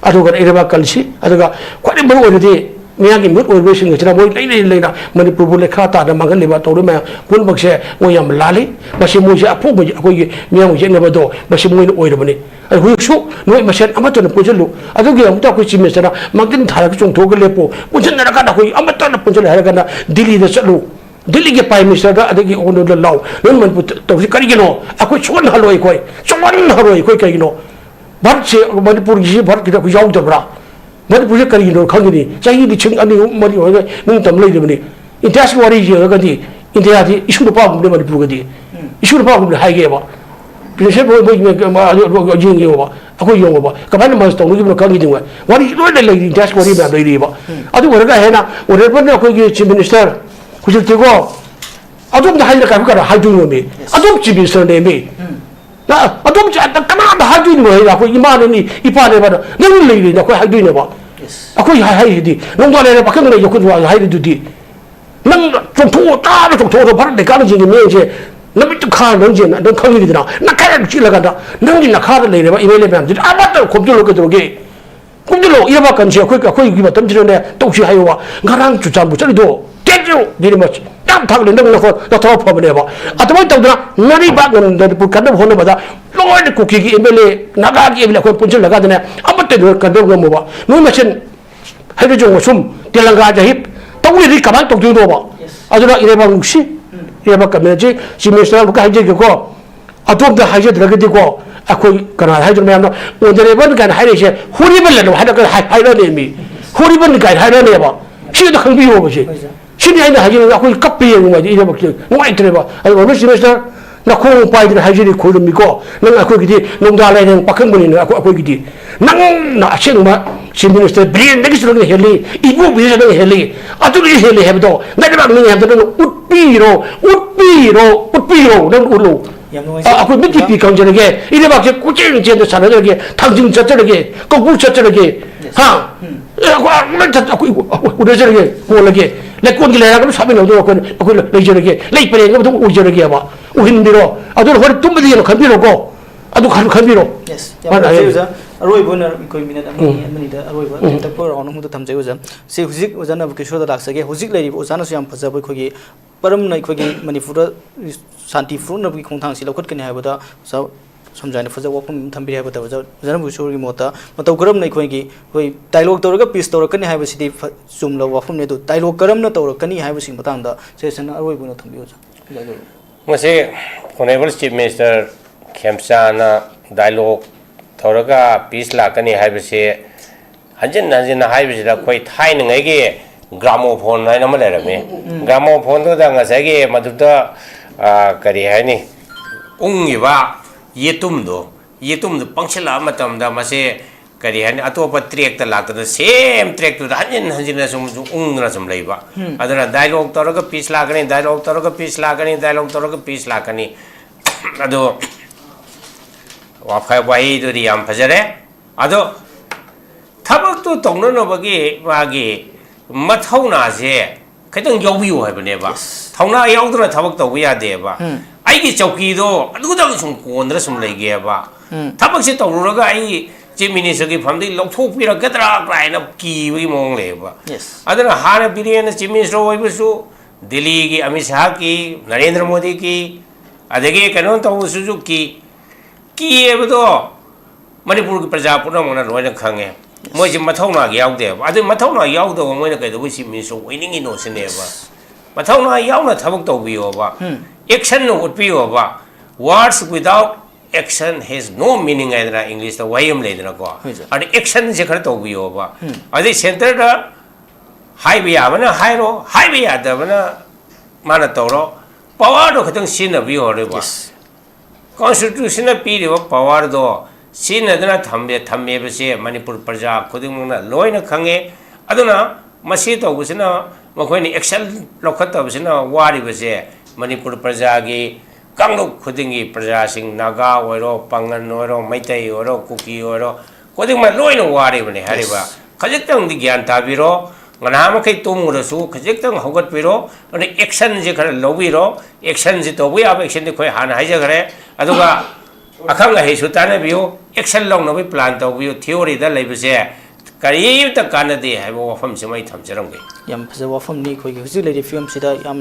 아주가 이르바 칼시 아주가 과리 뭐 오르디 ꯃꯤꯌꯥꯝꯒꯤ ꯃꯨꯠ ꯑꯣꯏꯕꯁꯤꯡꯁꯤꯅ ꯃꯣꯏ ꯂꯩꯅ ꯃꯅꯤꯄꯨꯔꯕꯨ ꯂꯩꯈꯥ ꯇꯥꯗ ꯃꯥꯡꯍꯜꯂꯤꯕ ꯇꯧꯔꯤꯕ ꯃꯌꯥꯝ ꯄꯨꯝꯅꯃꯛꯁꯦ ꯃꯣꯏ ꯌꯥꯝ ꯂꯥꯜꯂꯤ ꯃꯁꯤ ꯃꯣꯏꯁꯦ ꯑꯐꯨꯕ ꯑꯩꯈꯣꯏꯒꯤ ꯃꯤꯌꯥꯝꯒ ꯌꯦꯛꯅꯕꯗꯣ ꯃꯁꯤ ꯃꯣꯏꯅ ꯑꯣꯏꯔꯕꯅꯤ ꯑꯗꯨ ꯍꯧꯖꯤꯛꯁꯨ ꯅꯣꯏ ꯃꯁꯦꯟ ꯑꯃꯠꯇꯅ ꯄꯨꯟꯁꯤꯜꯂꯨ ꯑꯗꯨꯒꯤ ꯑꯃꯨꯛꯇ ꯑꯩꯈꯣꯏ ꯆꯤꯐ ꯃꯤꯅꯤꯁꯇꯔꯅ ꯃꯥꯡꯇꯤꯟ ꯊꯥꯔꯒ ꯆꯣꯡꯊꯣꯛꯑꯒ ꯂꯦꯞꯄꯨ ꯄꯨꯟꯁꯤꯟꯅꯔꯀꯥꯟꯗ ꯑꯩꯈꯣꯏ ꯑꯃꯠꯇꯅ ꯄꯨꯟꯁꯤꯜꯂꯦ ꯍꯥꯏꯔꯀꯥꯟꯗ ꯗꯤꯜꯂꯤꯗ ꯆꯠꯂꯨ ꯗꯤꯜꯂꯤꯒꯤ ꯄ꯭ꯔꯥꯏꯝ ꯃꯤꯅꯤꯁꯇꯔꯗ ꯑꯗꯒꯤ ꯑꯣꯅꯔꯗ ꯂꯥꯎ ꯅꯣꯏ ꯃꯅꯤꯄꯨꯔ ꯇꯧꯔꯤꯁꯤ ꯀꯔꯤꯒꯤꯅꯣ ꯑꯩꯈꯣꯏ ꯁꯣꯛꯍꯜꯍꯜꯂꯣꯏ ꯑꯩꯈꯣꯏ ꯁꯣꯛꯍꯜꯍꯜꯂꯣꯏ ꯑꯩꯈꯣꯏ ꯀꯩꯒꯤꯅꯣ ꯚꯥꯔꯠꯁꯦ ꯃꯅꯤꯄꯨꯔꯒꯤꯁꯤ ꯚꯥꯔꯠꯀꯤꯗ ꯑꯩꯈꯣꯏ ꯌꯥꯎꯗꯕ꯭ꯔꯥ ꯃꯅꯤꯄꯨꯔꯁꯦ ꯀꯔꯤꯒꯤꯅꯣ ꯈꯪꯒꯅꯤ ꯆꯍꯤ ꯂꯤꯁꯤꯡ 2-3 ꯑꯣꯏꯔꯒ ꯅꯤꯡꯇꯝ ꯂꯩꯔꯤꯕꯅꯤ ꯏꯟꯗꯤꯌꯥꯁꯤ ꯋꯥꯔꯤ ꯌꯦꯡꯉꯒꯗꯤ ꯏꯟꯗꯤꯌꯥꯗꯤ ꯏꯁꯨ ꯅꯨꯄꯥꯒꯨꯝꯕꯅꯤ ꯃꯅꯤꯄꯨꯔꯒꯗꯤ ꯏꯁꯨ ꯅꯨꯄꯥꯒꯨꯝꯕꯅꯤ ꯍꯥꯏꯒꯦꯕ ꯄ꯭ꯔꯤꯟꯁꯤꯄꯜ ꯌꯦꯡꯉꯦꯕ ꯑꯩꯈꯣꯏ ꯌꯦꯡꯉꯣꯕ ꯀꯃꯥꯏꯅ ꯃꯥꯁ ꯇꯧꯅꯈꯤꯕꯅꯣ ꯈꯪꯈꯤꯗꯦ ꯋꯥꯔꯤ ꯂꯣꯏꯅ ꯂꯩꯔꯤ ꯏꯟꯗꯤꯌꯥꯁꯤ ꯋꯥꯔꯤ ꯃꯌꯥꯝ ꯂꯩꯔꯤꯕ ꯑꯗꯨ ꯑꯣꯏꯔꯒ ꯍꯦꯟꯅ ꯑꯣꯏꯔꯛꯄꯅ ꯑꯩꯈꯣꯏꯒꯤ ꯆꯤꯐ ꯃꯤꯅꯤꯁꯇꯔ ꯍꯧꯖꯤꯛꯇꯤꯀꯣ ꯑꯗꯣꯝꯗ ꯍꯥꯏꯅ ꯀꯥꯏꯅ ꯍꯥꯏꯗꯣꯏꯅꯣꯃꯤ ꯑꯗꯣꯝ ꯆꯤꯐ ꯃꯤꯅꯤꯁꯇꯔꯅꯦꯃꯤ ꯑꯗꯣꯝ ꯀꯅꯥꯗ ꯍꯥꯏꯗꯣꯏꯅꯣ ꯍꯥꯏꯅ ꯑꯩꯈꯣꯏ ꯏꯃꯥꯅꯅꯤ ꯏꯄꯥꯅꯦꯕ ꯅꯪ ꯂꯩꯔꯤꯅ ꯑꯩꯈꯣꯏ ꯍꯥꯏꯗꯣꯏꯅꯦꯕ ꯑꯩꯈꯣꯏ ꯍꯥꯏꯔꯤꯗꯤ ꯅꯣꯡꯃ ꯂꯩꯔ ꯄꯥꯈꯪ ꯂꯩ ꯑꯩꯈꯣꯏ ꯍꯥꯏꯔꯤꯗꯨꯗꯤ ꯅꯪ ꯆꯣꯡꯊꯣꯛꯑꯣ ꯇꯥꯅ ꯆꯣꯡꯊꯣꯛꯑꯣ ꯚꯥꯔꯠ ꯂꯩꯀꯥꯏꯁꯤꯡꯒꯤ ꯃꯤꯌꯦꯡꯁꯦ ꯅꯨꯃꯤꯠꯇꯨ ꯈꯥ ꯅꯪꯁꯦ ꯅꯪ ꯈꯪꯉꯤꯗꯅ ꯅꯈꯥꯏ ꯆꯤꯜꯂꯀꯥꯟꯗ ꯅꯪꯒꯤ ꯅꯈꯥꯗ ꯂꯩꯔꯤꯕ ꯑꯦꯝ ꯑꯦꯜ ꯑꯦ ꯃꯌꯥꯝꯁꯤ ꯑꯃꯠꯇ ꯈꯣꯝꯖꯤꯜꯂꯣ ꯀꯩꯗꯧꯔꯒꯦ ꯈꯣꯝꯖꯤꯜꯂꯣ ꯏꯔꯥꯕꯥꯛꯀꯟꯁꯦ ꯑꯩꯈꯣꯏꯒꯤ ꯃꯇꯝꯁꯤꯗꯅꯦ ꯇꯧꯁꯤ ꯍꯥꯏꯌꯣꯕ ꯉꯔꯥꯡ ꯆꯨꯔꯆꯥꯟꯄꯨꯔ ꯆꯠꯂꯤꯗꯣ ꯊꯦꯡꯛ ꯌꯨ ꯚꯦꯔꯤ ꯃꯆ ꯌꯥꯝ ꯊꯥꯒꯠꯂꯦ ꯅꯪ ꯅꯊꯧ ꯐꯕꯅꯦꯕ ꯑꯗꯨꯃꯥꯏꯅ ꯇꯧꯗꯅ ꯃꯔꯤꯕꯥꯛ ꯃꯅꯤꯄꯨꯔ ꯀꯟꯅꯕ ꯍꯣꯠꯅꯕꯗ ꯂꯣꯏꯅ ꯀꯨꯀꯤꯒꯤ ꯑꯦꯝ ꯑꯦꯜ ꯑꯦ ꯅꯥꯒꯥꯒꯤ ꯑꯦꯝ ꯑꯦꯜ ꯑꯦ ꯑꯩꯈꯣꯏ ꯄꯨꯟꯁꯤꯜꯂꯀꯥꯟꯗꯅꯦ ꯑꯃꯠꯇ ꯀꯟꯗꯕ ꯉꯝꯃꯣꯕ ꯅꯣꯏ ꯃꯁꯦꯟ ꯍꯩꯔꯖꯣꯡ ꯑꯁꯨꯝ ꯇꯦꯂꯪꯒꯥꯗ ꯍꯤꯞ ꯇꯧꯔꯤꯗꯤ ꯀꯃꯥꯏꯅ ꯇꯧꯗꯣꯏꯅꯣꯕ ꯑꯗꯨꯅ ꯏꯔꯩꯕꯥꯛ ꯅꯨꯡꯁꯤ ꯏꯔꯩꯕꯥꯛ ꯀꯝꯃꯤꯅꯤꯇꯤ ꯆꯤꯐ ꯃꯤꯅꯤꯁꯇꯔ ꯑꯃꯨꯛꯀ ꯍꯥꯏꯖꯒꯦꯀꯣ ꯑꯗꯣꯝꯗ ꯍꯥꯏꯖꯗ꯭ꯔꯒꯗꯤꯀꯣ ꯑꯩꯈꯣꯏ ꯀꯅꯥ ꯍꯥꯏꯗꯣꯏꯅꯣ ꯃꯌꯥꯝꯅ ꯑꯣꯅꯔꯦꯕꯜ ꯀꯥꯏꯅ ꯍꯥꯏꯔꯛꯏꯁꯦ ꯍꯣꯔꯤꯕꯜ ꯑꯅ ꯍꯥꯏꯔꯛꯑꯅꯦꯃꯤ ꯍꯣꯔꯤꯕꯜ ꯀꯥꯏꯅ ꯍꯥꯏꯔꯛꯑꯅꯦꯕ ꯁꯤꯗ ꯈꯪꯕꯤꯌꯣꯕꯁꯦ ꯁꯤꯅꯤ ꯑꯩꯅ ꯍꯥꯏꯖꯔꯤꯕ ꯑꯩꯈꯣꯏ ꯀꯞꯄ ꯌꯦꯡꯉꯨꯉꯥꯏꯗꯤ ꯏꯔꯩꯕꯥꯛꯁꯦ ꯅꯨꯡꯉꯥꯏꯇ꯭ꯔꯦꯕ ꯑꯗꯨ ꯆꯤꯐ ꯃꯤꯅꯤꯁꯇꯔ ꯅꯈꯣꯡ ꯄꯥꯏꯗꯅ ꯍꯥꯏꯖꯔꯤ ꯈꯣꯏꯔꯝꯃꯤꯀꯣ ꯅꯪ ꯑꯩꯈꯣꯏꯒꯤꯗꯤ ꯅꯣꯡꯗꯥ ꯂꯥꯏꯔꯦꯡ ꯄꯥꯈꯪꯕꯅꯤꯅ ꯑꯩꯈꯣꯏꯒꯤꯗꯤ ꯅꯪꯅ ꯑꯁꯦꯡꯕ ꯆꯤꯐ ꯃꯤꯅꯤꯁꯇꯔ ꯕ꯭ꯔꯦꯟꯗꯒꯤꯁꯨ ꯅꯪꯅ ꯍꯦꯜꯂꯤ ꯏꯕꯣꯕꯤꯁꯨ ꯅꯪꯅ ꯍꯦꯜꯂꯤ ꯑꯗꯨꯗꯤ ꯍꯦꯜꯂꯤ ꯍꯥꯏꯕꯗꯣ ꯂꯩꯕꯥꯛ ꯅꯪ ꯍꯥꯏꯕꯗꯣ ꯅꯪ ꯎꯠꯄꯤꯔꯣ ꯅꯪ ꯎꯠꯂꯨ ꯑꯩꯈꯣꯏ ꯃꯤꯠꯇꯤ ꯈꯪꯖꯔꯒꯦ ꯏꯔꯩꯕꯥꯛꯁꯦ ꯀꯣꯏꯆꯦꯟ ꯆꯦꯟꯗ ꯁꯥꯟꯅꯖꯔꯒꯦ ꯊꯥꯡꯖꯤꯡ ꯆꯠꯆꯔꯒꯦ ꯀꯧꯕꯨ ꯆꯠꯆꯔꯒꯦ ꯍꯥ ꯑꯩꯈꯣꯏ ꯎꯅꯖꯔꯒꯦ ꯀꯣꯜꯂꯒꯦ ꯂꯩꯀꯣꯟꯒꯤ ꯂꯩꯔꯒ ꯁꯥꯃꯤꯟꯅꯕꯗꯣ ꯑꯩꯈꯣꯏ ꯂꯩꯖꯔꯒꯦ ꯂꯩ ꯄꯔꯦꯡ ꯑꯃꯗ ꯑꯣꯏꯖꯔꯒꯦꯕ ꯎꯍꯟꯕꯤꯔꯣ ꯑꯗꯨꯅ ꯍꯣꯔꯦꯟ ꯇꯨꯝꯕꯗꯤ ꯍꯦꯟꯅ ꯈꯟꯕꯤꯔꯣꯀꯣ ꯑꯗꯨ ꯈꯟꯕꯤꯔꯣ ꯑꯔꯣꯏꯕ ꯑꯣꯏꯅ ꯑꯩꯈꯣꯏ ꯃꯤꯅꯠ ꯑꯃꯅꯤꯗ ꯑꯔꯣꯏꯕ ꯇꯦꯟꯇꯛꯄ ꯔꯥꯎꯟ ꯑꯃꯗ ꯊꯝꯖꯩ ꯑꯣꯖꯥ ꯁꯤ ꯍꯧꯖꯤꯛ ꯑꯣꯖꯥ ꯅꯕꯀꯤꯁꯣꯔꯗ ꯂꯥꯛꯆꯒꯦ ꯍꯧꯖꯤꯛ ꯂꯩꯔꯤꯕ ꯑꯣꯖꯥꯅꯁꯨ ꯌꯥꯝ ꯐꯖꯕ ꯑꯩꯈꯣꯏꯒꯤ ꯀꯔꯝꯅ ꯑꯩꯈꯣꯏꯒꯤ ꯃꯅꯤꯄꯨꯔꯗ ꯁꯥꯟꯇꯤ ꯐꯨꯔꯛꯅꯕꯒꯤ ꯈꯣꯡꯊꯥꯡꯁꯤ ꯂꯧꯈꯠꯀꯅꯤ ꯍꯥꯏꯕꯗ ꯑꯣꯖꯥ ꯁꯝꯖꯥꯏꯅ ꯐꯖꯕ ꯋꯥꯐꯝ ꯊꯝꯕꯤꯔꯤ ꯍꯥꯏꯕꯗ ꯑꯣꯖꯥ ꯅꯕꯀꯤꯁꯣꯔꯒꯤ ꯃꯣꯠꯇ ꯃꯇꯧ ꯀꯔꯝꯅ ꯑꯩꯈꯣꯏꯒꯤ ꯗꯥꯏꯂꯣꯛ ꯇꯧꯔꯒ ꯄꯤꯁ ꯇꯧꯔꯛꯀꯅꯤ ꯍꯥꯏꯕꯁꯤꯗꯤ ꯆꯨꯝꯂꯕ ꯋꯥꯐꯝꯅꯤ ꯑꯗꯨ ꯗꯥꯏꯂꯣꯛ ꯀꯔꯝꯅ ꯇꯧꯔꯛꯀꯅꯤ ꯍꯥꯏꯕꯁꯤꯒꯤ ꯃꯇꯥꯡꯗ ꯁꯦꯁꯟ ꯑꯔꯣꯏꯕ ꯑꯣꯏꯅ ꯊꯝꯕꯤꯌꯨ ꯑꯣꯖꯥ ꯉꯁꯤ ꯑꯣꯅꯦꯕꯜ ꯆꯤꯐ ꯃꯤꯅꯤꯁꯇꯔ ꯈꯦꯝꯆꯥꯅ ꯗꯥꯏꯂꯣꯛ ꯇꯧꯔꯒ ꯄꯤꯁ ꯂꯥꯛꯀꯅꯤ ꯍꯥꯏꯕꯁꯤ ꯍꯟꯖꯤꯟ ꯍꯟꯖꯤꯟꯅ ꯍꯥꯏꯕꯁꯤꯗ ꯑꯩꯈꯣꯏ ꯊꯥꯏꯅꯉꯩꯒꯤ ꯒ꯭ꯔꯥꯃꯣꯐꯣꯟ ꯍꯥꯏꯅ ꯑꯃ ꯂꯩꯔꯝꯃꯤ ꯒ꯭ꯔꯥꯃꯣꯐꯣꯟꯗꯨꯗ ꯉꯁꯥꯏꯒꯤ ꯃꯗꯨꯗ ꯀꯔꯤ ꯍꯥꯏꯅꯤ ꯎꯪꯉꯤꯕ ꯌꯦꯇꯨꯝꯗꯣ ꯄꯪꯁꯤꯜꯂꯛꯑ ꯃꯇꯝꯗ ꯃꯁꯤ ꯀꯔꯤ ꯍꯥꯏꯅꯤ ꯑꯇꯣꯞꯄ ꯇ꯭ꯔꯦꯛꯇ ꯂꯥꯛꯇꯅ ꯁꯦꯝ ꯇ꯭ꯔꯦꯛꯇꯨꯗ ꯍꯟꯖꯤꯟ ꯍꯟꯖꯤꯟꯅ ꯁꯨꯝ ꯎꯪꯗꯅ ꯁꯨꯝ ꯂꯩꯕ ꯑꯗꯨꯅ ꯗꯥꯏꯂꯣꯛ ꯇꯧꯔꯒ ꯄꯤꯁ ꯂꯥꯛꯀꯅꯤ ꯗꯥꯏꯂꯣꯛ ꯇꯧꯔꯒ ꯄꯤꯁ ꯂꯥꯛꯀꯅꯤ ꯗꯥꯏꯂꯣꯛ ꯇꯧꯔꯒ ꯄꯤꯁ ꯂꯥꯛꯀꯅꯤ ꯑꯗꯣ ꯋꯥꯍꯩꯗꯨꯗꯤ ꯌꯥꯝ ꯐꯖꯔꯦ ꯑꯗꯣ ꯊꯕꯛꯇꯨ ꯇꯧꯅꯅꯕꯒꯤ ꯃꯥꯒꯤ ꯃꯊꯧꯅꯥꯁꯦ ꯈꯤꯇꯪ ꯌꯥꯎꯕꯤꯌꯨ ꯍꯥꯏꯕꯅꯦꯕ ꯊꯧꯅꯥ ꯌꯥꯎꯗꯅ ꯊꯕꯛ ꯇꯧꯕ ꯌꯥꯗꯦꯕ ꯑꯩꯒꯤ ꯆꯧꯀꯤꯗꯣ ꯑꯗꯨꯗꯪ ꯁꯨꯝ ꯀꯣꯟꯗꯅ ꯁꯨꯝ ꯂꯩꯒꯦꯕ ꯊꯕꯛꯁꯦ ꯇꯧꯔꯨꯔꯒ ꯑꯩ ꯆꯤꯐ ꯃꯤꯅꯤꯁꯇꯔꯒꯤ ꯐꯝꯗꯒꯤ ꯂꯧꯊꯣꯛꯄꯤꯔꯛꯀꯗ꯭ꯔꯥ ꯀꯥꯏꯅ ꯀꯤꯕꯒꯤ ꯃꯑꯣꯡ ꯂꯩꯌꯦꯕ ꯑꯗꯨꯅ ꯍꯥꯟꯅ ꯕꯤꯔꯦꯟꯅ ꯆꯤꯐ ꯃꯤꯅꯤꯁꯇꯔ ꯑꯣꯏꯕꯁꯨ ꯗꯤꯜꯂꯤꯒꯤ ꯑꯃꯤꯠ ꯁꯥꯍꯀꯤ ꯅꯔꯦꯟꯗ꯭ꯔ ꯃꯣꯗꯤꯒꯤ ꯑꯗꯒꯤ ꯀꯩꯅꯣ ꯇꯧꯕꯁꯨ ꯀꯤꯌꯦꯕꯗꯣ ꯃꯅꯤꯄꯨꯔꯒꯤ ꯄ꯭ꯔꯖꯥ ꯄꯨꯝꯅꯃꯛꯅ ꯂꯣꯏꯅ ꯈꯪꯉꯦ ꯃꯣꯏꯁꯦ ꯃꯊꯧꯅꯥ ꯌꯥꯎꯗꯦꯕ ꯑꯗꯨ ꯃꯊꯧꯅꯥ ꯌꯥꯎꯗꯕ ꯃꯣꯏꯅ ꯀꯩꯗꯧꯕꯩ ꯆꯤꯐ ꯃꯤꯅꯤꯁꯇꯔ ꯑꯣꯏꯅꯤꯡꯉꯤꯅꯣ ꯁꯤꯅꯦꯕ ꯃꯊꯧꯅꯥ ꯌꯥꯎꯅ ꯊꯕꯛ ꯇꯧꯕꯤꯌꯣꯕ ꯑꯦꯛꯁꯟꯅ ꯎꯠꯄꯤꯌꯣꯕ words without action has no meaning haidana English da way am ledana ko adi action je khara tawbiyoba adi center da haiba yabana hairo haiba yadabana mana tawro power do khatang sina bi hore ba constitution na pi re power do sina dana thambe base manipur praja khudingna loina khange aduna masi tawbusina makhoi action lokhatabusina wari base manipur praja gi Kanglup khudingi praja sing naga oiro pangan oiro maitai oiro kuki oiro khuding ma loina wari bane hariba khajiktang di gyan tabiro ngana ma kai tumurasu khajiktang hogat piro ane action je khara lobiro action je tobu ya action de khoi han haija gare aduga akhang la hesu tane biyo action long no bi plan to biyo theory da leibse ꯀꯔꯤꯝꯇ ꯀꯥꯟꯅꯗꯦ ꯍꯥꯏꯕ ꯋꯥꯐꯝꯁꯤꯃ ꯑꯩ ꯊꯝꯖꯔꯝꯒꯦ ꯌꯥꯝ ꯐꯖꯕ ꯋꯥꯐꯝꯅꯤ ꯑꯩꯈꯣꯏꯒꯤ ꯍꯧꯖꯤꯛ ꯂꯩꯔꯤꯕ ꯐꯤꯕꯝꯁꯤꯗ ꯌꯥꯝ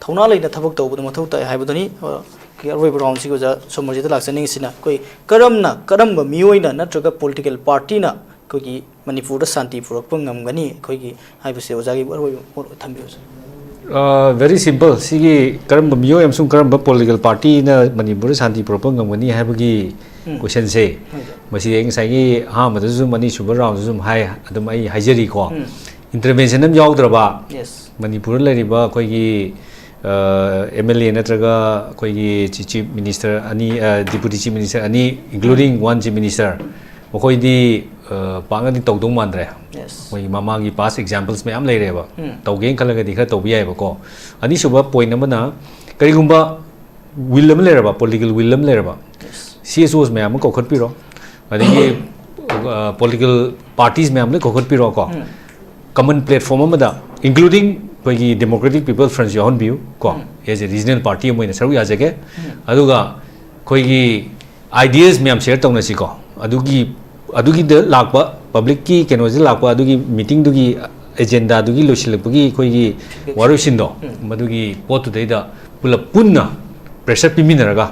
ꯊꯧꯅꯥ ꯂꯩꯅ ꯊꯕꯛ ꯇꯧꯕꯗ ꯃꯊꯧ ꯇꯥꯏ ꯍꯥꯏꯕꯗꯨꯅꯤ ꯑꯔꯣꯏꯕ ꯔꯥꯎꯟꯁꯤꯒꯤ ꯑꯣꯖꯥ ꯁꯣꯃꯔꯖꯤꯠꯇ ꯂꯥꯛꯆꯅꯤꯡꯉꯤꯁꯤꯅ ꯑꯩꯈꯣꯏ ꯀꯔꯝꯕ ꯃꯤꯑꯣꯏꯅ ꯅꯠꯇ꯭ꯔꯒ ꯄꯣꯂꯤꯇꯤꯀꯦꯜ ꯄꯥꯔꯇꯤꯅ ꯑꯩꯈꯣꯏꯒꯤ ꯃꯅꯤꯄꯨꯔꯗ ꯁꯥꯟꯇꯤ ꯄꯨꯔꯛꯄ ꯉꯝꯒꯅꯤ ꯑꯩꯈꯣꯏꯒꯤ ꯍꯥꯏꯕꯁꯦ ꯑꯣꯖꯥꯒꯤ ꯑꯔꯣꯏꯕ ꯃꯣꯠ ꯊꯝꯕꯤꯌꯨ very simple sigi karam miyo amsung karam political party na manipur shanti propang ngamani haibagi question se masi eng sai ha madasu mani super round zum hai adum ai haijari ko intervention am yaudra yes manipur lariba koi gi MLA natraga koi gi chief minister ani deputy chief minister ani including one chief minister koi di panga di tawdong mandre yes koi mama gi past examples me am leire ba tawgen khalaga di khara tawbi ai ba ko ani suba point amana karigumba will am leire ba political will am leire ba CSOs me am ko khat piro adigi political parties me am le ko khat piro ko common platform amada including koi gi democratic people friends yon view ko as a regional party moina saru ya jage aduga koi gi ideas me am share tawna si ko adugi de lakpa public ki kenoji lakpa adugi meeting dugi agenda dugi losilapagi koi gi warusindo madugi potu deida pula punna pressure piminaraga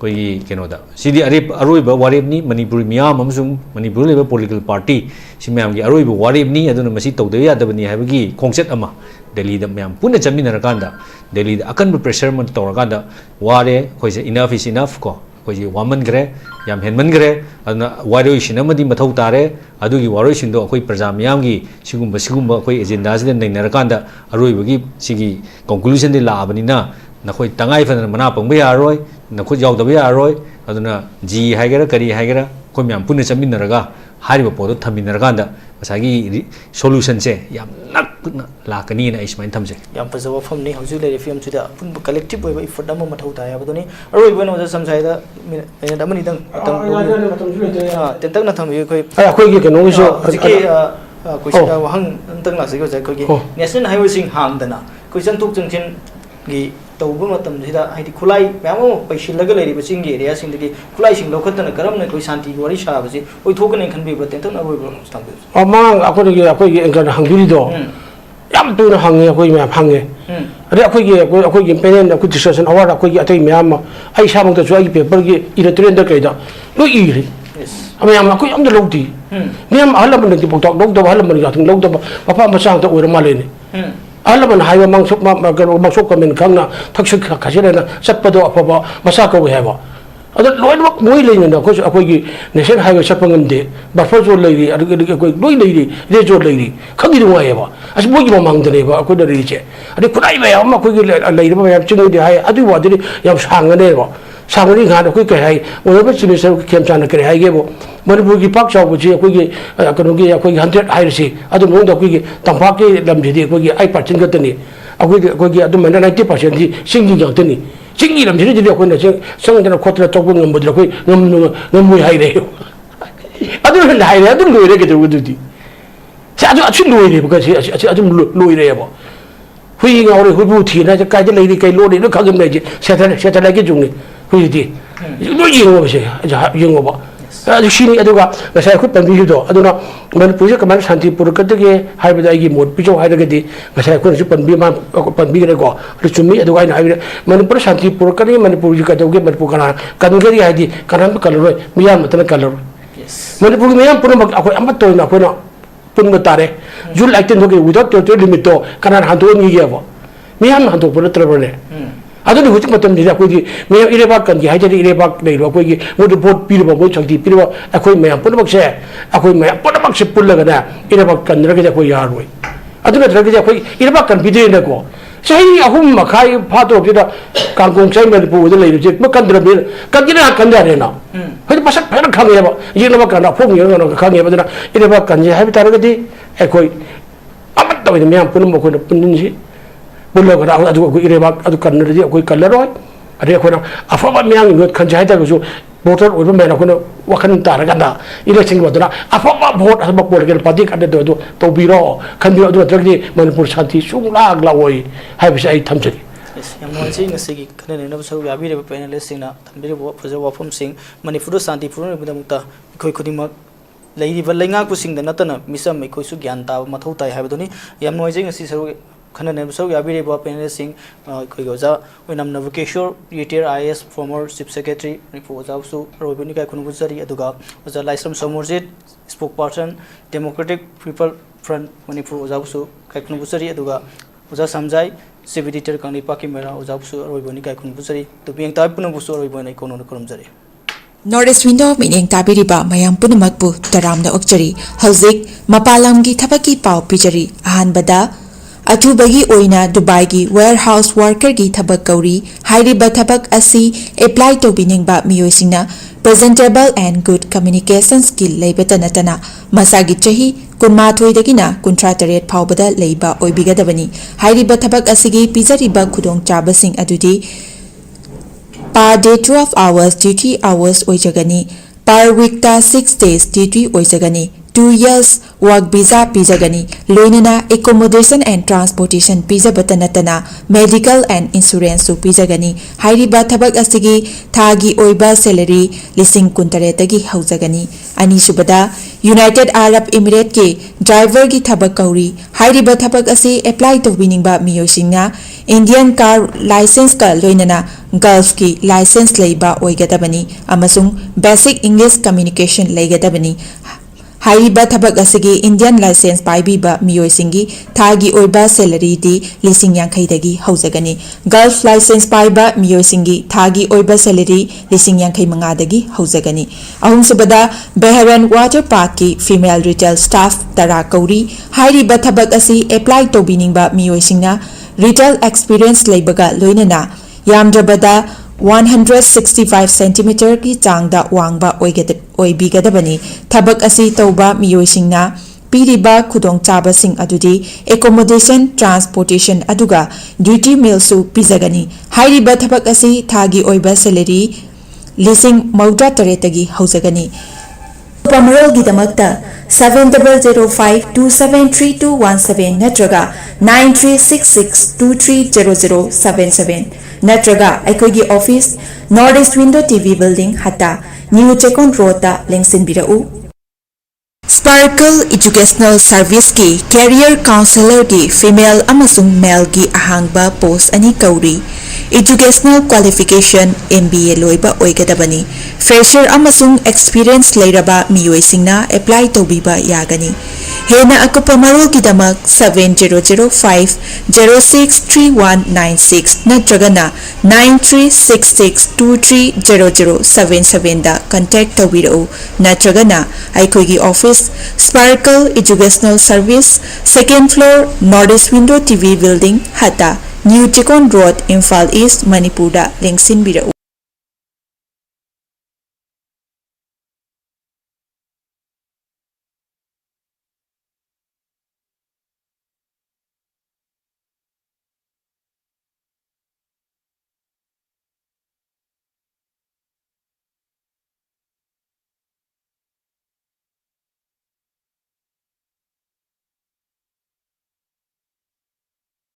koi gi kenoda sidi aroiba warib ni manipur miyam amsung manipur leba political party si miyam gi aroiba warib ni aduna masi tawde yadabani haibagi khongset ama delhi da miyam punna chaminarakanda delhi da akan pressure man tawrakanda ware koi se enough is enough ko koi waman gre yam henman gre aduna waro isina madi mathau tare adugi waro isindo koi praja miyam gi sigumba koi agenda sida nainarakanda aroibagi sigi conclusion de la abanina nakoi tangai fana mana pangba yaroi nakoi yaudaba yaroi aduna ji haigera kari haigera koi miyam punna chaminaraga hariba podo thaminaraganda masagi solution se yam nakna lakani na ismain thamse yam fazaba wafamni hauji lere film chuda pun collective oiba effort ama mathau ta yabadoni aroiba no samsai da ina da mani dang tentak na thambi koi khoi gi keno gi so hojiki question wahang tang la sigo jai koi gi national highway sing hang dana question tuk jungchen gi tawba matam sida haidi khulai myam paisilaga leiriba singi area singdagi khulai sing lokhatana karamna koi shanti wari sabasi oi thokane khanbi ba tentak na aroiba stambi amang akoi gi engkan hangduri do yam tu na hange akoi me hange ari akoi gi penen akoi discussion award akoi gi atai myam ai samang ta chu ai paper gi ira train da kaida lo iri amyam akoi am da lodi myam alam na ti poktok dok do alam na thung lok do papa ma sang ta oira malene alaman haiwa mangsok kamen khangna thakshuk khasirena chapado apaba masaka we haba ada loimak moi leina ko akoi gi nation highway chapangam de buffer zone leiri akoi loi leiri re zone leiri khagi du wa haba as moi gi mamang de ba akoi da ri che ade kunai ba yam akoi gi leiri ba yam chinoi de hai adu wa de yam sangane ba sangani ga akoi kai hai oba chimisar khemchand kare hai ge bo manipur gi pak chaw ji akoi gi kanu gi akoi 100 hairsi adu mong da akoi gi tampak ki lam ji de akoi gi 8% ga tani akoi gi adu 90% ji singi ga tani singi lam ji de akoi na sang da khotra chokbu ngam budra akoi ngam mui hai re adu la hai re adu loi re ge du di sa adu achu loi re ba si adu loi re ba hui nga ore hui bu thi na ka je lei kai lo de no khagam nei ji sa la gi jung ni hui di lo yeng ba se ja yeng ba adu shini adu ga sai khut pan bi do adu na man puje kaman shanti pur ka de ge hai ba gi mod pi jo hai da gi sai khut ju pan bi ma pan bi ge ko ru chumi adu ga na hai man pur shanti pur ka ni man pur ji ka de ge man pur kana kan ge ri hai di kanan ka lo mi ya mata ka lo man pur mi ya pur ma akoi am to na ko na pun ma tare jul actin ge without to limit to kanan han to ni ge ba mi ya han to pur tra ba ne adu ni hutik matam ni akoi gi me ire ba kan gi hajari ire ba nei ro akoi gi mo de vote pi ba mo chakti pi ba akoi me pun bak se akoi me pun bak se pul la ga na ire ba kan ra ga akoi ya roi adu na ra ga akoi ire ba kan bi de na ko sai ahum ma khai pha to bi da kangkong sai me pu de lei je ma kan dra bi kan gi na kan da re na hoi pasak pha na khang ye ba ye na ba kan na phong ye na khang ye ba na ire ba kan je hai bi ta ra ga di akoi amat ta me pun mo ko na pun ni bulla ga adu ko ire ba adu kan na di akoi kallar roi ade ko na afaba myang ngot kan jai ta ko voter oiba me na ko wakan ta ra ga na election wa da afaba vote asba political party ka de do to biro kan bi adu tra di manipur shanti sung lag la oi hai bi ai tham chari yam mon sing ngasigi khane ne saru ya bi re panelist sing na thambi bo phaja wafam sing manipur shanti purun bi da mukta khoi khudi ma ꯂꯩꯔꯤꯕ ꯂꯩꯉꯥꯛꯄꯁꯤꯡꯗ ꯅꯠꯇꯅ ꯃꯤꯆꯝ ꯑꯩꯈꯣꯏꯁꯨ ꯒ꯭ꯌꯥꯟ ꯇꯥꯕ ꯃꯊꯧ ꯇꯥꯏ ꯍꯥꯏꯕꯗꯨꯅꯤ ꯌꯥꯝ ꯅꯨꯡꯉꯥꯏꯖꯩ ꯉꯁꯤ ꯁꯔꯨꯛ ꯈꯟꯅꯅꯕ ꯁꯔꯨꯛ ꯌꯥꯕꯤꯔꯤꯕ ꯄꯦꯅꯦꯂꯤꯁꯁꯤꯡ ꯑꯩꯈꯣꯏꯒꯤ ꯑꯣꯖꯥ ꯑꯣꯏꯅꯝ Nabakishore retired IAS former chief secretary Manipur ꯑꯣꯖꯥꯕꯨꯁꯨ ꯑꯔꯣꯏꯕꯅꯤ ꯀꯥꯏ ꯈꯨꯔꯨꯝꯖꯔꯤ ꯑꯗꯨꯒ ꯑꯣꯖꯥ Laishram Somorjit spokesperson democratic people front Manipur ओजाबुसु कायखुनबुसरी अदुगा ओजा समजाय चीफ एडिटर कांगलेपाक्की मेरा ओजाबुसु अरोइबोनी कायखुनबुसरी तो बियंग ताय पुनबुसु अरोइबोनी कोनोन खुरमजरी नॉर्थ ईस्ट विंडो मिनिंग ताबिरिबा मयाम पुनमकपु तरामना ओक्चरी हौजिक मपालामगी थबकी पाव पिजरी अहानबदा अथुबगी ओइना दुबईगी वेयरहाउस वर्करगी थबक कौरी हाइरिबा थबक असि एप्लाई तोबिनिंगबा मियोइसिंगना presentable and good communication skill लेबता नतना मसागी चही कुनमाथोइदगिना कुंट्रा तरेट फावबदा लेबा ओइबिगदबनी हाइरिबा थबक असिगी पिजरिबा खुदोंग चाबसिंग अदुदी per day 12 hours duty hours ओइजगनी per week ta 6 days duty ओइजगनी 2 years work visa pijagani loinana accommodation and transportation pijabata natana medical and insurance su pijagani hairiba thabak asigi thagi oiba salary lising kuntare tagi haujagani ani subada United Arab Emirates ke driver gi thabak kauri hairiba thabak asi apply to winingba miyosingna Indian car license ka loinana Gulf ki license leiba oigadabani amasung basic English communication leigadabani हाइरिबा थबक असगी इंडियन लाइसेंस पाइबीबा मियोइसिंगी थागी ओइबा सैलरी दी लिसिंग यांखैदगी हौजगनी गल्फ लाइसेंस पाइबा मियोइसिंगी थागी ओइबा सैलरी लिसिंग यांखै मंगादगी हौजगनी अहुम सुबदा बेहरन वाटर पार्क की फीमेल रिटेल स्टाफ तरा कौरी हाइरिबा थबक असि अप्लाई तोबिनिंगबा मियोइसिंगना रिटेल एक्सपीरियंस लेबगा लोइनना यामद्रबदा 165 सेंटीमीटर की चांगदा वांगबा ओइबिगदबनी थबक असि तौबा मियोइसिंगना पीरिबा खुदोंग चाबसिंग अदुदी एकोमोडेशन ट्रांसपोर्टेशन अदुगा ड्यूटी मील्सु पिजगनी हाइरिबा थबक असि थागी ओइबा सैलरी लिसिंग मौद्रा तरेतगी हौजगनी पमरोल गिदमक्ता 7005273217 नत्रगा 9366230077 नत्रगा अखोगी office north east window TV building हता न्यू चेकोन रोड लेंसिन बिरऊ स्पार्कल एजुकेशनल सर्विस की कैरियर काउंसलर की फीमेल अमसुंग मेल की अहांगबा पोस्ट अनि कौरी एजुकेशनल क्वालिफिकेशन MBA लोइबा ओइगदबनी फ्रेशर अमसुंग एक्सपीरियंस लेरबा मियोइसिंगना अप्लाई तोबिबा यागनी हेना अकुपा मरोल की दमक 7005063196 नत्रगना 9366230077 दा कांटेक्ट तोबिरऊ नत्रगना आइकोगी office Sparkle educational service second floor north east window TV building हता new Chekon road Imphal east Manipur दा लेंसिन बिरऊ